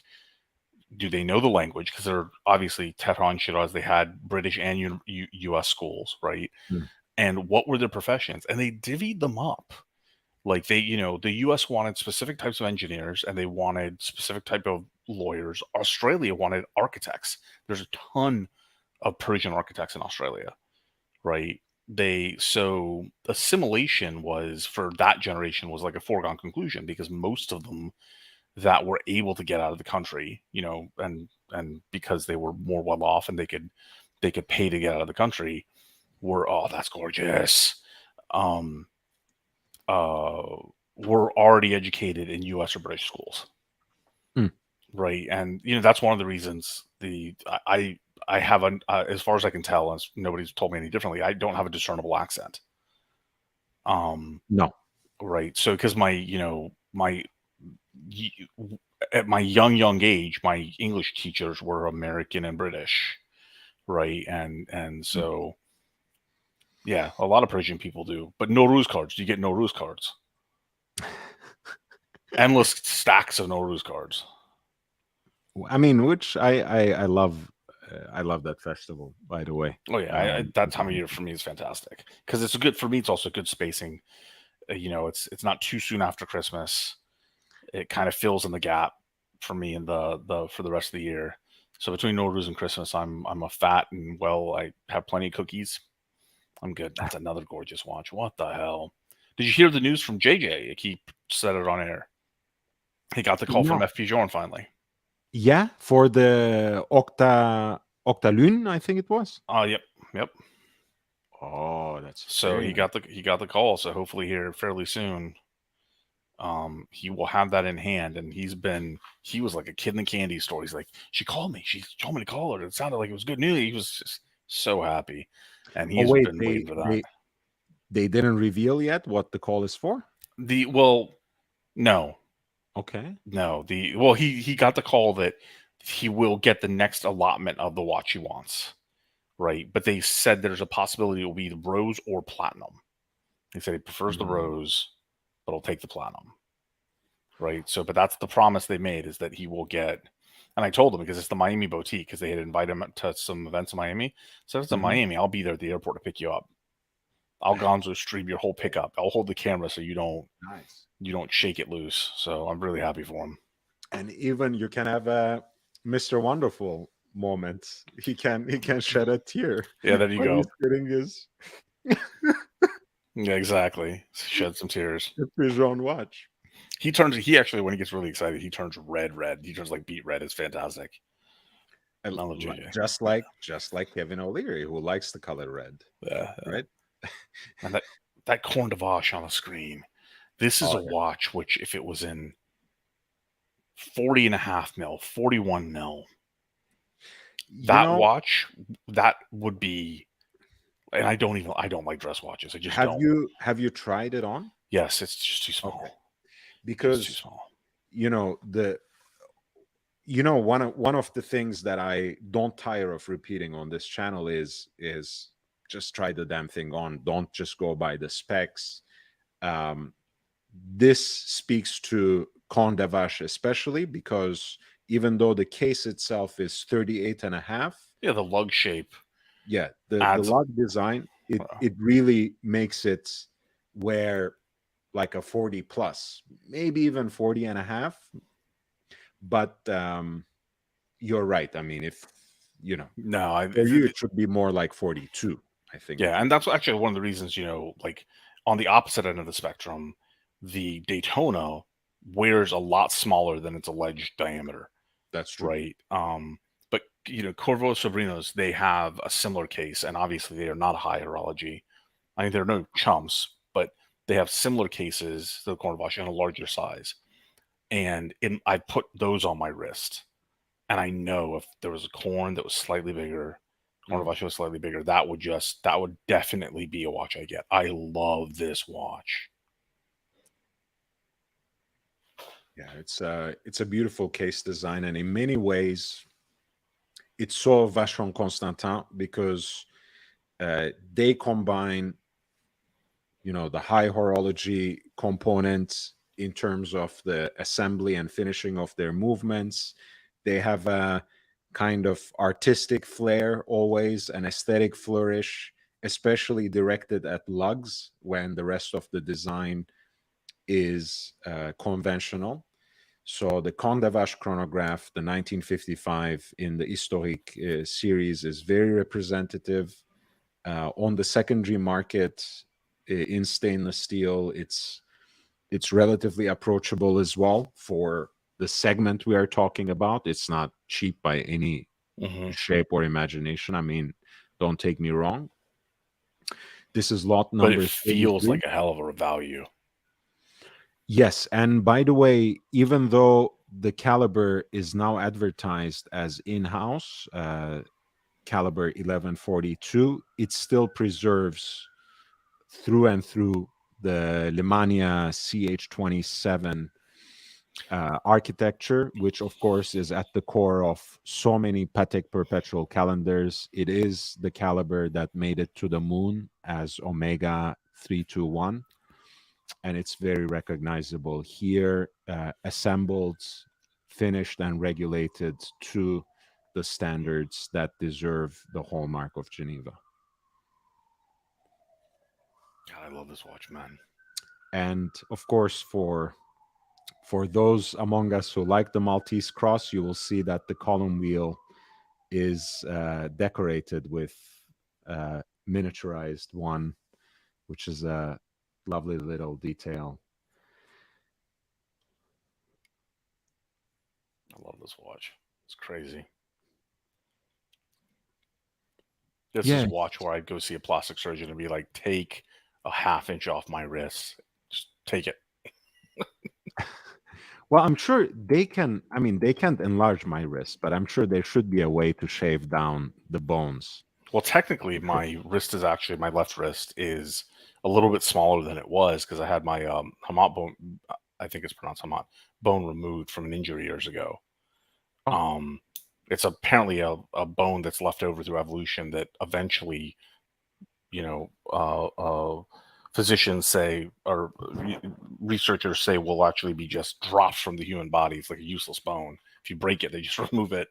do they know the language? Because they're obviously Tehran, Shiraz, they had British and U.S. schools, right? Mm. And what were their professions? And they divvied them up. Like the U.S. wanted specific types of engineers, and they wanted specific type of lawyers. Australia wanted architects. There's a ton of Persian architects in Australia, right? So assimilation was, for that generation, was like a foregone conclusion, because most of them that were able to get out of the country, and because they were more well off and they could pay to get out of the country, were, oh, that's gorgeous. Um, were already educated in U.S. or British schools, right? And that's one of the reasons I have as far as I can tell, as nobody's told me any differently, I don't have a discernible accent. No. Right. So because at my young age, my English teachers were American and British, right? And so, yeah, a lot of Persian people do. But Nowruz cards, do you get Nowruz cards? Endless stacks of Nowruz cards. I mean, which I love. I love that festival, by the way. Oh yeah, that time of year for me is fantastic, because it's good for me. It's also good spacing. It's not too soon after Christmas. It kind of fills in the gap for me in the for the rest of the year. So between Nowruz and Christmas, I'm a fat and well. I have plenty of cookies. I'm good. That's another gorgeous watch. What the hell? Did you hear the news from JJ? He said it on air. He got the call from No. FP Journe finally. Yeah, for the Octa Lune, I think it was. Yep. Oh, that's So very he nice. got the call. So hopefully here fairly soon, he will have that in hand. And he was like a kid in the candy store. He's like, she called me. She told me to call her. It sounded like it was good news. He was just so happy, and Oh he's wait, been waiting for that. they didn't reveal yet what the call is for. No. Okay. No, he got the call that he will get the next allotment of the watch he wants, right? But they said there's a possibility it will be the rose or platinum. He said he prefers the rose, but he'll take the platinum, right? So, but that's the promise they made, is that he will get. And I told him, because it's the Miami boutique, because they had invited him to some events in Miami. So if it's in Miami, I'll be there at the airport to pick you up. I'll Gonzo stream your whole pickup. I'll hold the camera so you don't shake it loose. So I'm really happy for him. And even you can have a Mr. Wonderful moment. He can shed a tear. Yeah, there you go. He's getting his Yeah, exactly. Shed some tears. his own watch. He actually, when he gets really excited, he turns red. He turns like beet red. It's fantastic. Just like Kevin O'Leary, who likes the color red. Yeah. Right. And that Corne d'Avache on the screen. This is a watch which, if it was in 40.5 mil, 41 mil, watch, that would be. And I don't like dress watches. I just don't. Have you tried it on? Yes, it's just too small. Okay. Because too small. One of the things that I don't tire of repeating on this channel is just try the damn thing on. Don't just go by the specs. This speaks to Corne d'Avache especially, because even though the case itself is 38.5, the lug shape, the lug design, it really makes it wear like a 40 plus, maybe even 40.5. But you're right. I mean, if it should be more like 42, I think. Yeah, and that's actually one of the reasons, like on the opposite end of the spectrum, the Daytona wears a lot smaller than its alleged diameter, That's true. right? But Corvo Sobrinos, they have a similar case, and obviously they are not high horology. I mean, they're no chumps, but they have similar cases to the Cornvash in a larger size. And I put those on my wrist, and I know if there was a corn that was slightly bigger, Cornvash was slightly bigger, that would definitely be a watch I get. I love this watch. Yeah, it's a beautiful case design, and in many ways, it's so Vacheron Constantin because they combine, the high horology components in terms of the assembly and finishing of their movements. They have a kind of artistic flair, always an aesthetic flourish, especially directed at lugs when the rest of the design is conventional. So the Comte de Vache chronograph, the 1955 in the Historique series, is very representative. On the secondary market in stainless steel, it's relatively approachable as well for the segment we are talking about. It's not cheap by any shape or imagination. I mean, don't take me wrong. This is lot number. But it feels 33. like a hell of a value. Yes, and by the way, even though the caliber is now advertised as in-house, caliber 1142, it still preserves through and through the Lemania CH27 architecture, which of course is at the core of so many Patek Perpetual calendars. It is the caliber that made it to the moon as Omega 321, and it's very recognizable here, assembled, finished, and regulated to the standards that deserve the hallmark of Geneva. God, I love this watch, man. And of course, for those among us who like the Maltese cross, you will see that the column wheel is decorated with miniaturized one, which is a lovely little detail. I love this watch. It's crazy. This is a watch where I'd go see a plastic surgeon and be like, take a half-inch off my wrist. Just take it. Well, I'm sure they can. I mean, they can't enlarge my wrist, but I'm sure there should be a way to shave down the bones. Well, technically, my wrist is actually, my left wrist is a little bit smaller than it was because I had my Hamat bone, I think it's pronounced Hamat, bone removed from an injury years ago. It's apparently a bone that's left over through evolution that eventually, physicians say, or researchers say, will actually be just dropped from the human body. It's like a useless bone. If you break it, they just remove it.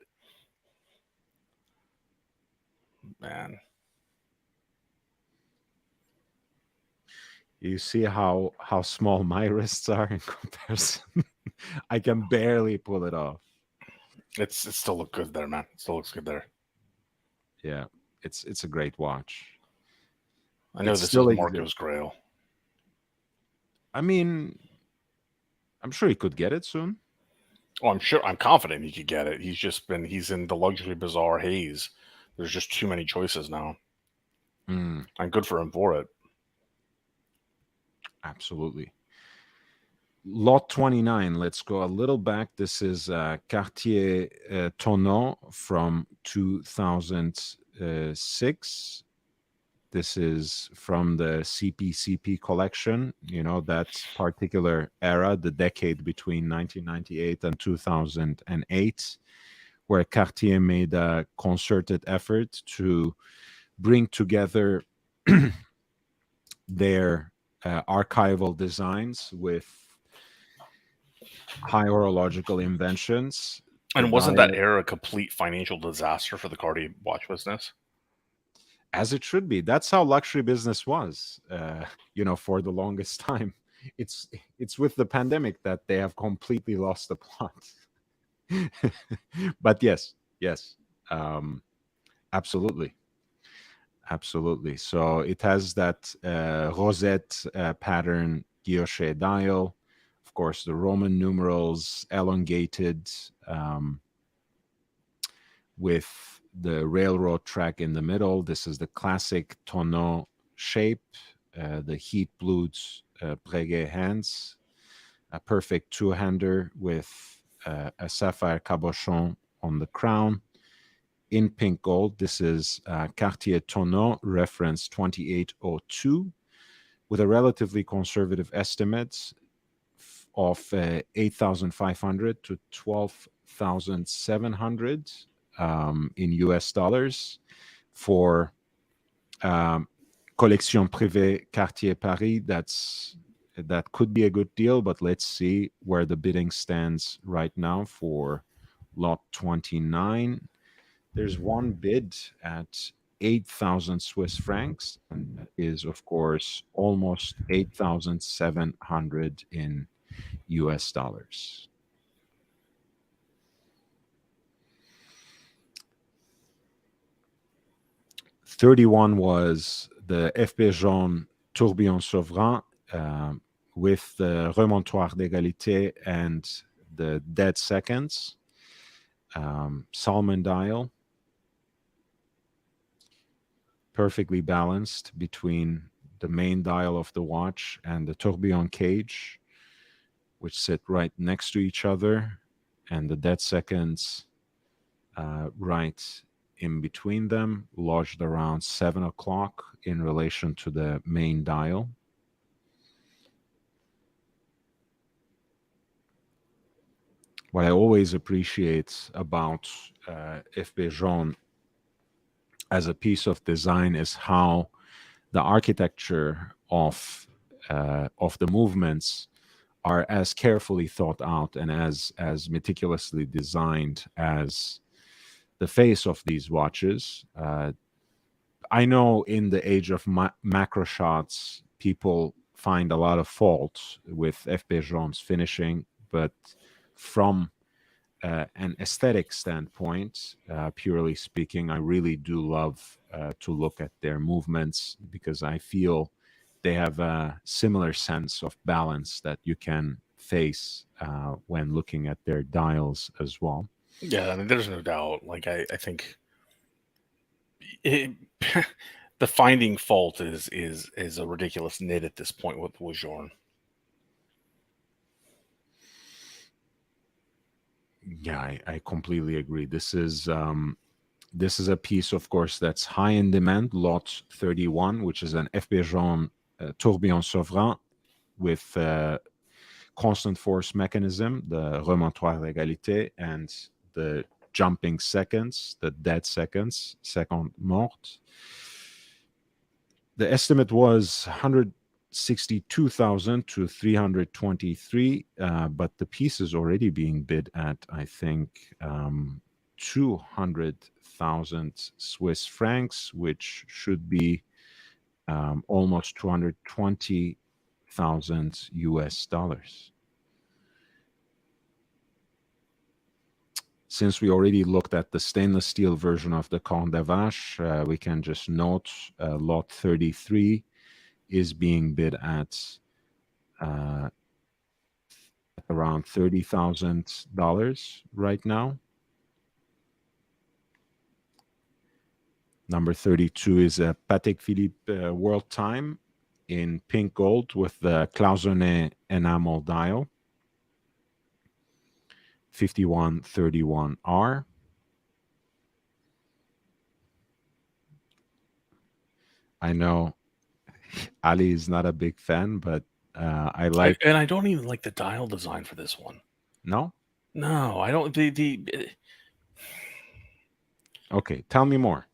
Man. You see how small my wrists are in comparison. I can barely pull it off. It still looks good there, man. It still looks good there. Yeah, it's a great watch. I know this is Marco's Grail. I mean, I'm sure he could get it soon. Oh, I'm confident he could get it. He's in the luxury bazaar haze. There's just too many choices now. And good for him for it. Absolutely. Lot 29, let's go a little back. This is Cartier Tonneau from 2006. This is from the CPCP collection, that particular era, the decade between 1998 and 2008, where Cartier made a concerted effort to bring together their archival designs with high horological inventions. And wasn't that era a complete financial disaster for the Cartier watch business? As it should be. That's how luxury business was, for the longest time. It's with the pandemic that they have completely lost the plot. But yes, absolutely. So it has that rosette pattern guilloche dial. Of of course, the Roman numerals elongated with the railroad track in the middle. This is the classic tonneau shape, the heat blued Breguet hands, a perfect two-hander with a sapphire cabochon on the crown. In pink gold, this is Cartier Tonneau, reference 2802, with a relatively conservative estimate of 8,500 to 12,700 in US dollars for Collection Privée Cartier Paris. That could be a good deal, but let's see where the bidding stands right now for lot 29. There's one bid at 8,000 Swiss francs, and that is, of course, almost 8,700 in US dollars. $31 was the FP Jaune Tourbillon Souverain with the remontoir d'égalité and the dead seconds. Salmon dial, perfectly balanced between the main dial of the watch and the tourbillon cage, which sit right next to each other, and the dead seconds right in between them, lodged around 7 o'clock in relation to the main dial. What I always appreciate about FP Jaune as a piece of design is how the architecture of the movements are as carefully thought out and as meticulously designed as the face of these watches. I know in the age of macro shots, people find a lot of fault with FP Jaune's finishing, but from an aesthetic standpoint, purely speaking, I really do love to look at their movements because I feel they have a similar sense of balance that you can face when looking at their dials as well. Yeah, I mean, there's no doubt. Like, I think it, the finding fault is a ridiculous nit at this point with Journe. Yeah, I completely agree. This is a piece, of course, that's high in demand. Lot 31, which is an FP Jaune Tourbillon Souverain with constant force mechanism, the remontoir d'égalité, and the jumping seconds, the dead seconds, seconde morte. The estimate was 162,000 to 323, but the piece is already being bid at, I think, 200,000 Swiss francs, which should be almost 220,000 US dollars. Since we already looked at the stainless steel version of the Corne des Vaches, we can just note lot 33 is being bid at around $30,000 right now. Number 32 is a Patek Philippe World Time in pink gold with the cloisonné enamel dial. 5131R. I know Ali is not a big fan, but I like. And I don't even like the dial design for this one. No, I don't. Okay, tell me more.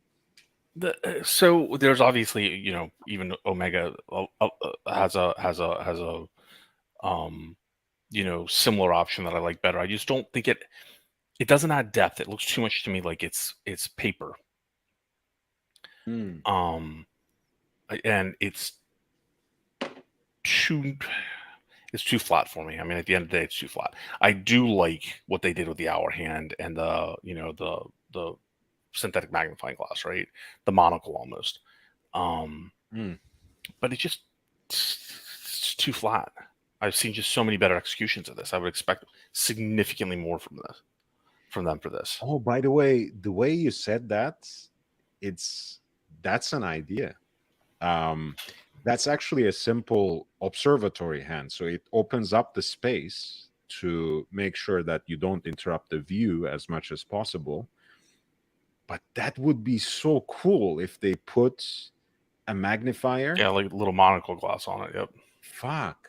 So there's obviously, even Omega has a similar option that I like better. I just don't think it doesn't add depth. It looks too much to me like it's paper. And it's too flat for me. I mean, at the end of the day, it's too flat. I do like what they did with the hour hand and the synthetic magnifying glass, right? The monocle almost. But it's too flat. I've seen just so many better executions of this. I would expect significantly more from them for this. Oh, by the way you said that, that's an idea. Um, that's actually a simple observatory hand. So it opens up the space to make sure that you don't interrupt the view as much as possible. But that would be so cool if they put a magnifier. Yeah, like a little monocle glass on it. Yep. Fuck.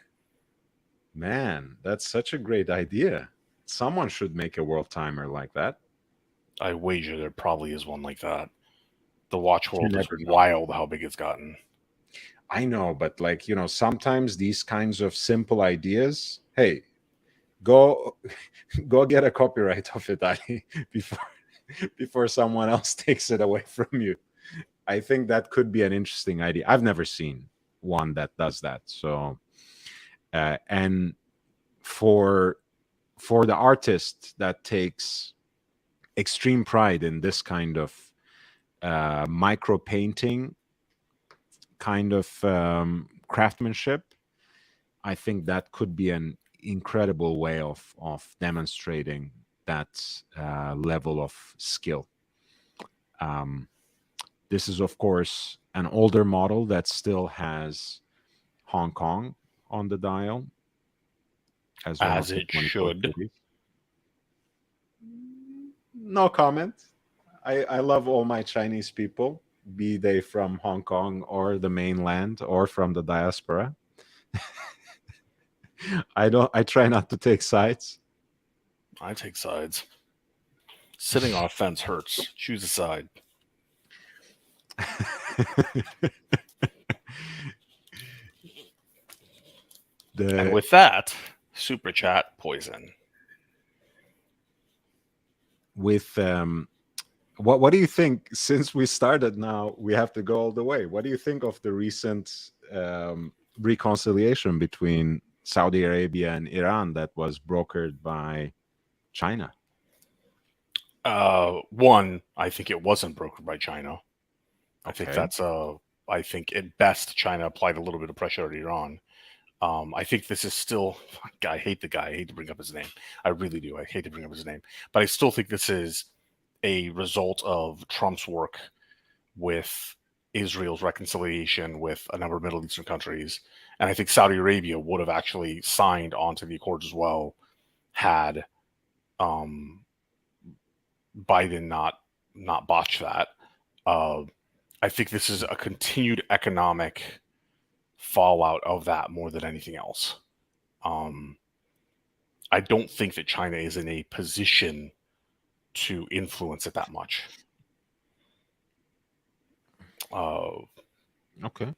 Man, that's such a great idea. Someone should make a world timer like that. I wager there probably is one like that. The watch world is never know. wild how big it's gotten. I know, but like, sometimes these kinds of simple ideas, hey, go get a copyright of it, Ali, before someone else takes it away from you. I think that could be an interesting idea. I've never seen one that does that. So and for the artist that takes extreme pride in this kind of micro painting kind of craftsmanship, I think that could be an incredible way of demonstrating that level of skill. This is, of course, an older model that still has Hong Kong on the dial as one As of the it 24 should. cities. No comment. I love all my Chinese people, be they from Hong Kong or the mainland or from the diaspora. I try not to take sides. I take sides. Sitting on a fence hurts. Choose a side. And with that, super chat poison. With what do you think? Since we started now, we have to go all the way. What do you think of the recent reconciliation between Saudi Arabia and Iran that was brokered by China? One, I think it wasn't brokered by China. I think Okay. that's I think at best China applied a little bit of pressure to Iran. I think this is still. I hate the guy. I hate to bring up his name. I really do. I hate to bring up his name, but I still think this is a result of Trump's work with Israel's reconciliation with a number of Middle Eastern countries, and I think Saudi Arabia would have actually signed onto the accords as well had Biden not botched that. I think this is a continued economic fallout of that more than anything else. I don't think that China is in a position to influence it that much. Okay.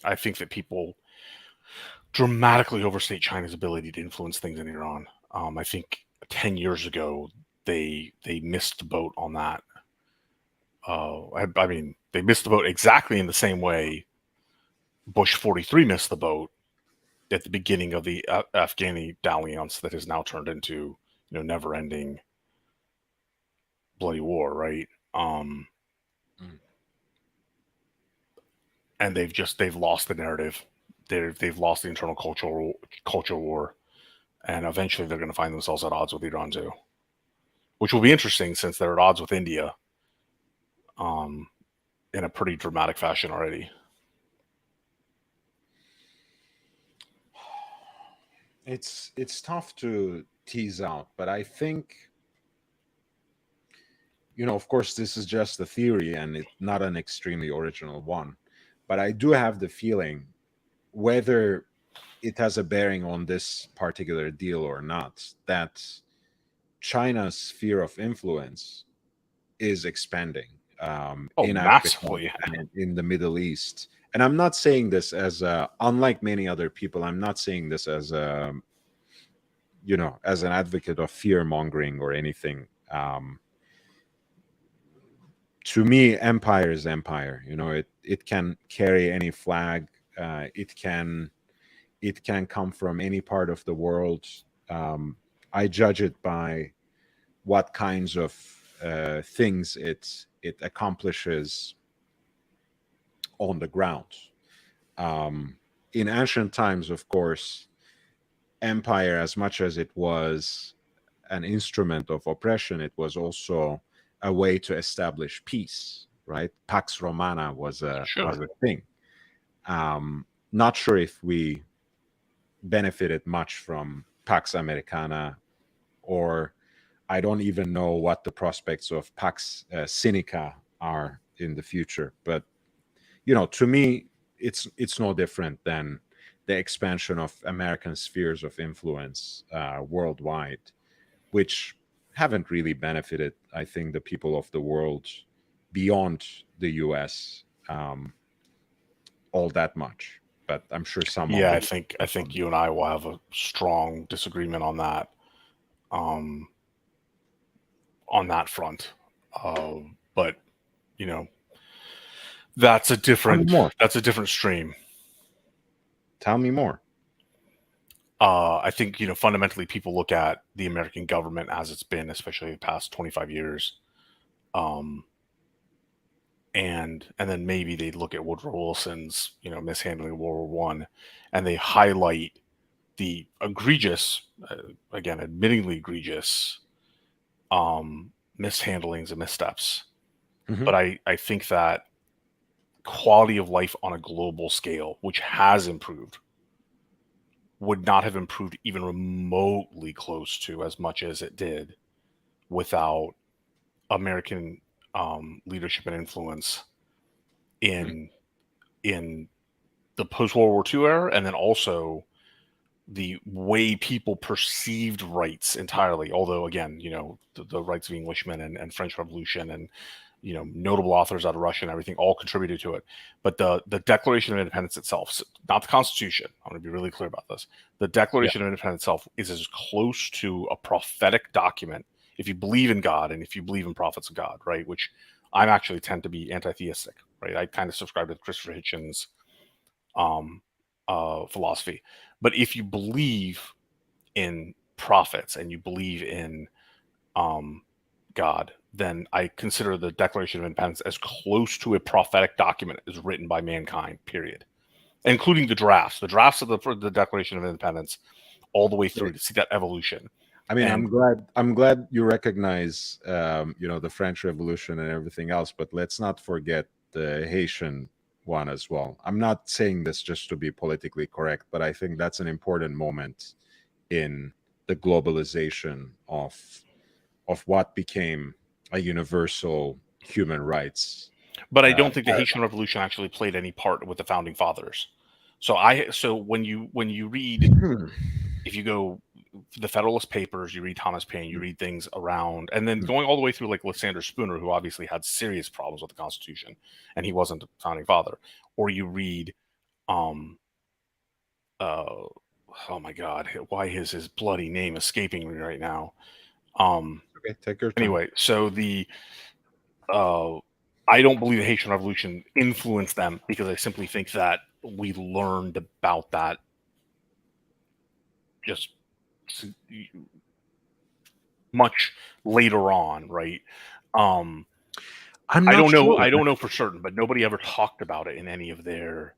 I think that people dramatically overstate China's ability to influence things in Iran. I think 10 years ago they missed the boat on that. I mean, they missed the boat exactly in the same way Bush 43 missed the boat at the beginning of the Afghani dalliance that has now turned into, never-ending bloody war, right? And they've lost the narrative. They've lost the internal culture war, and eventually they're going to find themselves at odds with Iran too, which will be interesting since they're at odds with India, in a pretty dramatic fashion already. It's tough to tease out, but I think, of course, this is just a theory and it's not an extremely original one, but I do have the feeling, whether it has a bearing on this particular deal or not, that China's sphere of influence is expanding in massively. Africa and in the Middle East. And I'm not saying this as unlike many other people, I'm not saying this as as an advocate of fear mongering or anything. To me, empire is empire. It can carry any flag. It can come from any part of the world. I judge it by what kinds of things it accomplishes on the ground. in ancient times, of course, empire, as much as it was an instrument of oppression, it was also a way to establish peace, right? Pax Romana was a thing. Not sure if we benefited much from Pax Americana, or I don't even know what the prospects of Pax Sinica are in the future. But to me, it's no different than the expansion of American spheres of influence worldwide, which haven't really benefited, I think, the people of the world beyond the U.S. All that much. But I'm sure some. Yeah, I think you and I will have a strong disagreement on that. On that front, but that's a different stream. Tell me more. I think fundamentally people look at the American government as it's been, especially the past 25 years, and then maybe they look at Woodrow Wilson's mishandling of World War I, and they highlight the egregious, again, admittingly egregious mishandlings and missteps. Mm-hmm. But I think that quality of life on a global scale, which has improved, would not have improved even remotely close to as much as it did without American leadership and influence in the post-World War II era, and then also the way people perceived rights entirely. Although, again, the rights of Englishmen and French Revolution and notable authors out of Russia and everything all contributed to it. But the Declaration of Independence itself, not the Constitution, I'm going to be really clear about this. The Declaration of Independence itself is as close to a prophetic document, if you believe in God and if you believe in prophets of God, right? Which I'm actually tend to be anti-theistic, right? I kind of subscribe to Christopher Hitchens' philosophy. But if you believe in prophets and you believe in God, then I consider the Declaration of Independence as close to a prophetic document as written by mankind, period. Including the drafts of the Declaration of Independence all the way through to see that evolution. I mean, I'm glad you recognize, the French Revolution and everything else, but let's not forget the Haitian one as well. I'm not saying this just to be politically correct, but I think that's an important moment in the globalization of what became a universal human rights. But I don't think the Haitian Revolution actually played any part with the founding fathers. So when you read, if you go the Federalist Papers, you read Thomas Paine, you read things around, and then going all the way through like Lysander Spooner, who obviously had serious problems with the Constitution, and he wasn't a founding father. Or you read, oh my God, why is his bloody name escaping me right now? Okay, take your time. Anyway, so I don't believe the Haitian Revolution influenced them, because I simply think that we learned about that just much later on, right? I don't know. I don't know for certain, but nobody ever talked about it in any of their,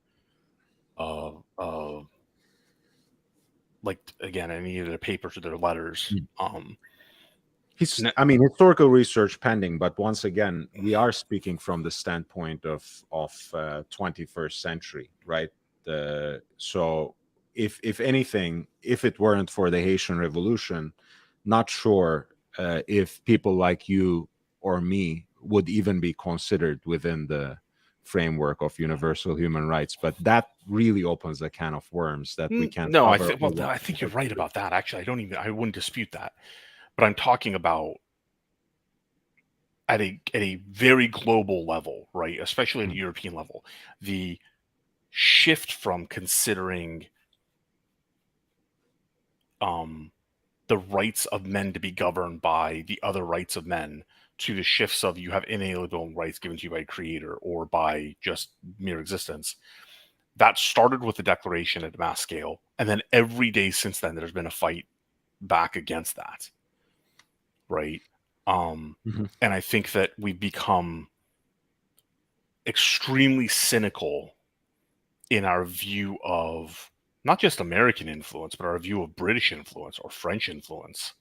like, again, any of their papers or their letters. Historical research pending, but once again, we are speaking from the standpoint of 21st century, right? So if anything, if it weren't for the Haitian Revolution, not sure if people like you or me would even be considered within the framework of universal human rights. But that really opens a can of worms that we can't. No, I think you're right about that. Actually, I wouldn't dispute that. But I'm talking about at a very global level, right? Especially at a European level, the shift from considering the rights of men to be governed by the other rights of men to the shifts of you have inalienable rights given to you by a creator or by just mere existence. That started with the Declaration at a mass scale, and then every day since then there's been a fight back against that, right? And I think that we've become extremely cynical in our view of not just American influence, but our view of British influence or French influence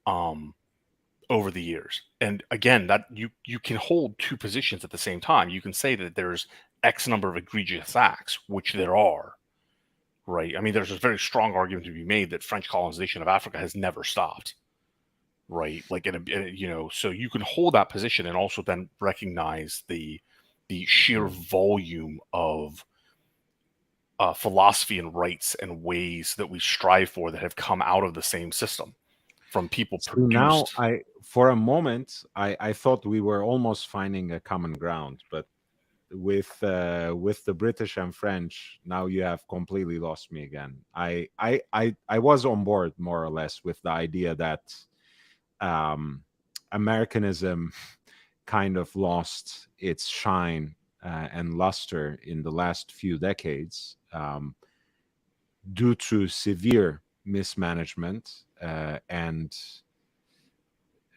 over the years. And again, that you can hold two positions at the same time. You can say that there's X number of egregious acts, which there are, right? I mean, there's a very strong argument to be made that French colonization of Africa has never stopped, right? Like, so you can hold that position and also then recognize the sheer volume of philosophy and rights and ways that we strive for that have come out of the same system from people So now, produced. for a moment, I thought we were almost finding a common ground, but with the British and French, now you have completely lost me again. I was on board more or less with the idea that Americanism kind of lost its shine and luster in the last few decades due to severe mismanagement and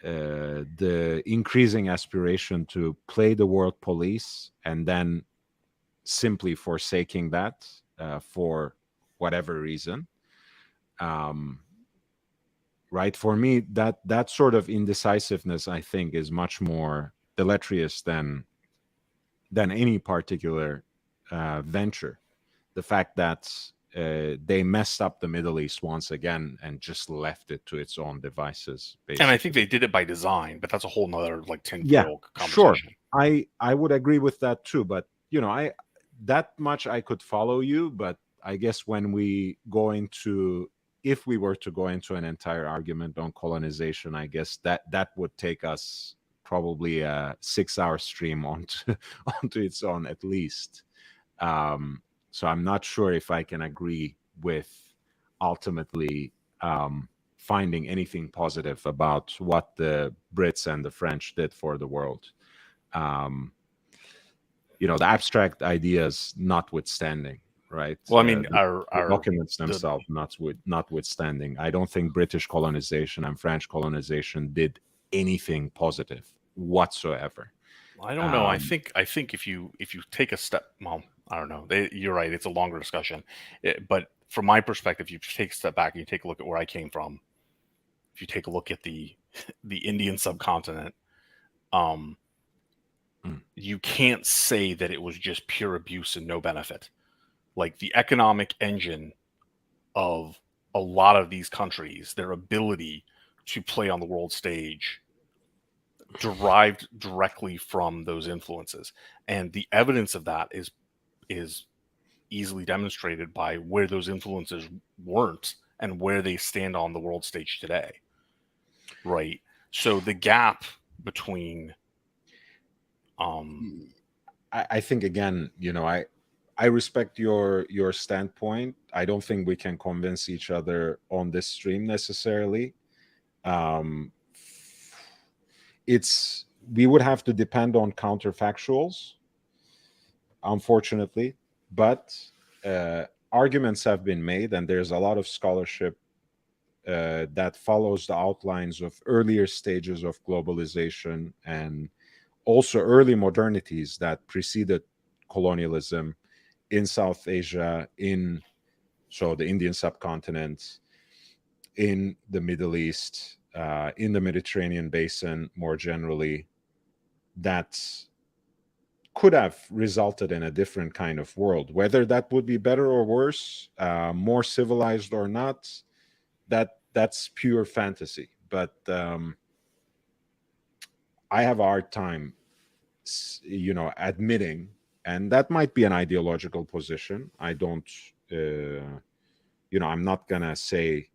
the increasing aspiration to play the world police and then simply forsaking that for whatever reason. Right, for me, that sort of indecisiveness, I think, is much more deleterious than any particular venture. The fact that they messed up the Middle East once again and just left it to its own devices, basically. And I think they did it by design, but that's a whole nother like tinfoil sure, conversation. I would agree with that too, but I that much I could follow you, but I guess when we go into, if we were to go into an entire argument on colonization, I guess that would take us probably a 6-hour stream onto its own at least. So I'm not sure if I can agree with ultimately finding anything positive about what the Brits and the French did for the world. The abstract ideas notwithstanding, right? Well, I mean, the documents themselves notwithstanding, I don't think British colonization and French colonization did anything positive whatsoever. I don't know. I think if you take a step, well, I don't know. You're right. It's a longer discussion, but from my perspective, if you take a step back and you take a look at where I came from, if you take a look at the Indian subcontinent, you can't say that it was just pure abuse and no benefit. Like the economic engine of a lot of these countries, their ability to play on the world stage derived directly from those influences. And the evidence of that is easily demonstrated by where those influences weren't and where they stand on the world stage today. Right. So the gap between I think, again, I respect your standpoint. I don't think we can convince each other on this stream necessarily. We would have to depend on counterfactuals, unfortunately, but arguments have been made, and there's a lot of scholarship that follows the outlines of earlier stages of globalization and also early modernities that preceded colonialism in South Asia, so the Indian subcontinent, in the Middle East, in the Mediterranean basin more generally, that could have resulted in a different kind of world. Whether that would be better or worse, more civilized or not, that's pure fantasy. But I have a hard time, admitting, and that might be an ideological position. I don't, I'm not gonna say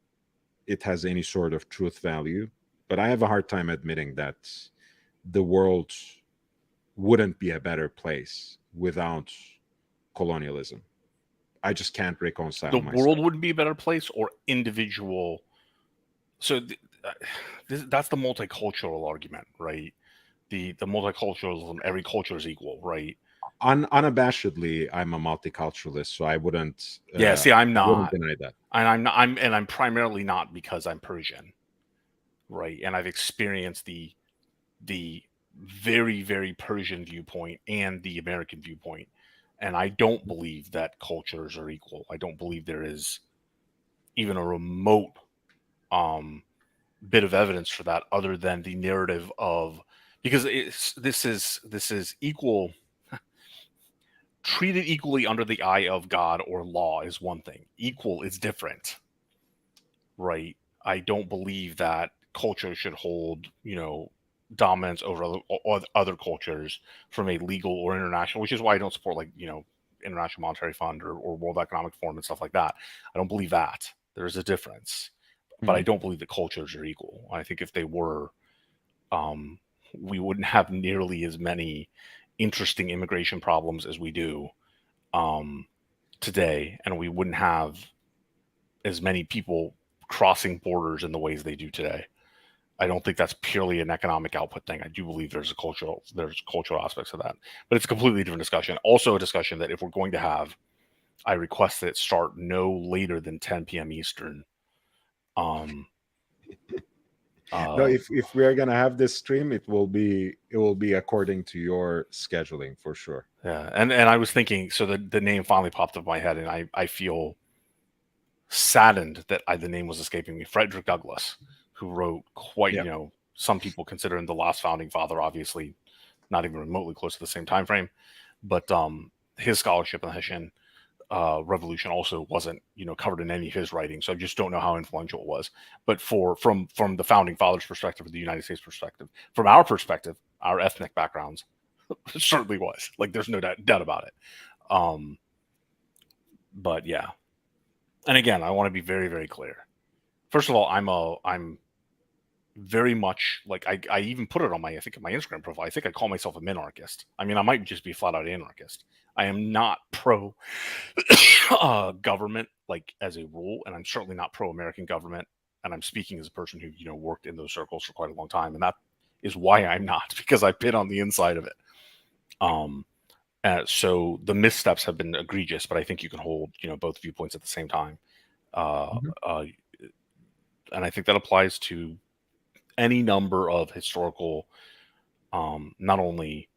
it has any sort of truth value, but I have a hard time admitting that the world wouldn't be a better place without colonialism. I just can't reconcile the myself. world wouldn't be a better place, or individual. So that's the multicultural argument, right? The multiculturalism, every culture is equal, right? Unabashedly, I'm a multiculturalist, so I wouldn't. See, I'm not. I wouldn't deny that, and I'm primarily not because I'm Persian, right? And I've experienced the very, very Persian viewpoint and the American viewpoint. And I don't believe that cultures are equal. I don't believe there is even a remote bit of evidence for that, other than the narrative of, because this is equal, treated equally under the eye of God or law is one thing. Equal is different, right? I don't believe that culture should hold, dominance over other cultures from a legal or international, which is why I don't support, like, International Monetary Fund or World Economic Forum and stuff like that. I don't believe that. There's a difference. But I don't believe that cultures are equal. I think if they were, we wouldn't have nearly as many interesting immigration problems as we do today, and we wouldn't have as many people crossing borders in the ways they do today. I don't think that's purely an economic output thing. I do believe there's cultural aspects of that, but it's a completely different discussion. Also, a discussion that if we're going to have, I request that it start no later than 10 p.m. Eastern. No, if we are gonna have this stream, it will be according to your scheduling for sure. Yeah, and I was thinking, so the name finally popped up in my head, and I feel saddened that the name was escaping me. Frederick Douglass, who wrote quite, some people consider him the last founding father, obviously not even remotely close to the same time frame, but his scholarship in the Hessian Revolution also wasn't, covered in any of his writing. So I just don't know how influential it was. But from the founding fathers' perspective, or the United States perspective, from our perspective, our ethnic backgrounds, it certainly was. Like, there's no doubt about it. But yeah, and again, I want to be very, very clear. First of all, I'm very much like, I even put it on my Instagram profile. I think I call myself a minarchist. I mean, I might just be flat out anarchist. I am not pro government, like, as a rule, and I'm certainly not pro American government. And I'm speaking as a person who worked in those circles for quite a long time, and that is why I'm not, because I've been on the inside of it. So the missteps have been egregious, but I think you can hold both viewpoints at the same time, and I think that applies to any number of historical, not only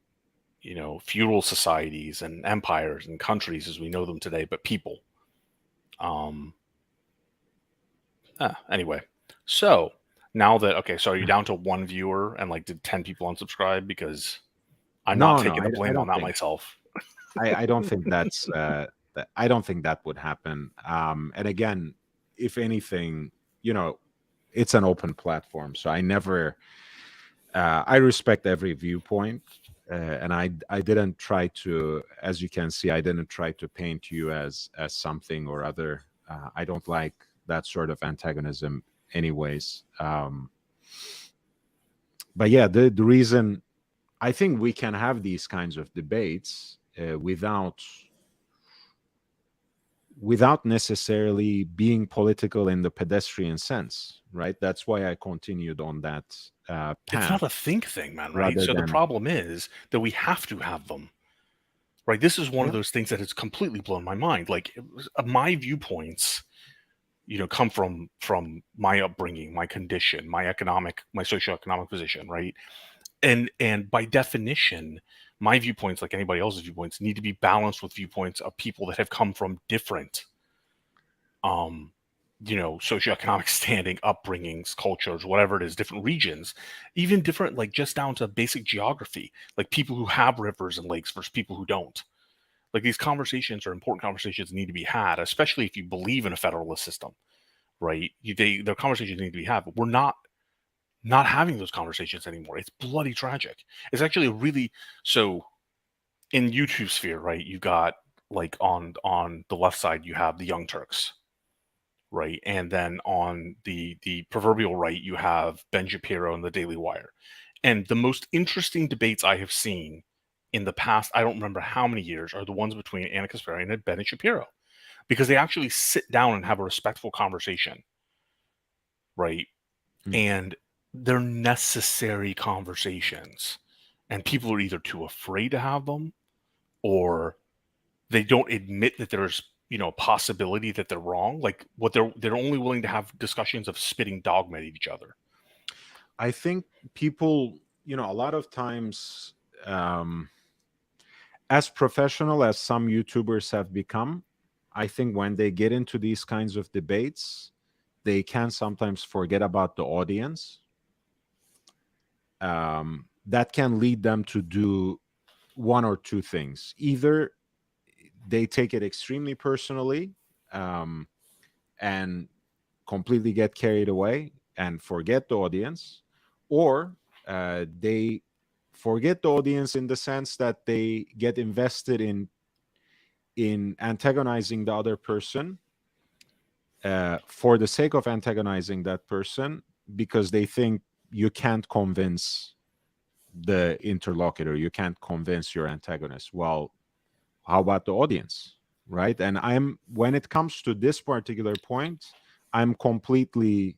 feudal societies and empires and countries as we know them today, but people. Anyway, so now that, so are you down to one viewer, and like, did 10 people unsubscribe? Because I'm not taking the blame on that myself. I don't think that's I don't think that would happen. And again, if anything, it's an open platform, so I never I respect every viewpoint, and I didn't try to, as you can see, I didn't try to paint you as something or other. I don't like that sort of antagonism anyways. But yeah, the reason I think we can have these kinds of debates without necessarily being political in the pedestrian sense, right? That's why I continued on that path. It's not a think thing, man, right? So the problem is that we have to have them, right? This is one of those things that has completely blown my mind. Like, my viewpoints, come from my upbringing, my condition, my socioeconomic position, right? And by definition, my viewpoints, like anybody else's viewpoints, need to be balanced with viewpoints of people that have come from different, socioeconomic standing, upbringings, cultures, whatever it is, different regions, even different, like, just down to basic geography, like people who have rivers and lakes versus people who don't. Like, these conversations are important conversations that need to be had, especially if you believe in a federalist system, right? Their conversations need to be had, but we're not having those conversations anymore. It's bloody tragic. It's actually really, so in YouTube sphere, right? You got, like, on the left side, you have the Young Turks, right? And then on the proverbial right, you have Ben Shapiro and the Daily Wire. And the most interesting debates I have seen in the past, I don't remember how many years, are the ones between Ana Kasparian and Ben Shapiro, because they actually sit down and have a respectful conversation, right? And they're necessary conversations, and people are either too afraid to have them, or they don't admit that there's a possibility that they're wrong. Like, what they're only willing to have discussions of spitting dogma at each other. I think people, a lot of times, as professional as some YouTubers have become, I think when they get into these kinds of debates, they can sometimes forget about the audience. That can lead them to do one or two things. Either they take it extremely personally, and completely get carried away and forget the audience, or they forget the audience in the sense that they get invested in antagonizing the other person for the sake of antagonizing that person, because they think you can't convince the interlocutor, you can't convince your antagonist. Well, how about the audience, right? And when it comes to this particular point, I'm completely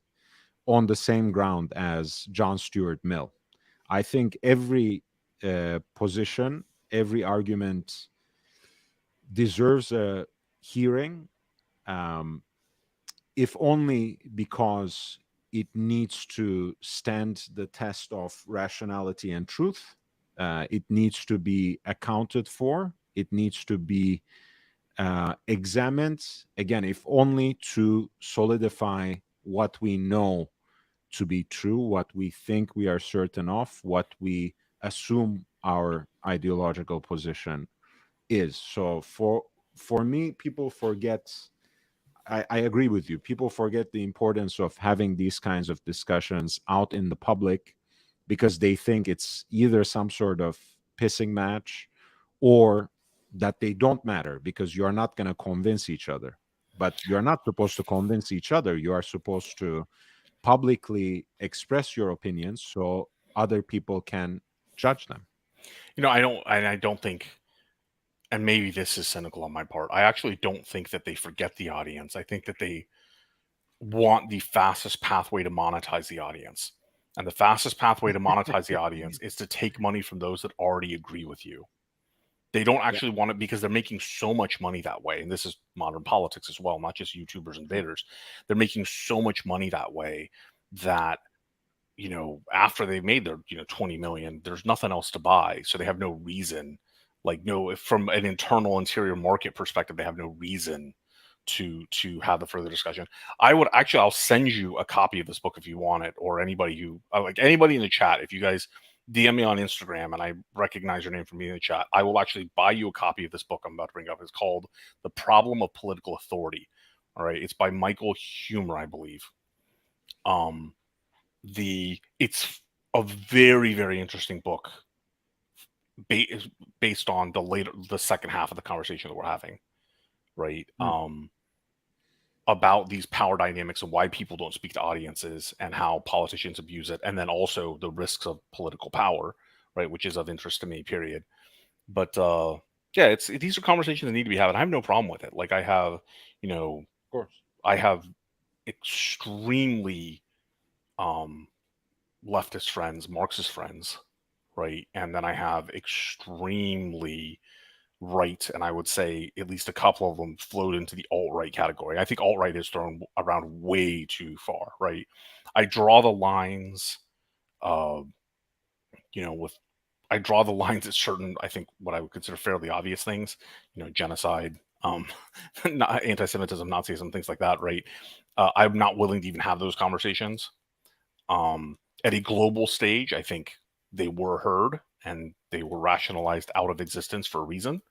on the same ground as John Stuart Mill. I think every position, every argument deserves a hearing, um, if only because it needs to stand the test of rationality and truth. It needs to be accounted for. It needs to be examined, again, if only to solidify what we know to be true, what we think we are certain of, what we assume our ideological position is. So for me, people forget. I agree with you. People forget the importance of having these kinds of discussions out in the public, because they think it's either some sort of pissing match, or that they don't matter because you're not going to convince each other. But you're not supposed to convince each other. You are supposed to publicly express your opinions so other people can judge them. I don't think, and maybe this is cynical on my part, I actually don't think that they forget the audience. I think that they want the fastest pathway to monetize the audience. And the fastest pathway to monetize the audience is to take money from those that already agree with you. They don't actually want it because they're making so much money that way. And this is modern politics as well, not just YouTubers and vaders. They're making so much money that way that, after they've made their, 20 million, there's nothing else to buy. So they have no reason, from an interior market perspective, they have no reason to have the further discussion. I'll send you a copy of this book if you want it, or anybody anybody in the chat, if you guys DM me on Instagram and I recognize your name from being in the chat, I will actually buy you a copy of this book I'm about to bring up. It's called The Problem of Political Authority. All right. It's by Michael Huemer, I believe. It's a very, very interesting book based on the second half of the conversation that we're having. Right. About these power dynamics and why people don't speak to audiences and how politicians abuse it. And then also the risks of political power, right, which is of interest to me, period. But these are conversations that need to be had. I have no problem with it. Like I have, Of course. I have extremely leftist friends, Marxist friends, right? And then I have extremely right, and I would say at least a couple of them float into the alt-right category. I think alt-right is thrown around way too far, right? I draw the lines, I draw the lines at certain, I think, what I would consider fairly obvious things, genocide, anti-Semitism, Nazism, things like that, right? I'm not willing to even have those conversations. At a global stage, I think they were heard and they were rationalized out of existence for a reason.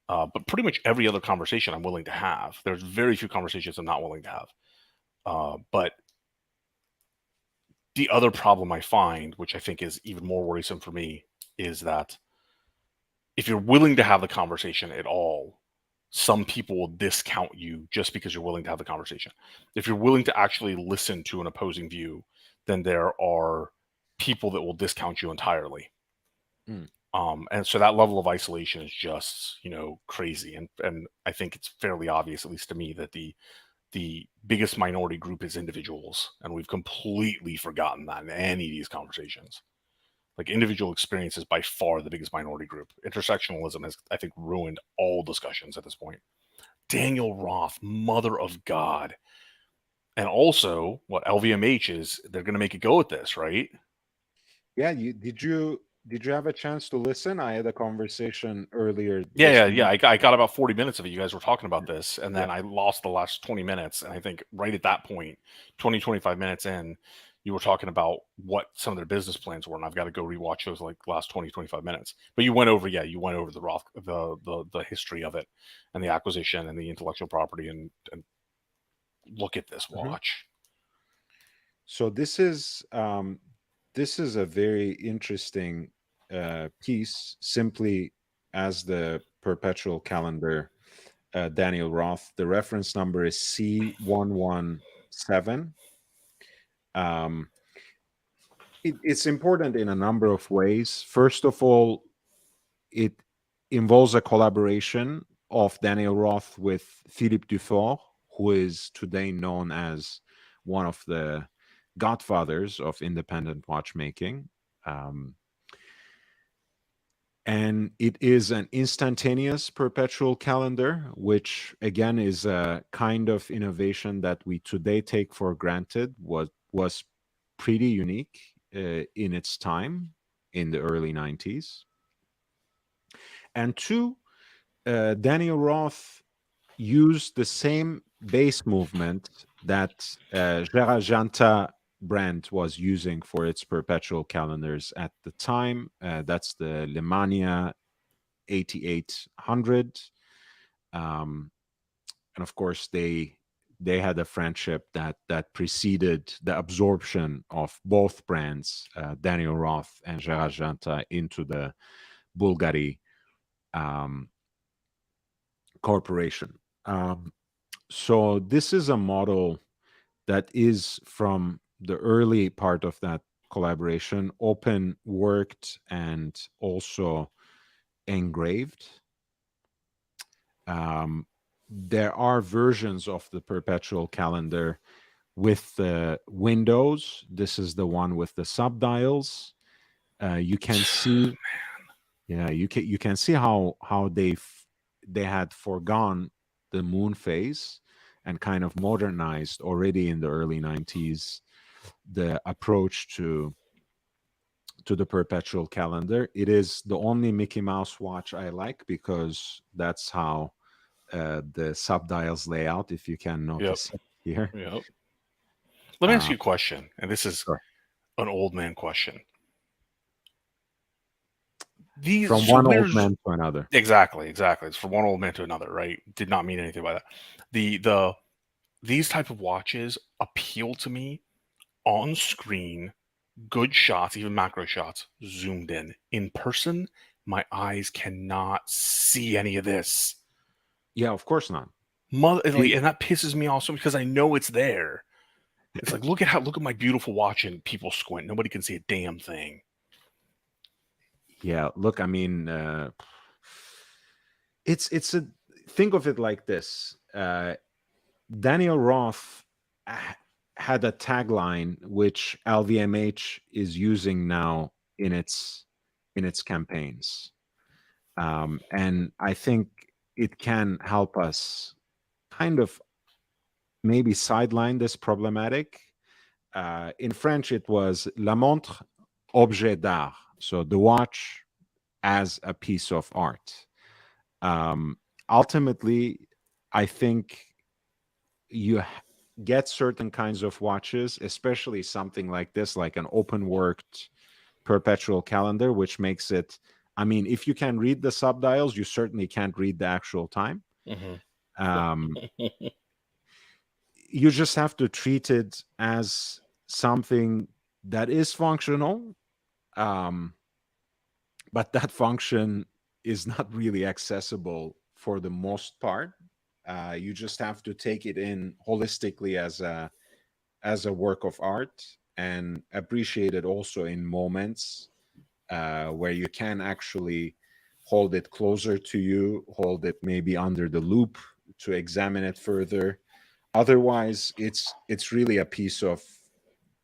But pretty much every other conversation I'm willing to have. There's very few conversations I'm not willing to have. But the other problem I find, which I think is even more worrisome for me, is that if you're willing to have the conversation at all, some people will discount you just because you're willing to have the conversation. If you're willing to actually listen to an opposing view, then there are people that will discount you entirely. And so that level of isolation is just, crazy. And I think it's fairly obvious, at least to me, that the biggest minority group is individuals. And we've completely forgotten that in any of these conversations. Like individual experience is by far the biggest minority group. Intersectionalism has, I think, ruined all discussions at this point. Daniel Roth, mother of God. And also what LVMH is, they're going to make a go at this, right? Yeah. Did you Did you have a chance to listen? I had a conversation earlier Yeah, this month. I got about 40 minutes of it. You guys were talking about this, and Yeah. then I lost the last 20 minutes. And I think right at that point, 20, 25 minutes in, you were talking about what some of their business plans were, and I've got to go rewatch those like last 20, 25 minutes. But you went over, you went over the Roth, the history of it, and the acquisition and the intellectual property, and look at this Mhm. watch. So this is a very interesting piece, simply as the perpetual calendar, Daniel Roth. The reference number is C117. Um, it's important in a number of ways. First of all, it involves a collaboration of Daniel Roth with Philippe Dufort, who is today known as one of the godfathers of independent watchmaking. Um, and it is an instantaneous perpetual calendar, which again is a kind of innovation that we today take for granted. Was pretty unique in its time in the early 90s. And two, Daniel Roth used the same bass movement that Gérard Janta brand was using for its perpetual calendars at the time. That's the Lemania 8800. Um, and of course, they had a friendship that preceded the absorption of both brands, Daniel Roth and Gérard Janta, into the Bulgari um, corporation. So this is a model that is from the early part of that collaboration, open worked and also engraved. There are versions of the perpetual calendar with the windows. This is the one with the subdials. You can see, yeah, you can see how they had foregone the moon phase and kind of modernized already in the early 90s the approach to the perpetual calendar. It is the only Mickey Mouse watch I like because that's how the subdials lay out, if you can Yep. notice it here. Yep. Let me ask Uh, you a question, and this is sure. an old man question. These From so one old where's man to another. exactly. It's from one old man to another, right? Did not mean anything by that. The these type of watches appeal to me on screen, good shots, even macro shots, zoomed in. In person, my eyes cannot see any of this. Yeah, of course not. And that pisses me off so because I know it's there. It's like look at my beautiful watch and people squint. Nobody can see a damn thing. Yeah, look, I mean, it's a think of it like this. Daniel Roth had a tagline which LVMH is using now in its campaigns, and I think it can help us kind of maybe sideline this problematic. In French, it was la montre objet d'art, so the watch as a piece of art. Um, Ultimately, I think you get certain kinds of watches, especially something like this, like an open worked perpetual calendar, which makes it. I mean, if you can read the subdials, you certainly can't read the actual time. Um, you just have to treat it as something that is functional, um, but that function is not really accessible for the most part. You just have to take it in holistically as a work of art and appreciate it also in moments where you can actually hold it closer to you, hold it maybe under the loop to examine it further. Otherwise, it's really a piece of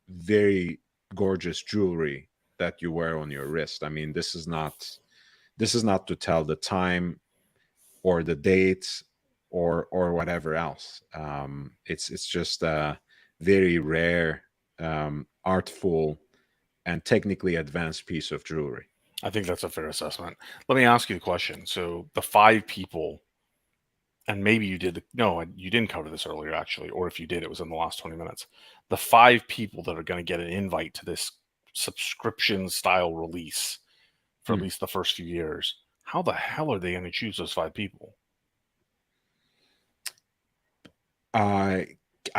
very gorgeous jewelry that you wear on your wrist. I mean, this is not to tell the time or the date or whatever else. It's just a very rare, artful, and technically advanced piece of jewelry. I think that's a fair assessment. Let me ask you a question. So the 5 people, and maybe you did you didn't cover this earlier actually, or if you did, it was in the last 20 minutes. The 5 people that are going to get an invite to this subscription style release for at least the first few years, how the hell are they going to choose those 5 people? I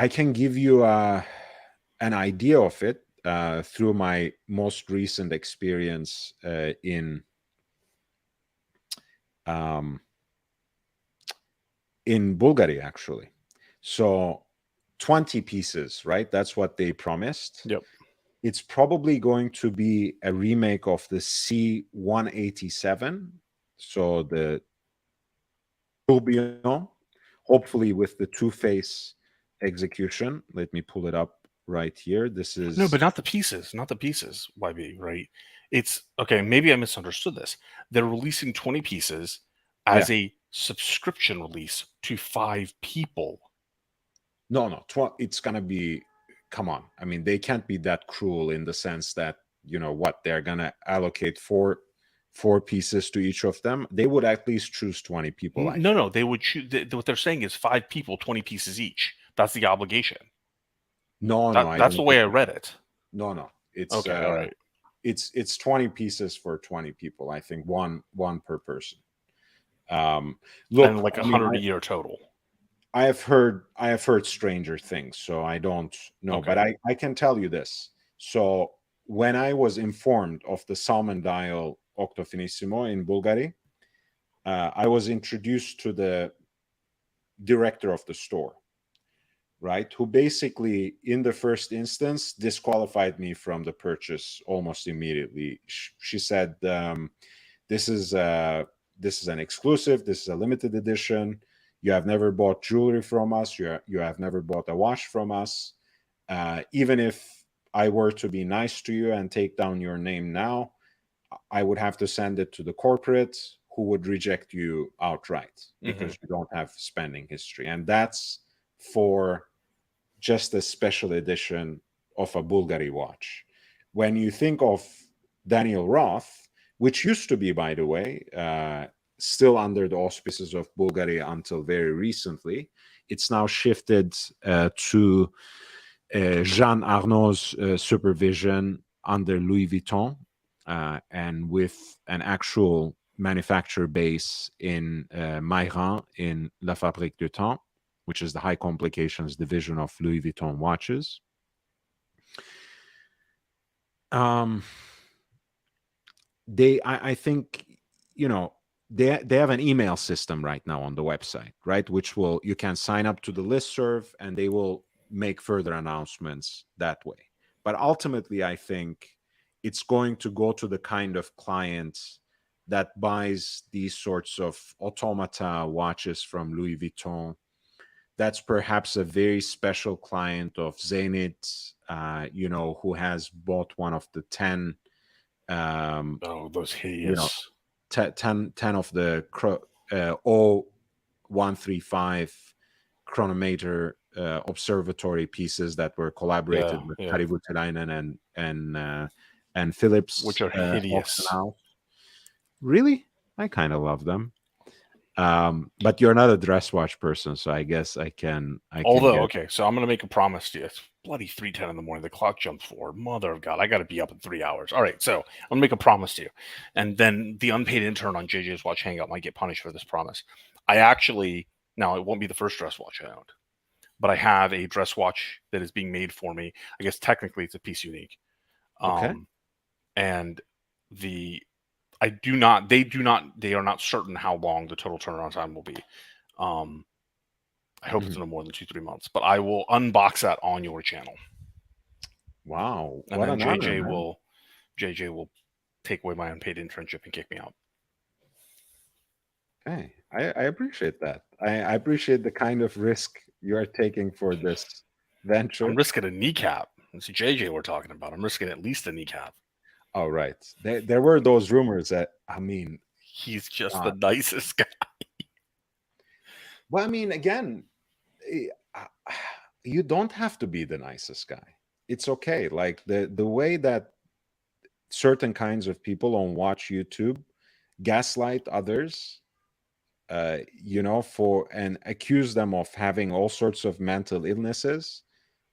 can give you an idea of it through my most recent experience in Bulgaria, actually. So 20 pieces, right? That's what they promised. Yep. It's probably going to be a remake of the C-187. So the Tourbillon, hopefully with the two-face execution. Let me pull it up right here. This is... No, but not the pieces, YB, right? It's, okay, maybe I misunderstood this. They're releasing 20 pieces as a subscription release to 5 people. No, it's going to be, come on. I mean, they can't be that cruel in the sense that, they're going to allocate four pieces to each of them. They would at least choose 20 people. No, they would choose. What they're saying is 5 people, 20 pieces each. That's the obligation. No, that's the way I read it. No, it's okay. All right. It's 20 pieces for 20 people. I think one per person. Look, and like 100 a year total. I have heard stranger things, so I don't know. Okay. But I can tell you this. So when I was informed of the Salmon Dial Octofinissimo in Bulgaria, I was introduced to the director of the store, right? Who basically, in the first instance, disqualified me from the purchase almost immediately. She said, "This is an exclusive. This is a limited edition. You have never bought jewelry from us. You have never bought a watch from us. Even if I were to be nice to you and take down your name now, I would have to send it to the corporate, who would reject you outright because you don't have spending history. And that's for just a special edition of a Bulgari watch. When you think of Daniel Roth, which used to be, by the way, still under the auspices of Bulgari until very recently, it's now shifted to Jean Arnaud's supervision under Louis Vuitton, and with an actual manufacturer base in Meyrin in La Fabrique du Temps, which is the high complications division of Louis Vuitton watches. I think, they have an email system right now on the website, right? Which you can sign up to the listserv and they will make further announcements that way. But ultimately, I think it's going to go to the kind of client that buys these sorts of automata watches from Louis Vuitton. That's perhaps a very special client of Zenit, who has bought one of the 10. Those hideous. 10 of the 135 chronometer observatory pieces that were collaborated with Kari Voutilainen and Philips, which are hideous. Really? I kind of love them. But you're not a dress watch person, so I guess I can. Okay, so I'm going to make a promise to you. It's bloody 3:10 in the morning. The clock jumps forward. Mother of God, I got to be up in 3 hours. All right, so I'm going to make a promise to you. And then the unpaid intern on JJ's Watch Hangout might get punished for this promise. Now it won't be the first dress watch I owned, but I have a dress watch that is being made for me. I guess technically it's a piece unique. Okay. And they are not certain how long the total turnaround time will be. I hope it's no more than 2-3 months, but I will unbox that on your channel. Wow. And then JJ will take away my unpaid internship and kick me out. Okay. I appreciate that. I appreciate the kind of risk you are taking for this venture. I'm risking a kneecap. It's JJ we're talking about. I'm risking at least a kneecap. Oh, right. There were those rumors that, he's just the nicest guy. Well, again, you don't have to be the nicest guy. It's okay. Like the way that certain kinds of people on watch YouTube gaslight others, and accuse them of having all sorts of mental illnesses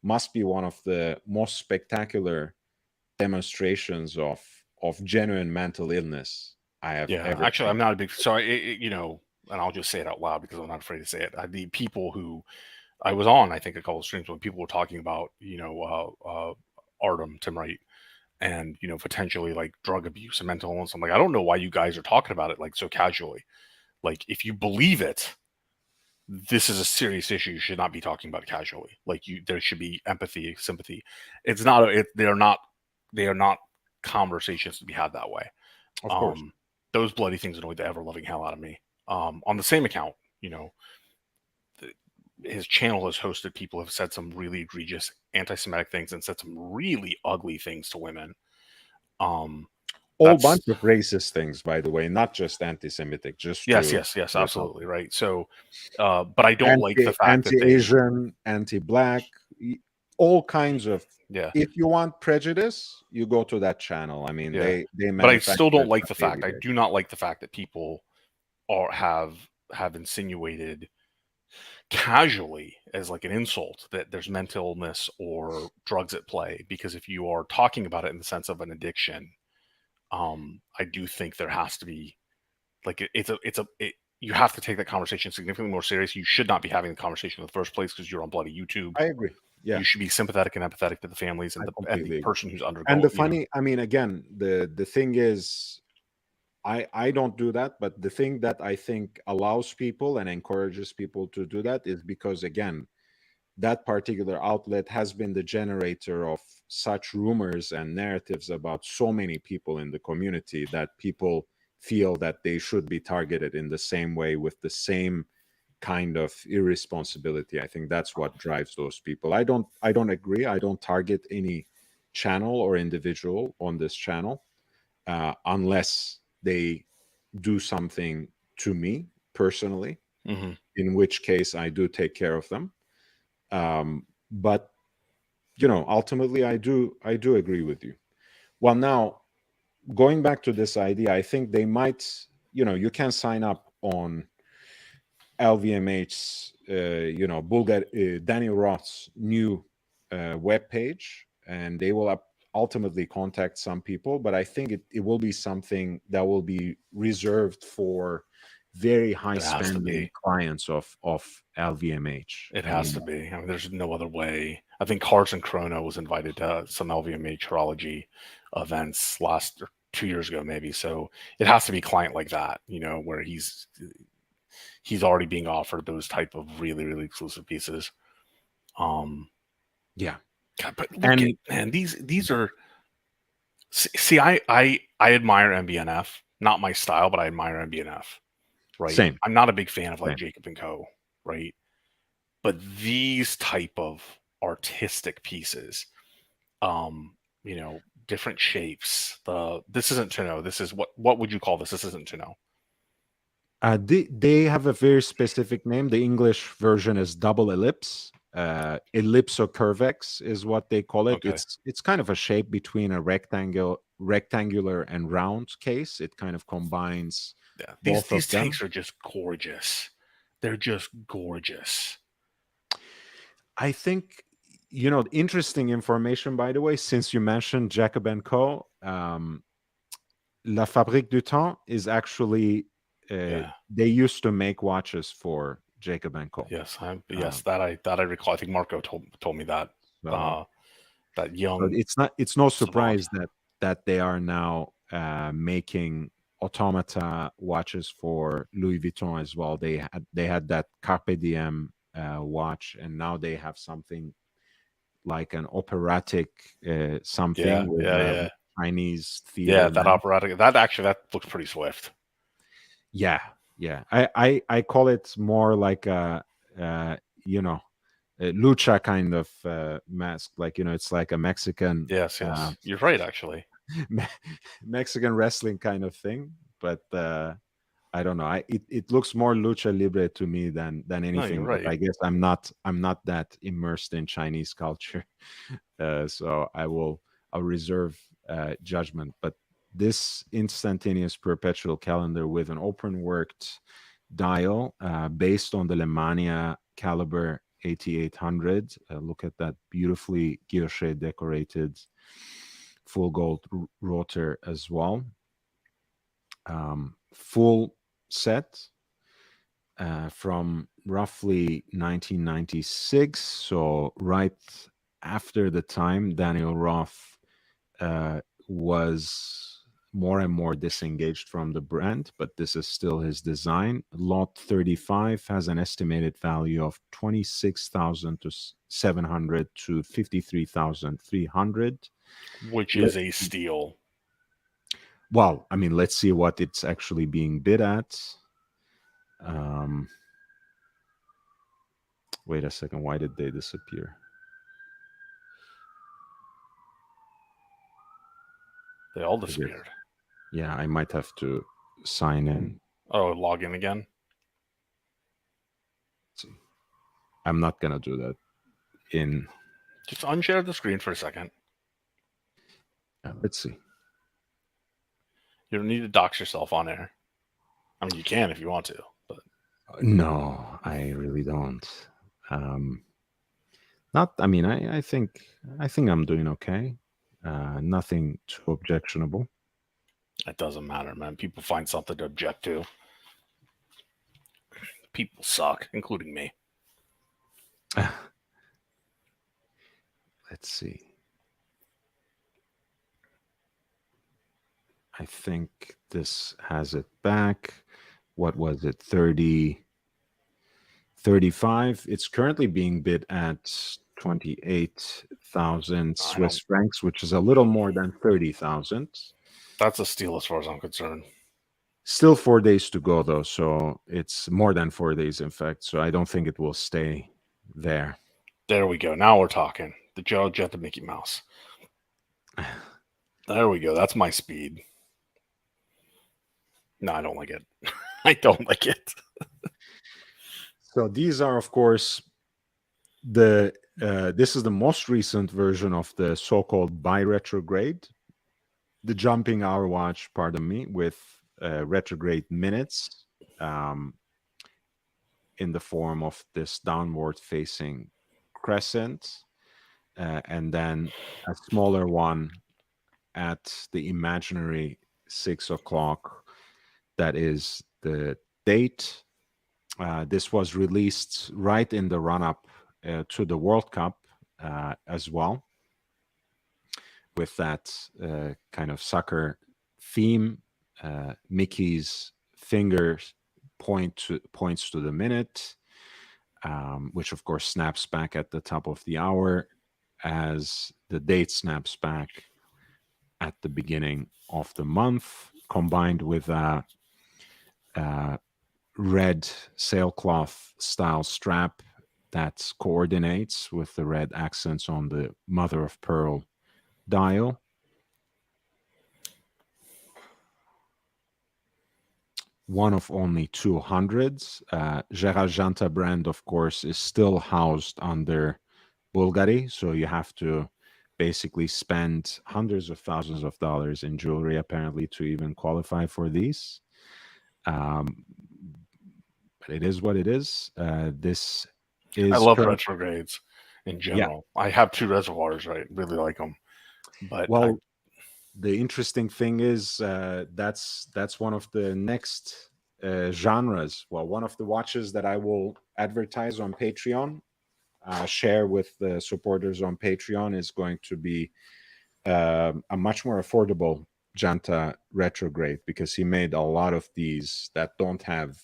must be one of the most spectacular demonstrations of genuine mental illness I have ever Actually, seen. I'm not a big, so and I'll just say it out loud because I'm not afraid to say it. The people who I was on, I think, a couple of streams when people were talking about, Artem Timrite and, potentially like drug abuse and mental illness. I'm like, I don't know why you guys are talking about it like so casually. Like, if you believe it, this is a serious issue. You should not be talking about it casually. Like, there should be empathy, sympathy. It's not. They are not. They are not conversations to be had that way. Of course. Those bloody things annoyed the ever loving hell out of me. On the same account, his channel has hosted people who have said some really egregious anti-Semitic things and said some really ugly things to women. Whole bunch of racist things, by the way, not just anti-Semitic. Just yes, absolutely right. So, but I don't like the fact that anti-Asian, anti-Black, all kinds of. Yeah. If you want prejudice, you go to that channel. I mean, they. But I still don't like the fact. I do not like the fact that people have insinuated casually as like an insult that there's mental illness or drugs at play. Because if you are talking about it in the sense of an addiction, I do think there has to be like you have to take that conversation significantly more serious. You should not be having the conversation in the first place because you're on bloody YouTube. I agree. Yeah. You should be sympathetic and empathetic to the families and the person who's undergoing. And the funny, I mean, again, the thing is, I don't do that, but the thing that I think allows people and encourages people to do that is because, again, that particular outlet has been the generator of such rumors and narratives about so many people in the community that people feel that they should be targeted in the same way with the same kind of irresponsibility. I think that's what drives those people. I don't agree. I don't target any channel or individual on this channel unless they do something to me personally, in which case I do take care of them. But ultimately I do agree with you. Well, now going back to this idea, I think they might, you can sign up on LVMH's, Danny Roth's new webpage, and they will ultimately contact some people. But I think it will be something that will be reserved for very high spending clients of LVMH. It has to be. I mean, there's no other way. I think Carson Chrono was invited to some LVMH horology events 2 years ago, maybe. So it has to be a client like that, where he's already being offered those type of really, really exclusive pieces. Yeah. God, but these are. See, I admire MB&F. Not my style, but I admire MB&F. Right. Same. I'm not a big fan of like Jacob & Co. Right. But these type of artistic pieces, different shapes. This isn't to know. This is what would you call this? This isn't to know. They have a very specific name. The English version is double ellipse. Ellipsocurvex is what they call it. Okay. It's kind of a shape between a rectangular and round case. It kind of combines. Yeah. These tanks are just gorgeous. They're just gorgeous. I think, interesting information, by the way, since you mentioned Jacob & Co., La Fabrique du Temps is actually, they used to make watches for Jacob & Co. Yes, that I recall. I think Marco told me that. That young. So it's no surprise that they are now making automata watches for Louis Vuitton as well. They had that Carpe Diem watch, and now they have something like an operatic something with Chinese theater. Yeah, that operatic. That looks pretty swift. Yeah. I call it more like a lucha kind of mask. Like, it's like a Mexican. Yes. You're right, actually. Mexican wrestling kind of thing, but I don't know. It looks more lucha libre to me than anything. No, you're right. I guess I'm not that immersed in Chinese culture, so I'll reserve judgment. But this instantaneous perpetual calendar with an open worked dial based on the Lemania caliber 8800. Look at that beautifully guilloche decorated full gold rotor as well. Full set from roughly 1996, so right after the time Daniel Roth was more and more disengaged from the brand, but this is still his design. Lot 35 has an estimated value of 26,700 to 53,300, which is a steal. Well, I mean, let's see what it's actually being bid at. Wait a second, why did they disappear? They all disappeared. Yeah, I might have to sign in. Oh, log in again? Let's see. I'm not going to do that. Just unshare the screen for a second. Let's see. You don't need to dox yourself on air. I mean, you can if you want to, but no, I really don't. Not. I mean, I think I'm doing okay. Nothing too objectionable. It doesn't matter, man. People find something to object to. People suck, including me. Let's see. I think this has it back. What was it? 35. It's currently being bid at 28,000 Swiss francs, which is a little more than 30,000. That's a steal as far as I'm concerned. Still 4 days to go, though, so it's more than 4 days, in fact. So I don't think it will stay there. There we go. Now we're talking. The Gerald Jet, the Mickey Mouse. There we go. That's my speed. No, I don't like it. I don't like it. So these are, of course, this is the most recent version of the so-called bi-retrograde, the jumping hour watch, pardon me, with retrograde minutes in the form of this downward facing crescent, and then a smaller one at the imaginary 6 o'clock. That is the date. This was released right in the run-up to the World Cup as well, with that kind of soccer theme. Mickey's fingers points to the minute, which of course snaps back at the top of the hour as the date snaps back at the beginning of the month, combined with a red sailcloth style strap that coordinates with the red accents on the mother of pearl dial. One of only 200s. Gerald Janta brand, of course, is still housed under Bulgari, so you have to basically spend hundreds of thousands of dollars in jewelry, apparently, to even qualify for these. But it is what it is. This is. I love retrogrades in general. Yeah. I have 2 reservoirs, right? Really like them. But the interesting thing is that's one of the next genres. Well, one of the watches that I will advertise on Patreon, share with the supporters on Patreon, is going to be a much more affordable Janta retrograde, because he made a lot of these that don't have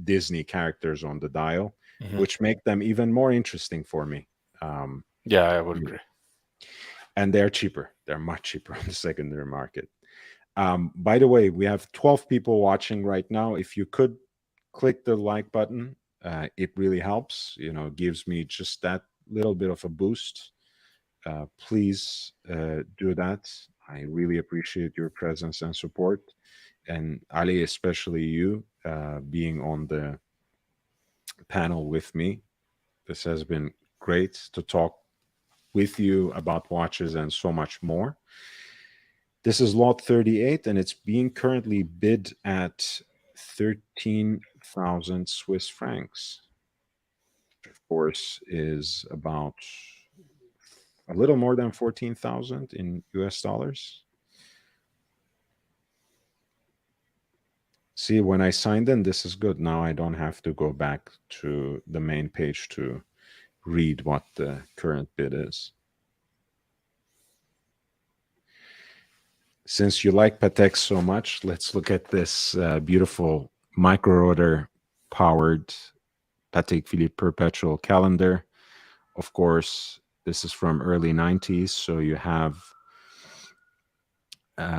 Disney characters on the dial, which make them even more interesting for me. Yeah, I would agree. And they're cheaper. They're much cheaper on the secondary market. By the way, we have 12 people watching right now. If you could click the like button, it really helps. Gives me just that little bit of a boost. Please do that. I really appreciate your presence and support. And Ali, especially you, being on the panel with me. This has been great to talk with you about watches and so much more. This is lot 38, and it's being currently bid at 13,000 Swiss francs. Which, of course, is about a little more than 14,000 in US dollars. See, when I signed in, this is good. Now I don't have to go back to the main page to read what the current bid is. Since you like Patek so much, let's look at this beautiful micro rotor powered Patek Philippe perpetual calendar. Of course, this is from early 90s, so you have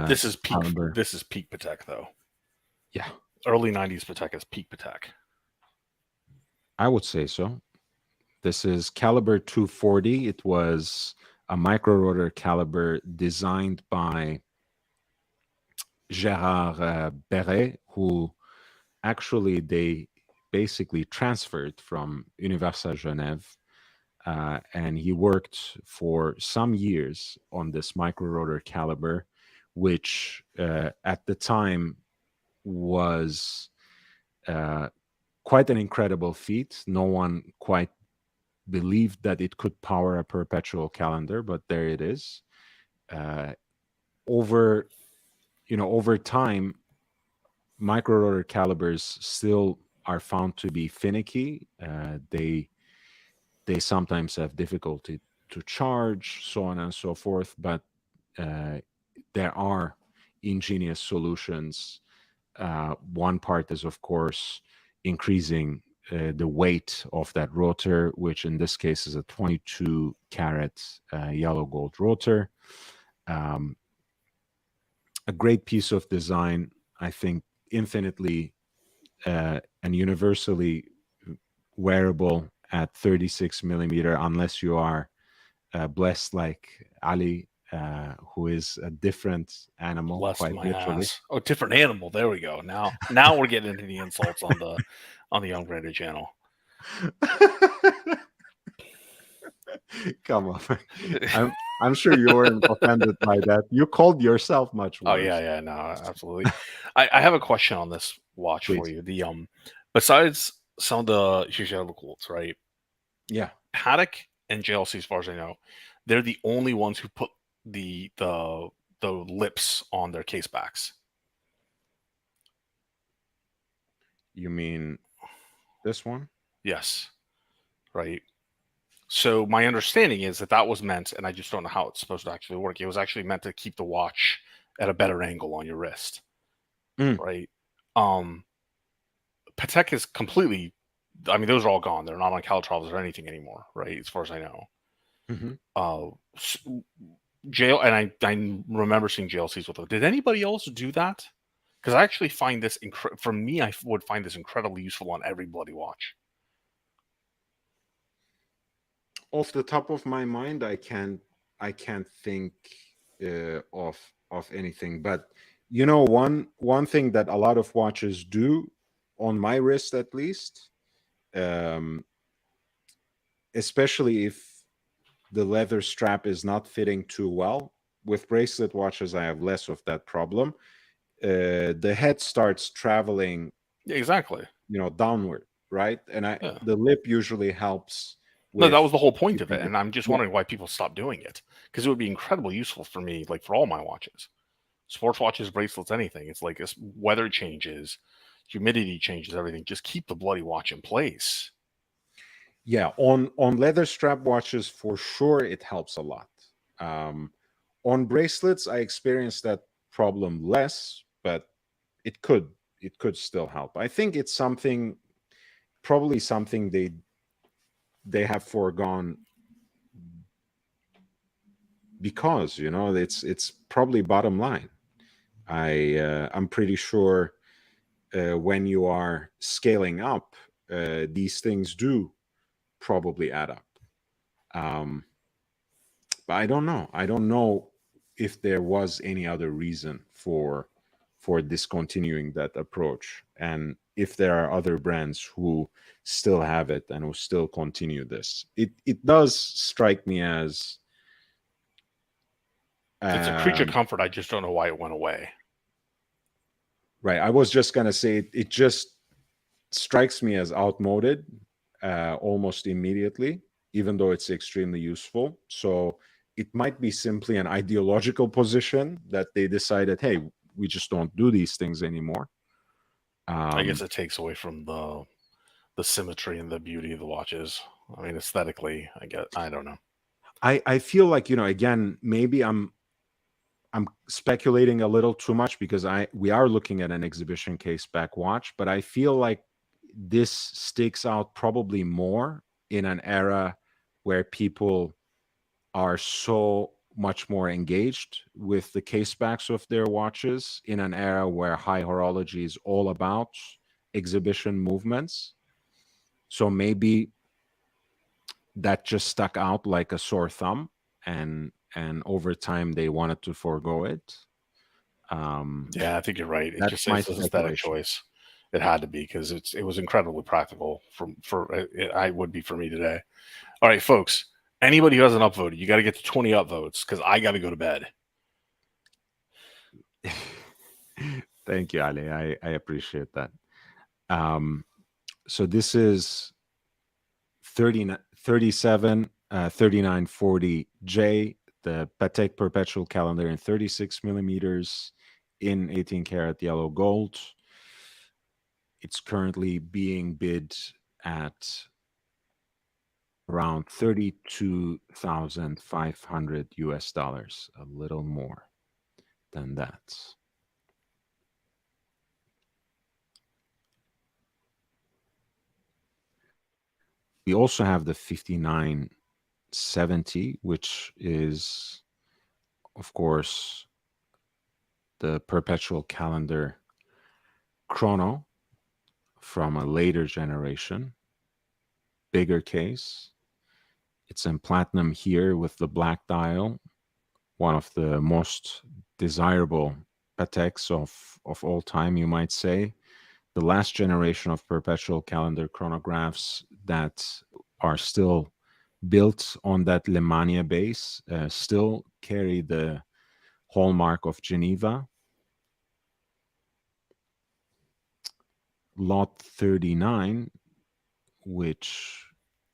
This is peak. caliber. This is peak Patek, though. Yeah, Early 90s Patek is peak Patek. I would say so. This is caliber 240. It was a micro rotor caliber designed by Gérard Beret, who actually they basically transferred from Universal Genève, and he worked for some years on this micro rotor caliber, which at the time was quite an incredible feat. No one quite believed that it could power a perpetual calendar, but there it is. Over time, micro rotor calibers still are found to be finicky. They sometimes have difficulty to charge, so on and so forth. But there are ingenious solutions. One part is, of course, increasing the weight of that rotor, which in this case is a 22 carat yellow gold rotor. A great piece of design, I think, infinitely and universally wearable at 36 millimeter, unless you are blessed like Ali, who is a different animal. Bless quite my literally. ass. Oh, different animal. There we go. Now we're getting into the insults on the Young Branded channel. Come on. I'm sure you weren't offended by that. You called yourself much worse. Oh yeah, no, absolutely. I have a question on this watch for Please. you. The besides some of the Jaeger-LeCoultres, right? Yeah. Patek and JLC, as far as I know, they're the only ones who put the lips on their case backs. You mean this one? Yes. Right. So my understanding is that was meant, and I just don't know how it's supposed to actually work. It was actually meant to keep the watch at a better angle on your wrist. Right. Patek is completely, I mean, those are all gone. They're not on Calatravas or anything anymore, right? As far as I know. And I remember seeing JLCs with them. Did anybody else do that? Because I actually find this, for me, I would find this incredibly useful on every bloody watch. Off the top of my mind, I can't think of anything. But you know, one thing that a lot of watches do, on my wrist at least, especially if the leather strap is not fitting too well. With bracelet watches, I have less of that problem. The head starts traveling, exactly, downward, right? And the lip usually helps. No, that was the whole point of it, and I'm just wondering why people stop doing it, because it would be incredibly useful for me, like for all my watches, sports watches, bracelets, anything. It's like as weather changes, humidity changes, everything. Just keep the bloody watch in place. Yeah, on leather strap watches, for sure, it helps a lot. On bracelets, I experienced that problem less, but it could still help. I think it's probably something they have foregone, because it's probably bottom line. I'm pretty sure when you are scaling up, these things do probably add up. But I don't know if there was any other reason for discontinuing that approach, and if there are other brands who still have it and who still continue this. It does strike me as It's a creature Um, comfort. I just don't know why it went away. right. I was just gonna say it just strikes me as outmoded almost immediately, even though it's extremely useful. So it might be simply an ideological position that they decided, hey, we just don't do these things anymore. I guess it takes away from the symmetry and the beauty of the watches. I mean, aesthetically, I don't know. I feel like, again, maybe I'm speculating a little too much because we are looking at an exhibition case back watch, but I feel like this sticks out probably more in an era where people are so much more engaged with the case backs of their watches, in an era where high horology is all about exhibition movements. So maybe that just stuck out like a sore thumb, and over time they wanted to forego it. Yeah, I think you're right. It That's just my it's an aesthetic speculation. choice. It had to be because it was incredibly practical I would be for me today. All right, folks. Anybody who hasn't upvoted, you got to get to 20 upvotes because I got to go to bed. Thank you, Ali. I appreciate that. So this is 37 3940J, the Patek Perpetual Calendar in 36 millimeters in 18 karat yellow gold. It's currently being bid at around $32,500, a little more than that. We also have the 5970, which is, of course, the Perpetual Calendar chrono from a later generation, bigger case. It's in platinum here with the black dial, one of the most desirable Pateks of all time, you might say. The last generation of Perpetual Calendar chronographs that are still built on that Lemania base still carry the hallmark of Geneva. Lot 39, which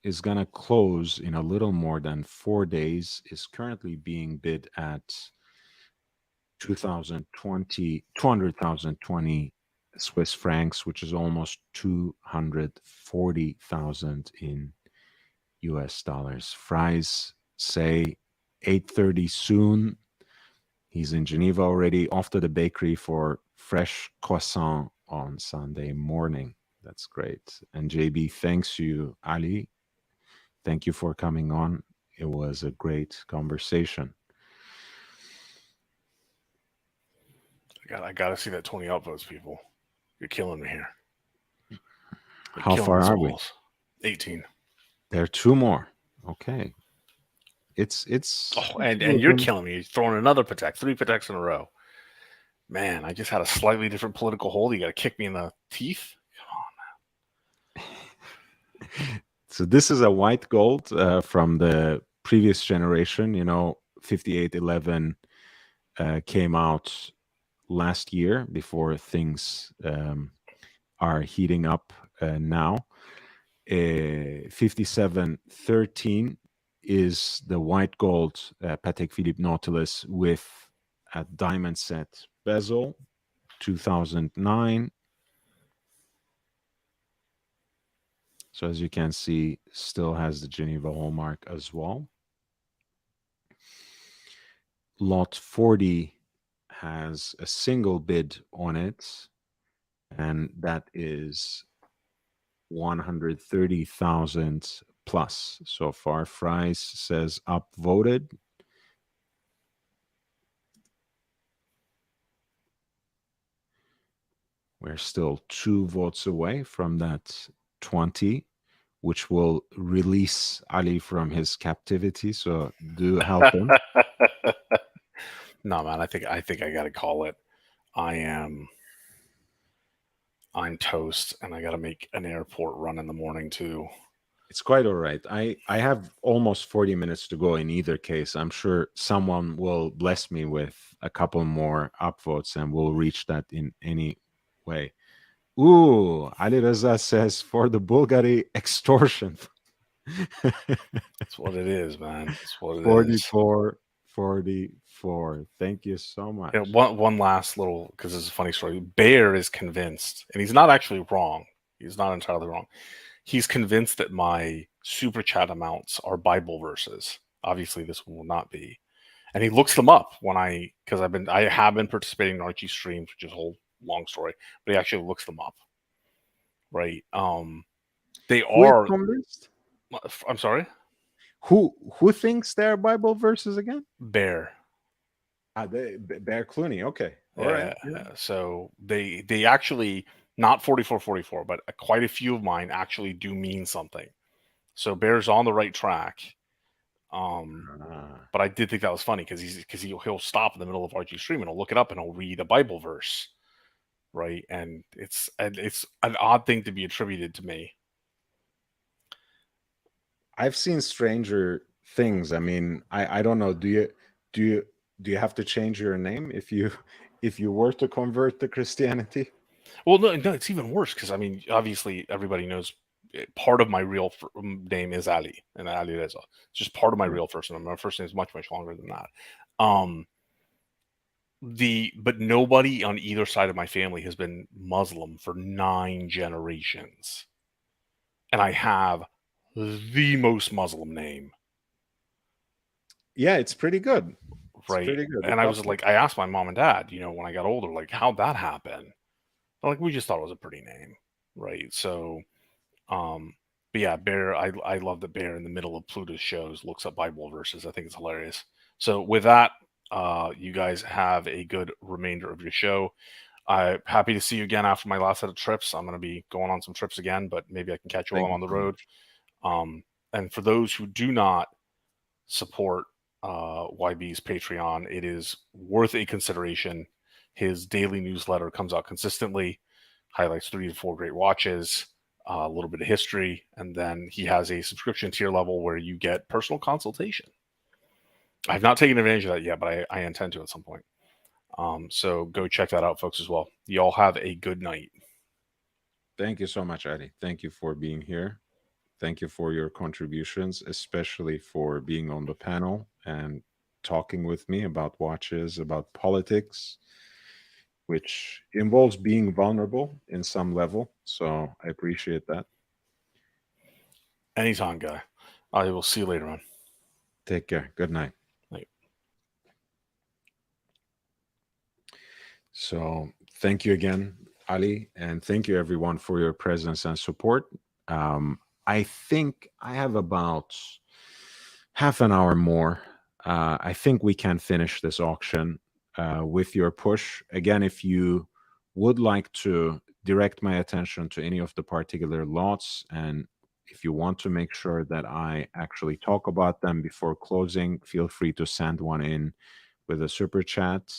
is going to close in a little more than 4 days, is currently being bid at 200,020 Swiss francs, which is almost 240,000 in US dollars. Fries say 8:30 soon. He's in Geneva already, off to the bakery for fresh croissant on Sunday morning. That's great. And JB, thanks you, Ali. Thank you for coming on. It was a great conversation. I gotta see that 20 upvotes, people. You're killing me here. How far are we? 18. There are 2 more. Okay. It's and you're killing me. You're throwing another Patek, 3 Pateks in a row. Man, I just had a slightly different political hold. You got to kick me in the teeth. Come on, man. So this is a white gold from the previous generation. 5811 came out last year before things are heating up now. 5713 is the white gold Patek Philippe Nautilus with a diamond set bezel, 2009. So as you can see, still has the Geneva hallmark as well. Lot 40 has a single bid on it, and that is 130,000 plus so far. Fries says upvoted. We're still 2 votes away from that 20, which will release Ali from his captivity. So do help him. No, man, I think I got to call it. I'm toast, and I got to make an airport run in the morning too. It's quite all right. I have almost 40 minutes to go in either case. I'm sure someone will bless me with a couple more upvotes and we'll reach that in any way. Ooh, Ali Reza says for the Bulgari extortion. That's what it is, man. That's what it is. 44, 44. Thank you so Yeah, much. one last little, because it's a funny story. Bear is convinced, and he's not actually wrong. He's not entirely wrong. He's convinced that my super chat amounts are Bible verses. Obviously, this will not be. And he looks them up when because I have been participating in Archie streams, which is a whole long story, but he actually looks them up. Right. They Who is are. convinced? I'm sorry. Who thinks they're Bible verses again? Bear. Bear Clooney. Okay. All right. Yeah. So they actually, not 4444, but quite a few of mine actually do mean something. So Bear's on the right track. But I did think that was funny because he'll stop in the middle of RG stream and he'll look it up and he'll read a Bible verse, right? And it's an odd thing to be attributed to me. I've seen stranger things. I mean, I don't know. Do you have to change your name if you were to convert to Christianity? Well, no, it's even worse because I mean, obviously, everybody knows part of my real name is Ali, and Ali Reza. It's just part of my real first name. My first name is much longer than that. But nobody on either side of my family has been Muslim for 9 generations, and I have the most Muslim name. Yeah, it's pretty good. Right. Pretty good. And I was like, I asked my mom and dad, when I got older, like, how'd that happen? They're like, we just thought it was a pretty name. Right. So, but yeah, Bear, I love that Bear in the middle of Pluto's shows looks up Bible verses. I think it's hilarious. So with that, you guys have a good remainder of your show. I'm happy to see you again after my last set of trips. I'm going to be going on some trips again, but maybe I can catch you while I'm on the road. And for those who do not support YB's Patreon, it is worth a consideration. His daily newsletter comes out consistently, highlights 3 to 4 great watches, a little bit of history, and then he has a subscription tier level where you get personal consultation. I've not taken advantage of that yet, but I intend to at some point. So go check that out, folks, as well. You all have a good night. Thank you so much, Eddie. Thank you for being here. Thank you for your contributions, especially for being on the panel and talking with me about watches, about politics, which involves being vulnerable in some level. So I appreciate that. Anytime, guy. I will see you later on. Take care. Good night. So thank you again, Ali, and thank you everyone for your presence and support. I think I have about half an hour more. I think we can finish this auction with your push. Again, if you would like to direct my attention to any of the particular lots, and if you want to make sure that I actually talk about them before closing, feel free to send one in with a super chat.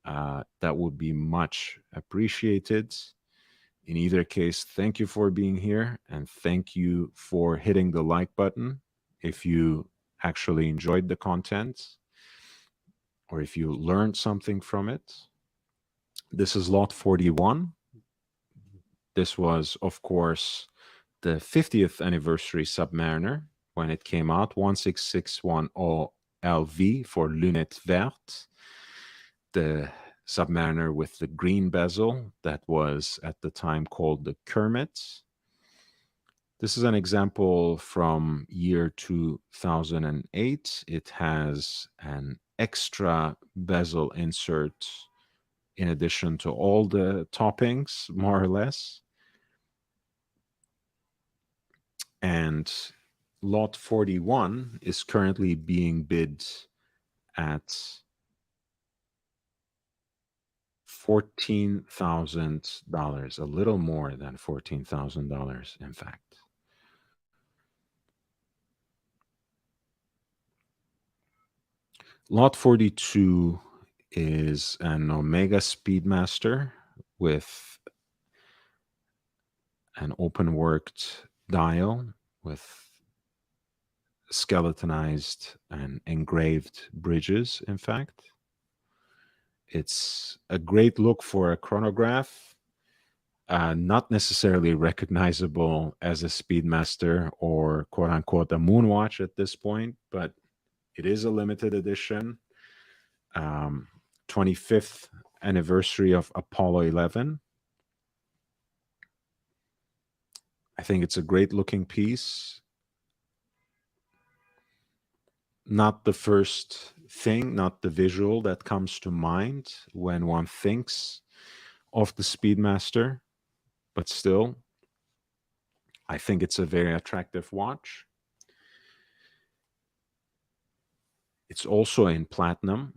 That would be much appreciated. In either case, thank you for being here and thank you for hitting the like button if you actually enjoyed the content or if you learned something from it. This is lot 41. This was, of course, the 50th anniversary Submariner when it came out, 16610 LV for Lunette Verte. The Submariner with the green bezel that was at the time called the Kermit. This is an example from year 2008. It has an extra bezel insert in addition to all the toppings, more or less. And lot 41 is currently being bid at $14,000, a little more than $14,000, in fact. Lot 42 is an Omega Speedmaster with an open-worked dial with skeletonized and engraved bridges, in fact. It's a great look for a chronograph, not necessarily recognizable as a Speedmaster or quote unquote a Moonwatch at this point, but it is a limited edition. 25th anniversary of Apollo 11. I think it's a great looking piece. Not the first thing, not the visual that comes to mind when one thinks of the Speedmaster, but still, I think it's a very attractive watch. It's also in platinum,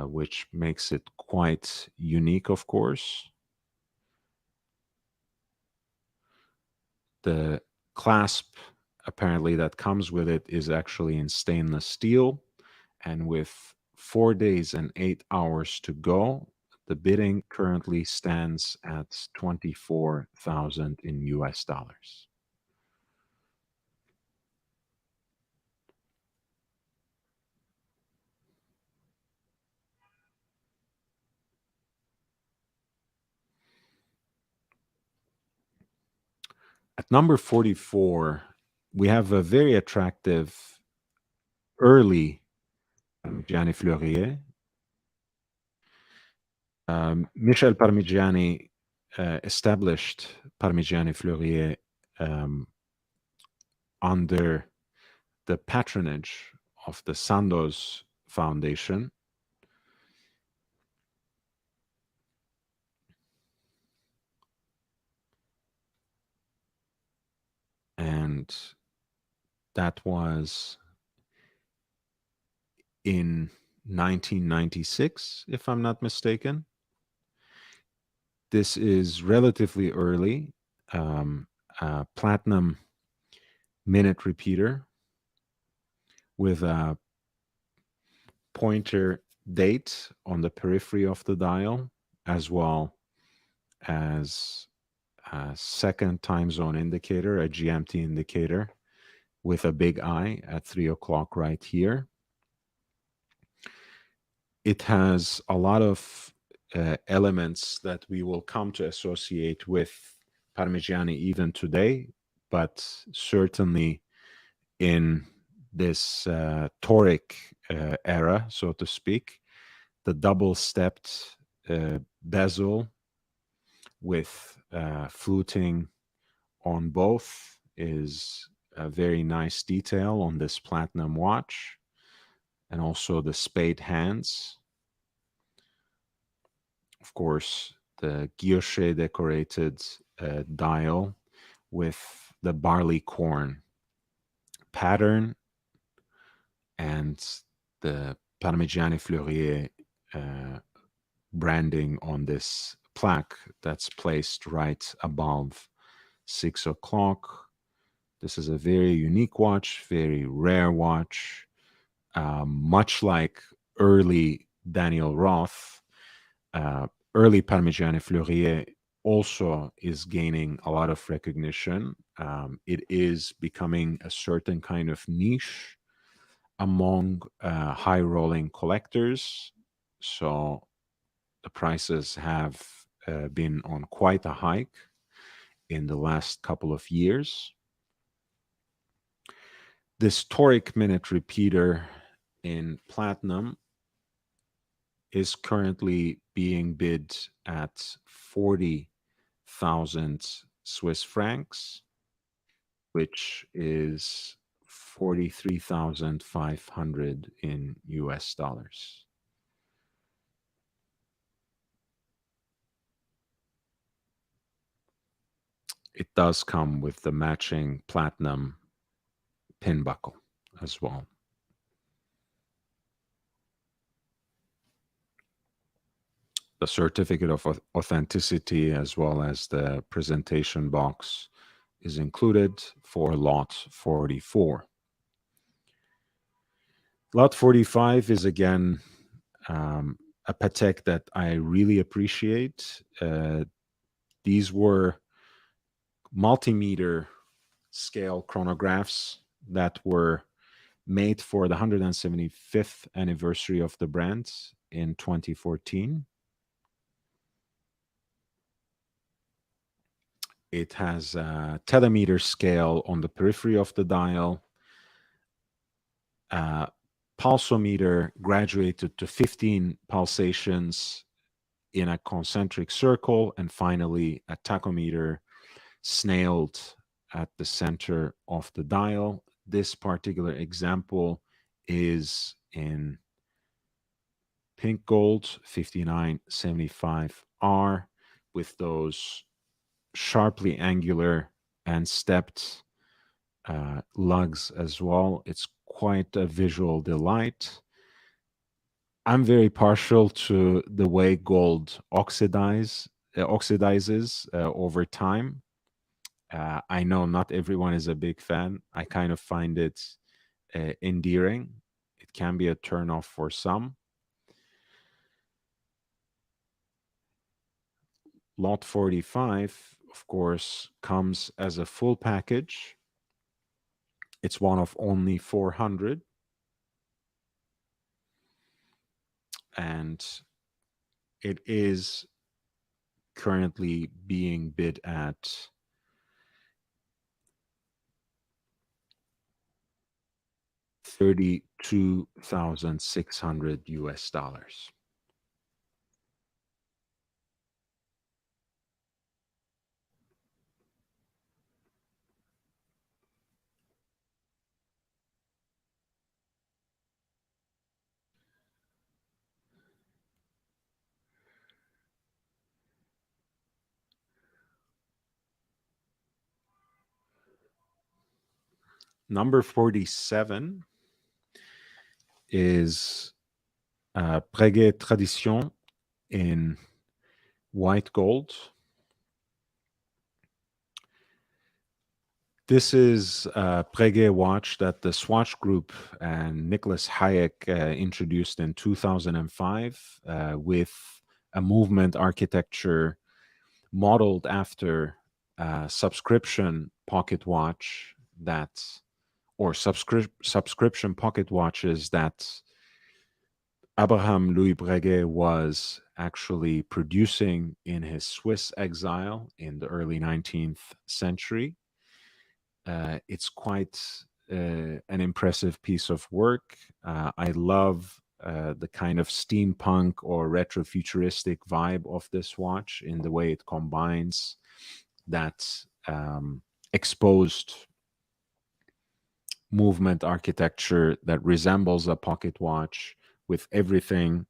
which makes it quite unique, of course. The clasp, apparently, that comes with it is actually in stainless steel. And with 4 days and 8 hours to go, the bidding currently stands at 24,000 in US dollars. At number 44, we have a very attractive early Parmigiani Fleurier. Michel Parmigiani established Parmigiani Fleurier under the patronage of the Sandoz Foundation. And that was in 1996, if I'm not mistaken. This is relatively early, a platinum minute repeater with a pointer date on the periphery of the dial, as well as a second time zone indicator, a GMT indicator, with a big I at 3 o'clock right here. It has a lot of elements that we will come to associate with Parmigiani even today, but certainly in this Toric era, so to speak, the double-stepped bezel with fluting on both is a very nice detail on this platinum watch, and also the spade hands. Of course, the guilloche decorated dial with the barley corn pattern and the Parmigiani Fleurier branding on this plaque that's placed right above 6 o'clock. This is a very unique watch, very rare watch, much like early Daniel Roth. Early Parmigiani Fleurier also is gaining a lot of recognition. It is becoming a certain kind of niche among high rolling collectors. So the prices have been on quite a hike in the last couple of years. This Toric minute repeater in platinum is currently being bid at 40,000 Swiss francs, which is 43,500 in US dollars. It does come with the matching platinum pin buckle as well. The certificate of authenticity, as well as the presentation box, is included for lot 44. Lot 45 is again a Patek that I really appreciate. These were multimeter scale chronographs that were made for the 175th anniversary of the brand in 2014. It has a telemeter scale on the periphery of the dial, pulsometer graduated to 15 pulsations in a concentric circle, and finally a tachometer snailed at the center of the dial. This particular example is in pink gold 5975R with those sharply angular and stepped lugs as well. It's quite a visual delight. I'm very partial to the way gold oxidizes over time. I know not everyone is a big fan. I kind of find it endearing. It can be a turnoff for some. Lot 45, of course, comes as a full package. It's one of only 400. And it is currently being bid at $32,600 US. Number 47 is Breguet Tradition in white gold. This is a Breguet watch that the Swatch Group and Nicholas Hayek introduced in 2005 with a movement architecture modeled after a subscription pocket watch or subscription pocket watches that Abraham Louis Breguet was actually producing in his Swiss exile in the early 19th century. It's quite an impressive piece of work. I love the kind of steampunk or retrofuturistic vibe of this watch in the way it combines that exposed movement architecture that resembles a pocket watch with everything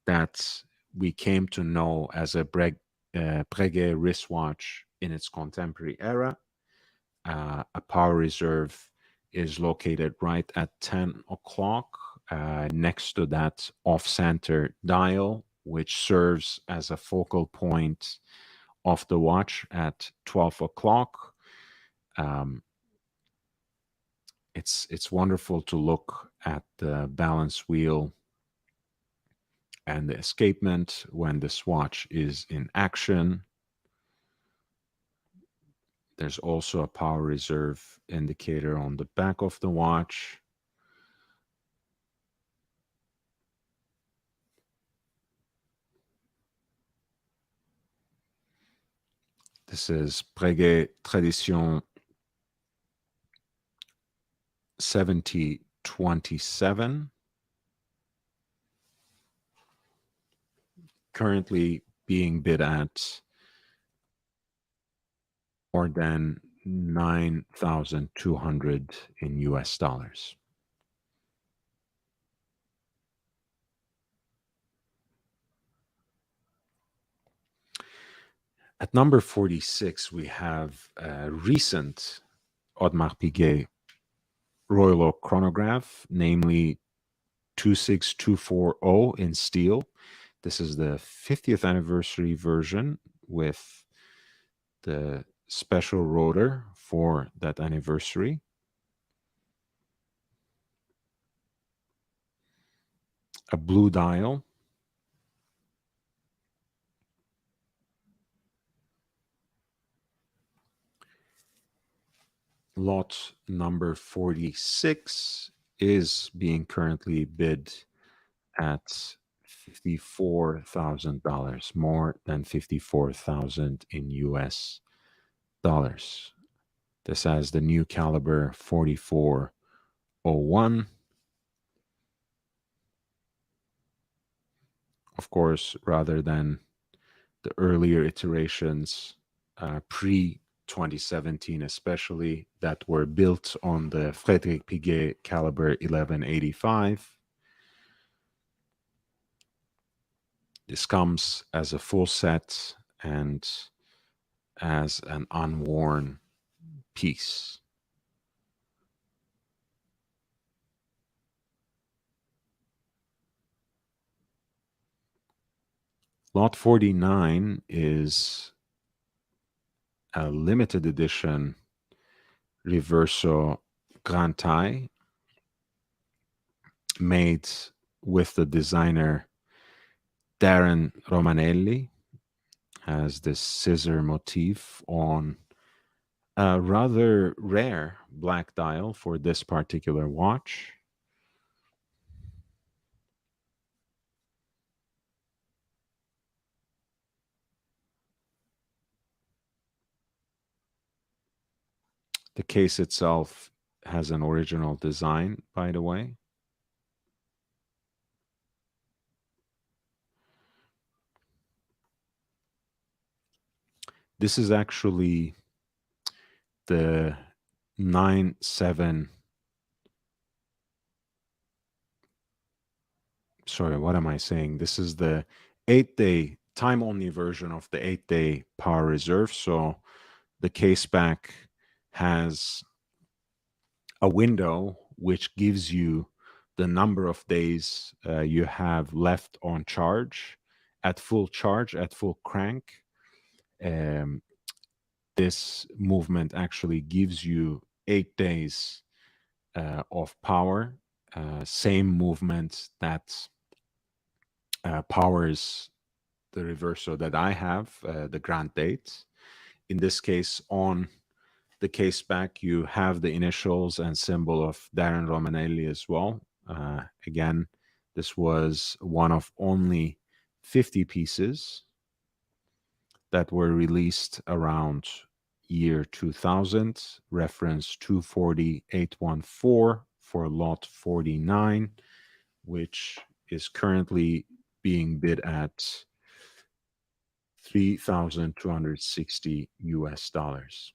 that we came to know as a Breguet wristwatch in its contemporary era. A power reserve is located right at 10 o'clock next to that off-center dial, which serves as a focal point of the watch at 12 o'clock. It's wonderful to look at the balance wheel and the escapement when this watch is in action. There's also a power reserve indicator on the back of the watch. This is Breguet Tradition 7027. Currently being bid at more than 9,200 in US dollars. At number 46, we have a recent Audemars Piguet Royal Oak chronograph, namely 26240 in steel. This is the 50th anniversary version with the special rotor for that anniversary. A blue dial. Lot number 46 is being currently bid at $54,000, more than 54,000 in US dollars. This has the new caliber 4401. Of course, rather than the earlier iterations, pre 2017 especially, that were built on the Frédéric Piguet caliber 1185. This comes as a full set and as an unworn piece. Lot 49 is a limited edition Reverso Grand Taille made with the designer Darren Romanelli. Has this scissor motif on a rather rare black dial for this particular watch. The case itself has an original design, by the way. This is actually the 9/7. Sorry, what am I saying? This is the 8-day time-only version of the 8-day power reserve. So the case back has a window which gives you the number of days you have left on charge, at full crank. This movement actually gives you 8 days of power, same movement that powers the Reverso that I have, the Grand Date. In this case, on the case back, you have the initials and symbol of Darren Romanelli as well. Again, this was one of only 50 pieces that were released around year 2000, reference 240814 for lot 49, which is currently being bid at $3,260 US dollars.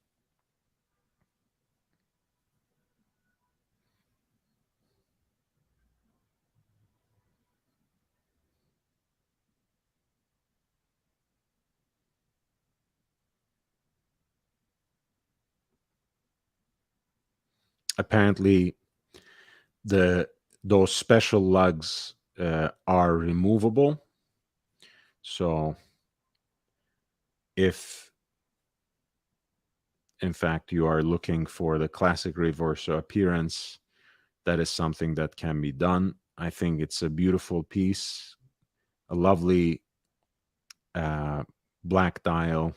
Apparently, those special lugs are removable. So if, in fact, you are looking for the classic Reverso appearance, that is something that can be done. I think it's a beautiful piece, a lovely black dial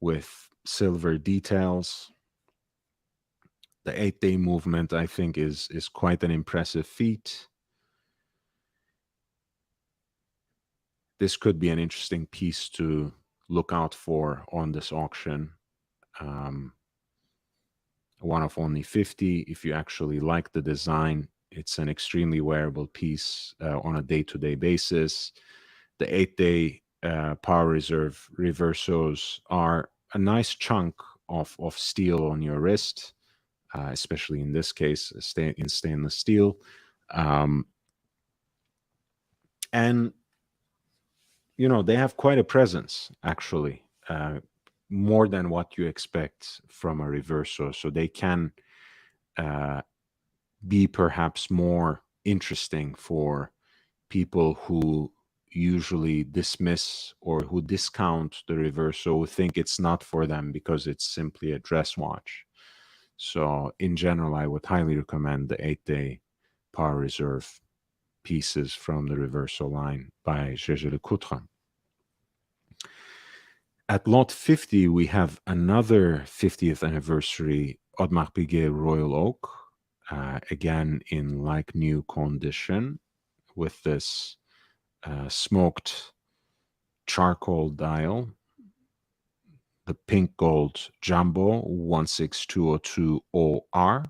with silver details. The 8-day movement, I think, is quite an impressive feat. This could be an interesting piece to look out for on this auction. One of only 50. If you actually like the design, it's an extremely wearable piece on a day-to-day basis. The 8-day power reserve Reversos are a nice chunk of steel on your wrist, especially in this case, in stainless steel. And, you know, they have quite a presence, actually, more than what you expect from a Reverso. So they can be perhaps more interesting for people who usually dismiss or who discount the Reverso, who think it's not for them because it's simply a dress watch. So in general, I would highly recommend the 8-day power reserve pieces from the Reverso line by Jaeger-LeCoultre. At lot 50, we have another 50th anniversary Audemars Piguet Royal Oak, again in like new condition with this smoked charcoal dial, the pink gold Jumbo 16202 OR.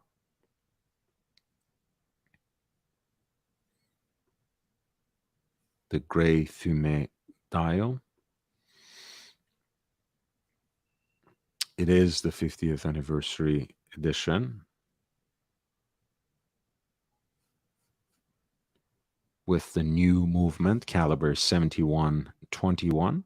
The gray fumé dial. It is the 50th anniversary edition with the new movement, caliber 7121.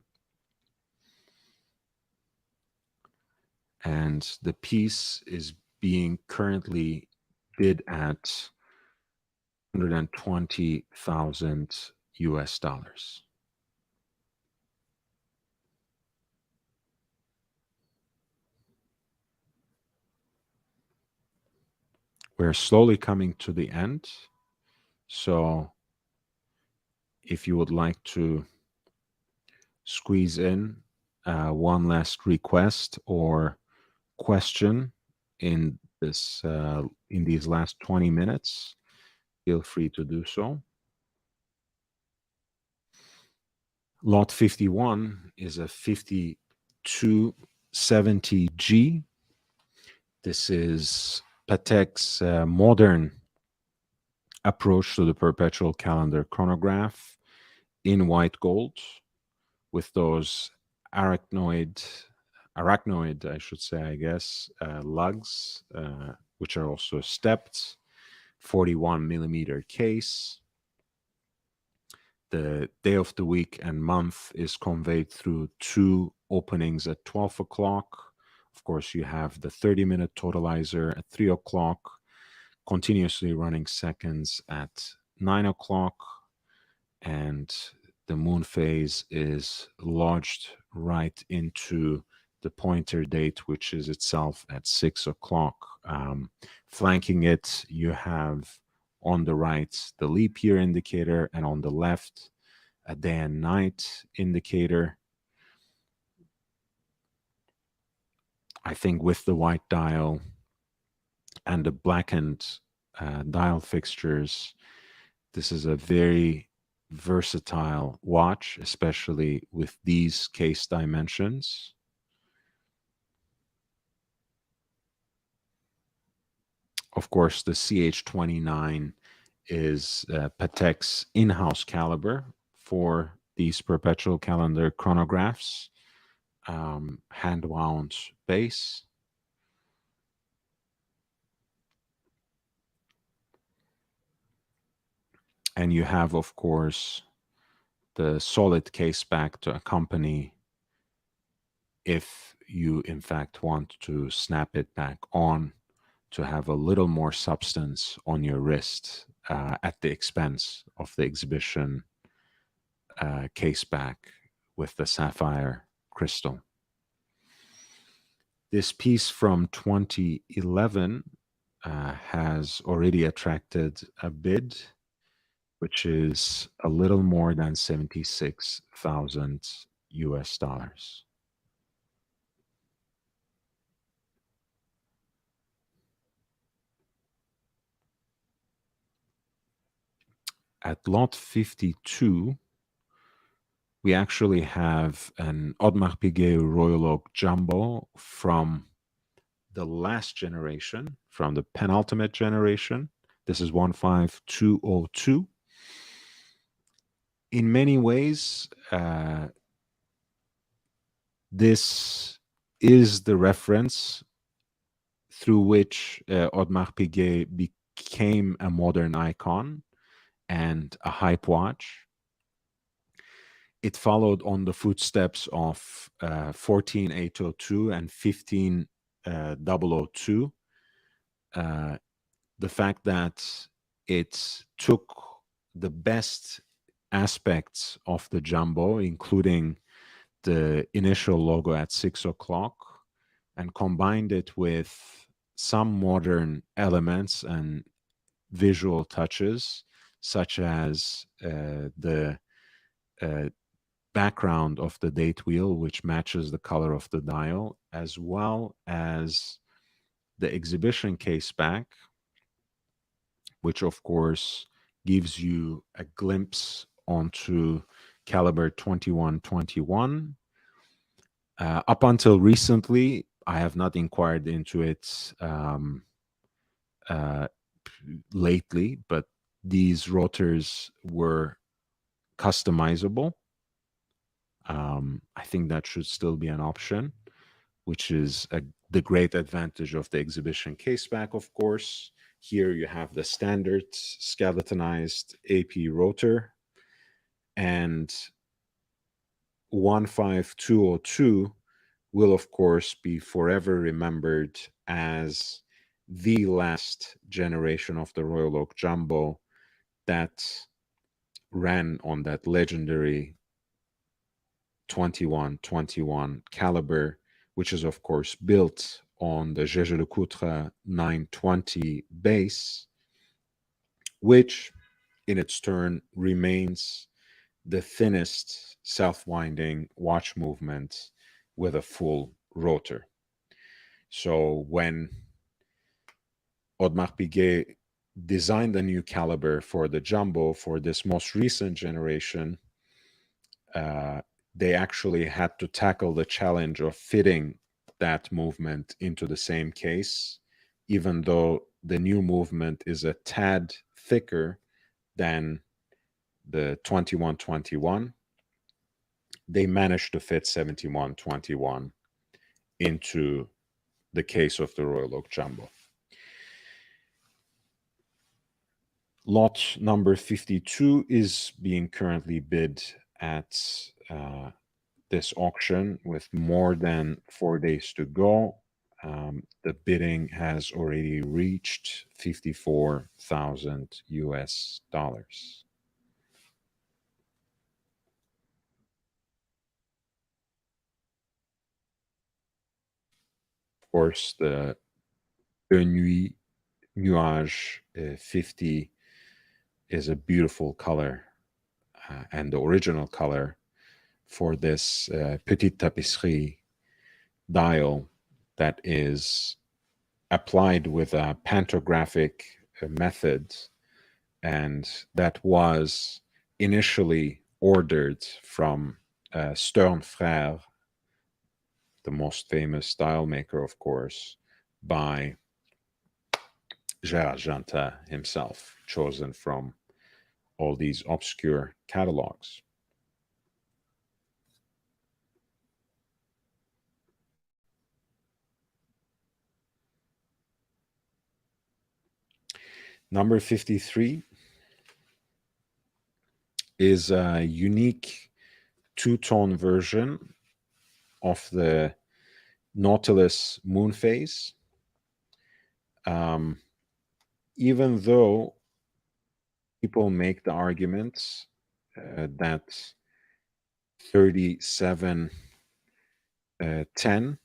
And the piece is being currently bid at 120,000 US dollars. We're slowly coming to the end. So if you would like to squeeze in one last request or question in this in these last 20 minutes, feel free to do so. Lot 51 is a 5270G. This is Patek's modern approach to the perpetual calendar chronograph in white gold with those arachnoid, I should say, I guess, lugs, which are also stepped, 41 millimeter case. The day of the week and month is conveyed through two openings at 12 o'clock. Of course, you have the 30-minute totalizer at 3 o'clock, continuously running seconds at 9 o'clock, and the moon phase is lodged right into the pointer date, which is itself at 6 o'clock. Flanking it, you have on the right the leap year indicator, and on the left a day and night indicator. I think with the white dial and the blackened dial fixtures, this is a very versatile watch, especially with these case dimensions. Of course, the CH29 is Patek's in-house caliber for these perpetual calendar chronographs, hand-wound base. And you have, of course, the solid case back to accompany if you, in fact, want to snap it back on to have a little more substance on your wrist at the expense of the exhibition case back with the sapphire crystal. This piece from 2011 has already attracted a bid, which is a little more than 76,000 US dollars. At lot 52, we actually have an Audemars Piguet Royal Oak Jumbo from the last generation, from the penultimate generation. This is 15202. In many ways, this is the reference through which Audemars Piguet became a modern icon and a hype watch. It followed on the footsteps of 14802 and 15002. The fact that it took the best aspects of the Jumbo, including the initial logo at 6 o'clock, and combined it with some modern elements and visual touches, such as the background of the date wheel, which matches the color of the dial, as well as the exhibition case back, which of course gives you a glimpse onto caliber 2121. Up until recently, I have not inquired into it lately, but these rotors were customizable. I think that should still be an option, which is the great advantage of the exhibition caseback, of course. Here you have the standard skeletonized AP rotor, and 15202 will, of course, be forever remembered as the last generation of the Royal Oak Jumbo that ran on that legendary 2121 caliber, which is, of course, built on the Jaeger-LeCoultre 920 base, which in its turn remains the thinnest self-winding watch movement with a full rotor. So when Audemars Piguet designed a new caliber for the Jumbo for this most recent generation, they actually had to tackle the challenge of fitting that movement into the same case, even though the new movement is a tad thicker than the 2121. They managed to fit 7121 into the case of the Royal Oak Jumbo. Lot number 52 is being currently bid at this auction with more than 4 days to go. The bidding has already reached $54,000 US. Of course, the Nuit Nuage 50 is a beautiful color and the original color for this Petite Tapisserie dial that is applied with a pantographic method, and that was initially ordered from Stern Frères, the most famous dial maker, of course, by Gérard Jantin himself, chosen from all these obscure catalogs. Number 53 is a unique two-tone version of the Nautilus moon phase. Even though people make the argument that 3710,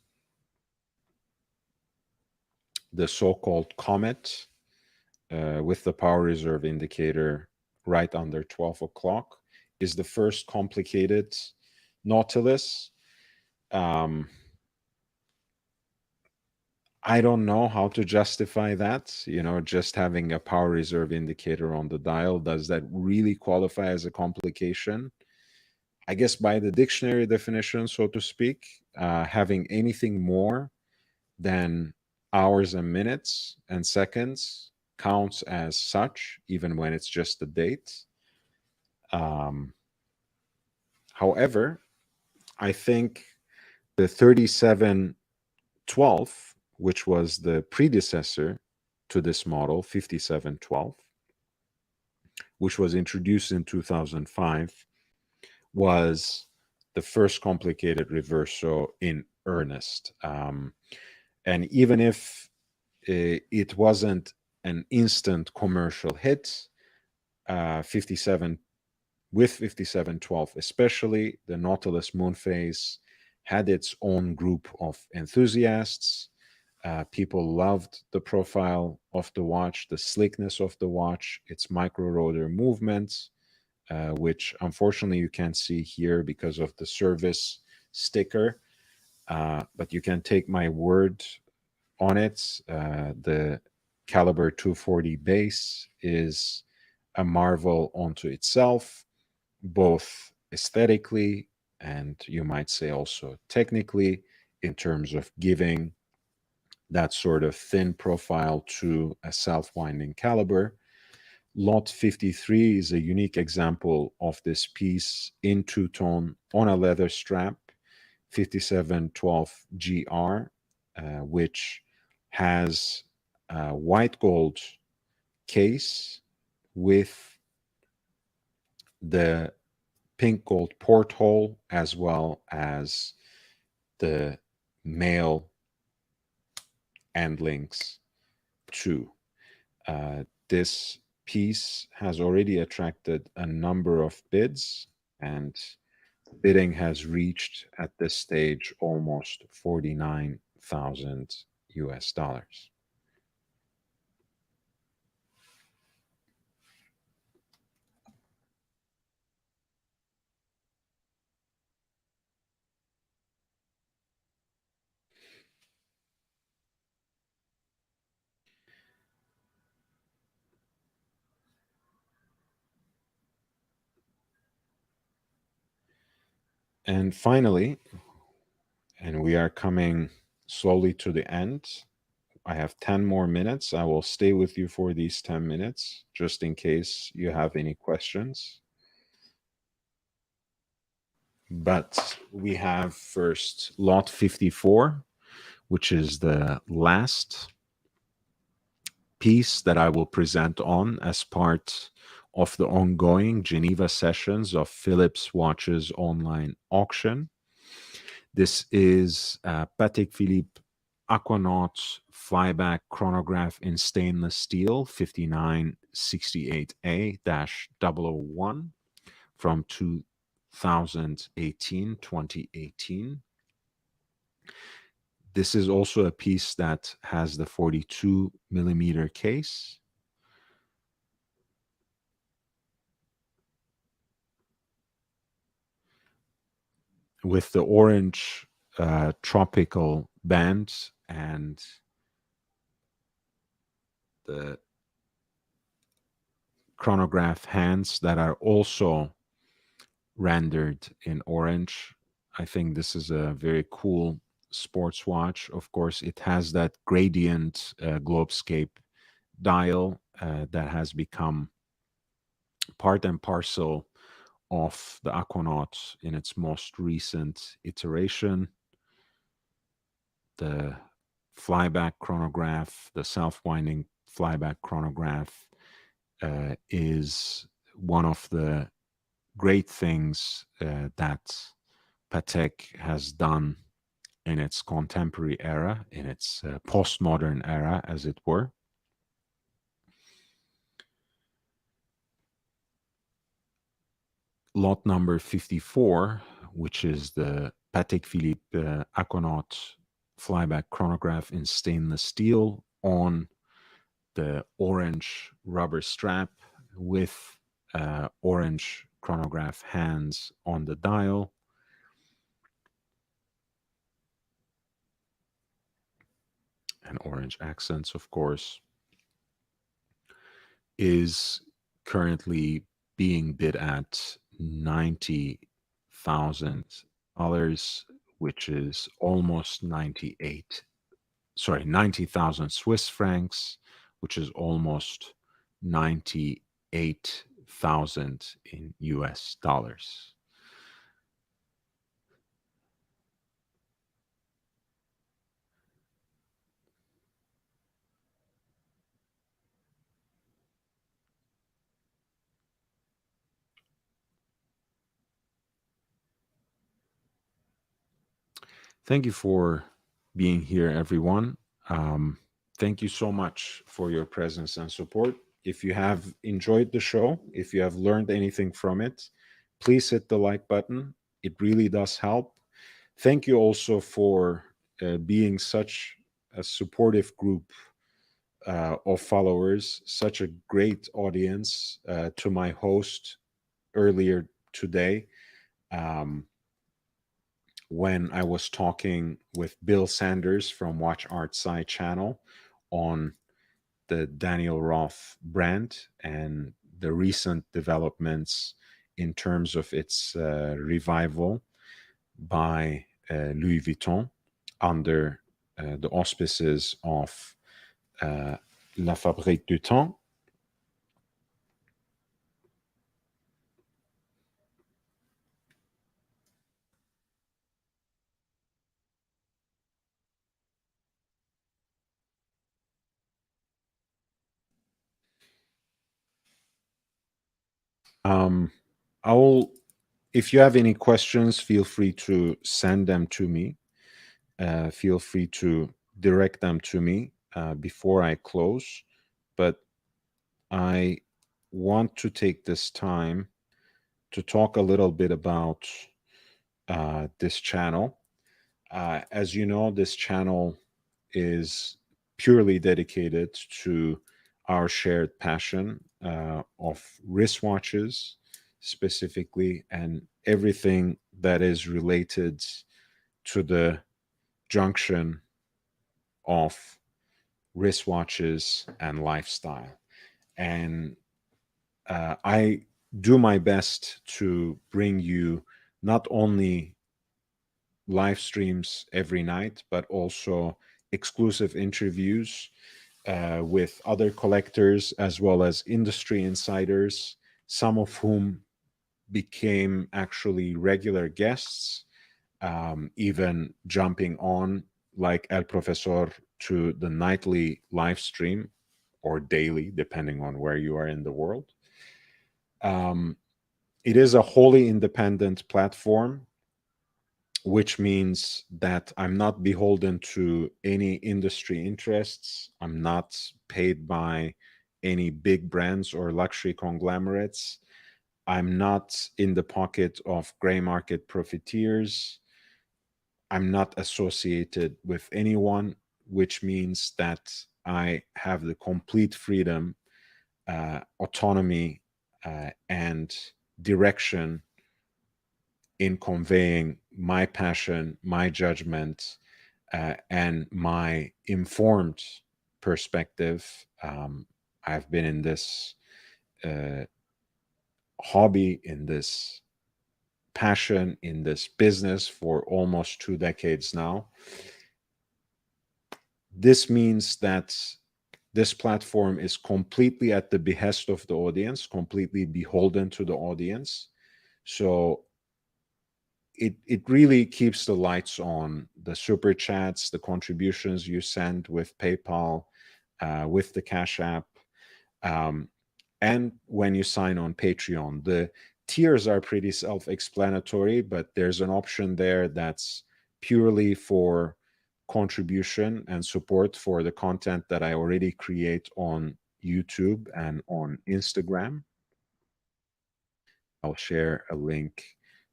the so-called Comet, with the power reserve indicator right under 12 o'clock, is the first complicated Nautilus. I don't know how to justify that. You know, just having a power reserve indicator on the dial, does that really qualify as a complication? I guess by the dictionary definition, so to speak, having anything more than hours and minutes and seconds counts as such, even when it's just a date. However, I think the 3712, which was the predecessor to this model, 5712, which was introduced in 2005, was the first complicated reverso in earnest. And even if it wasn't an instant commercial hit, 5712 especially, the Nautilus moon phase had its own group of enthusiasts. People loved the profile of the watch, the slickness of the watch, its micro rotor movements, which unfortunately you can't see here because of the service sticker. But you can take my word on it. The caliber 240 base is a marvel unto itself, both aesthetically and you might say also technically, in terms of giving that sort of thin profile to a self-winding caliber. Lot 53 is a unique example of this piece in two-tone on a leather strap, 5712 GR, which has a white gold case with the pink gold porthole as well as the male end links too. This piece has already attracted a number of bids, and bidding has reached at this stage almost 49,000 US dollars. And finally, and we are coming slowly to the end. I have 10 more minutes. I will stay with you for these 10 minutes, just in case you have any questions. But we have first lot 54, which is the last piece that I will present on as part of the ongoing Geneva sessions of Philips Watches online auction. This is Patek Philippe Aquanaut flyback chronograph in stainless steel 5968A-001 from 2018. This is also a piece that has the 42 millimeter case. With the orange tropical band and the chronograph hands that are also rendered in orange. I think this is a very cool sports watch. Of course, it has that gradient globescape dial that has become part and parcel of the Aquanaut in its most recent iteration. The flyback chronograph, the self-winding flyback chronograph is one of the great things that Patek has done in its contemporary era, in its postmodern era, as it were. Lot number 54, which is the Patek Philippe Aquanaut flyback chronograph in stainless steel on the orange rubber strap with orange chronograph hands on the dial. And orange accents, of course, is currently being bid at $90,000, which is almost 90,000 Swiss francs, which is almost 98,000 in US dollars. Thank you for being here, everyone. Thank you so much for your presence and support. If you have enjoyed the show, if you have learned anything from it, please hit the like button. It really does help. Thank you also for being such a supportive group of followers, such a great audience to my host earlier today. when I was talking with Bill Sanders from Watch Artside channel on the Daniel Roth brand and the recent developments in terms of its revival by Louis Vuitton under the auspices of La Fabrique du Temps. I'll, if you have any questions, feel free to send them to me. Feel free to direct them to me before I close. But I want to take this time to talk a little bit about this channel. As you know, this channel is purely dedicated to our shared passion of wristwatches specifically, and everything that is related to the junction of wristwatches and lifestyle. And I do my best to bring you not only live streams every night, but also exclusive interviews with other collectors as well as industry insiders, some of whom became actually regular guests, even jumping on like El Profesor to the nightly live stream or daily, depending on where you are in the world. It is a wholly independent platform, which means that I'm not beholden to any industry interests. I'm not paid by any big brands or luxury conglomerates. I'm not in the pocket of gray market profiteers. I'm not associated with anyone, which means that I have the complete freedom, autonomy, and direction in conveying my passion, my judgment, and my informed perspective. I've been in this hobby, in this passion, in this business for almost 2 decades now. This means that this platform is completely at the behest of the audience, completely beholden to the audience. So it really keeps the lights on. The super chats, the contributions you send with PayPal, with the Cash App, and when you sign on Patreon. The tiers are pretty self-explanatory, but there's an option there that's purely for contribution and support for the content that I already create on YouTube and on Instagram. I'll share a link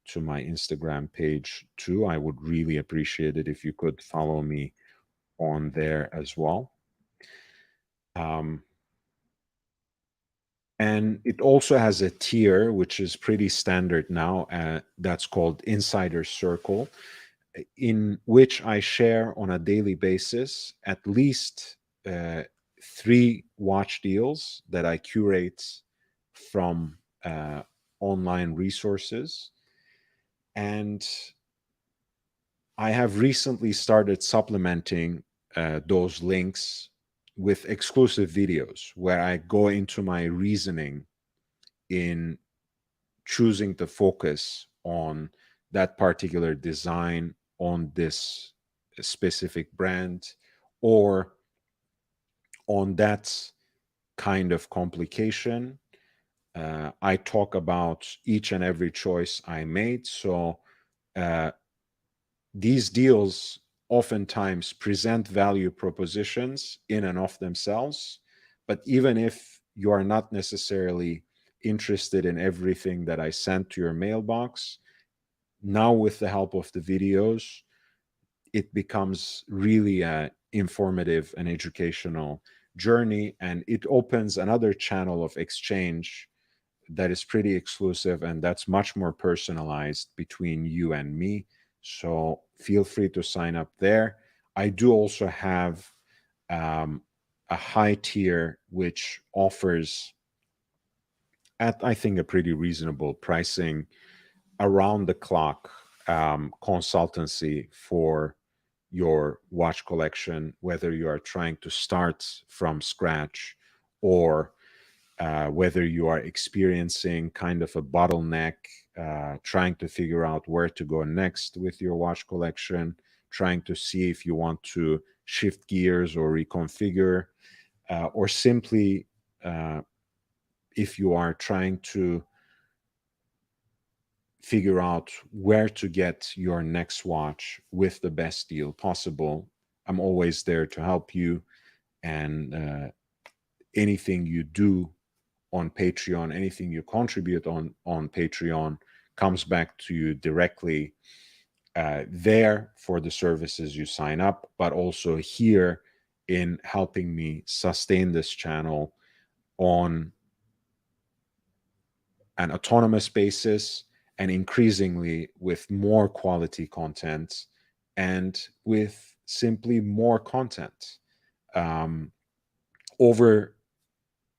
to my Instagram page too. I would really appreciate it if you could follow me on there as well. And it also has a tier, which is pretty standard now, that's called Insider Circle, in which I share on a daily basis at least 3 watch deals that I curate from online resources. And I have recently started supplementing those links with exclusive videos where I go into my reasoning in choosing to focus on that particular design, on this specific brand, or on that kind of complication. I talk about each and every choice I made. So these deals oftentimes present value propositions in and of themselves. But even if you are not necessarily interested in everything that I sent to your mailbox, now with the help of the videos, it becomes really an informative and educational journey. And it opens another channel of exchange that is pretty exclusive and that's much more personalized between you and me. So feel free to sign up there. I do also have a high tier which offers at, I think, a pretty reasonable pricing, around the clock consultancy for your watch collection, whether you are trying to start from scratch or whether you are experiencing kind of a bottleneck, trying to figure out where to go next with your watch collection, trying to see if you want to shift gears or reconfigure, or simply if you are trying to figure out where to get your next watch with the best deal possible. I'm always there to help you. And anything you do on Patreon, anything you contribute on Patreon comes back to you directly there for the services you sign up, but also here in helping me sustain this channel on an autonomous basis, and increasingly with more quality content and with simply more content. Over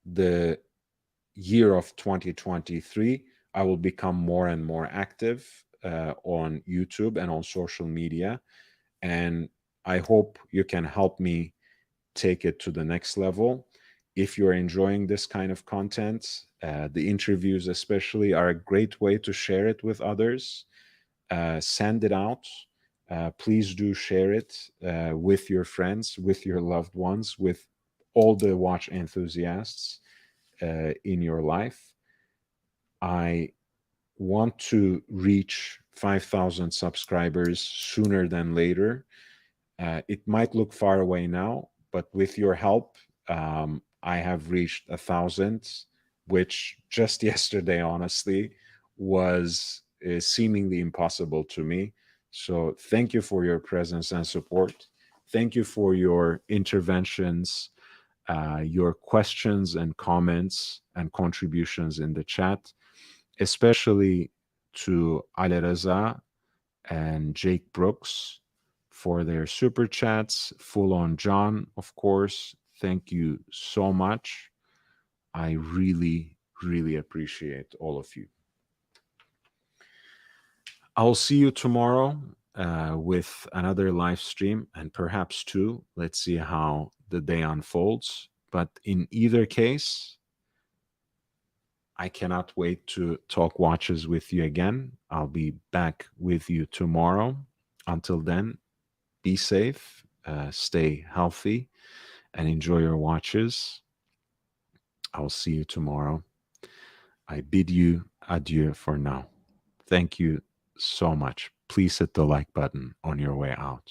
the year of 2023, I will become more and more active on YouTube and on social media. And I hope you can help me take it to the next level. If you're enjoying this kind of content, the interviews especially are a great way to share it with others. Send it out. Please do share it with your friends, with your loved ones, with all the watch enthusiasts in your life. I want to reach 5,000 subscribers sooner than later. It might look far away now, but with your help, I have reached 1,000, which just yesterday, honestly, was seemingly impossible to me. So thank you for your presence and support. Thank you for your interventions, your questions and comments and contributions in the chat, especially to Alireza and Jake Brooks for their super chats. Full on John, of course. Thank you so much. I really, really appreciate all of you. I'll see you tomorrow with another live stream, and perhaps two. Let's see how the day unfolds. But in either case, I cannot wait to talk watches with you again. I'll be back with you tomorrow. Until then, be safe, stay healthy, and enjoy your watches. I'll see you tomorrow. I bid you adieu for now. Thank you so much. Please hit the like button on your way out.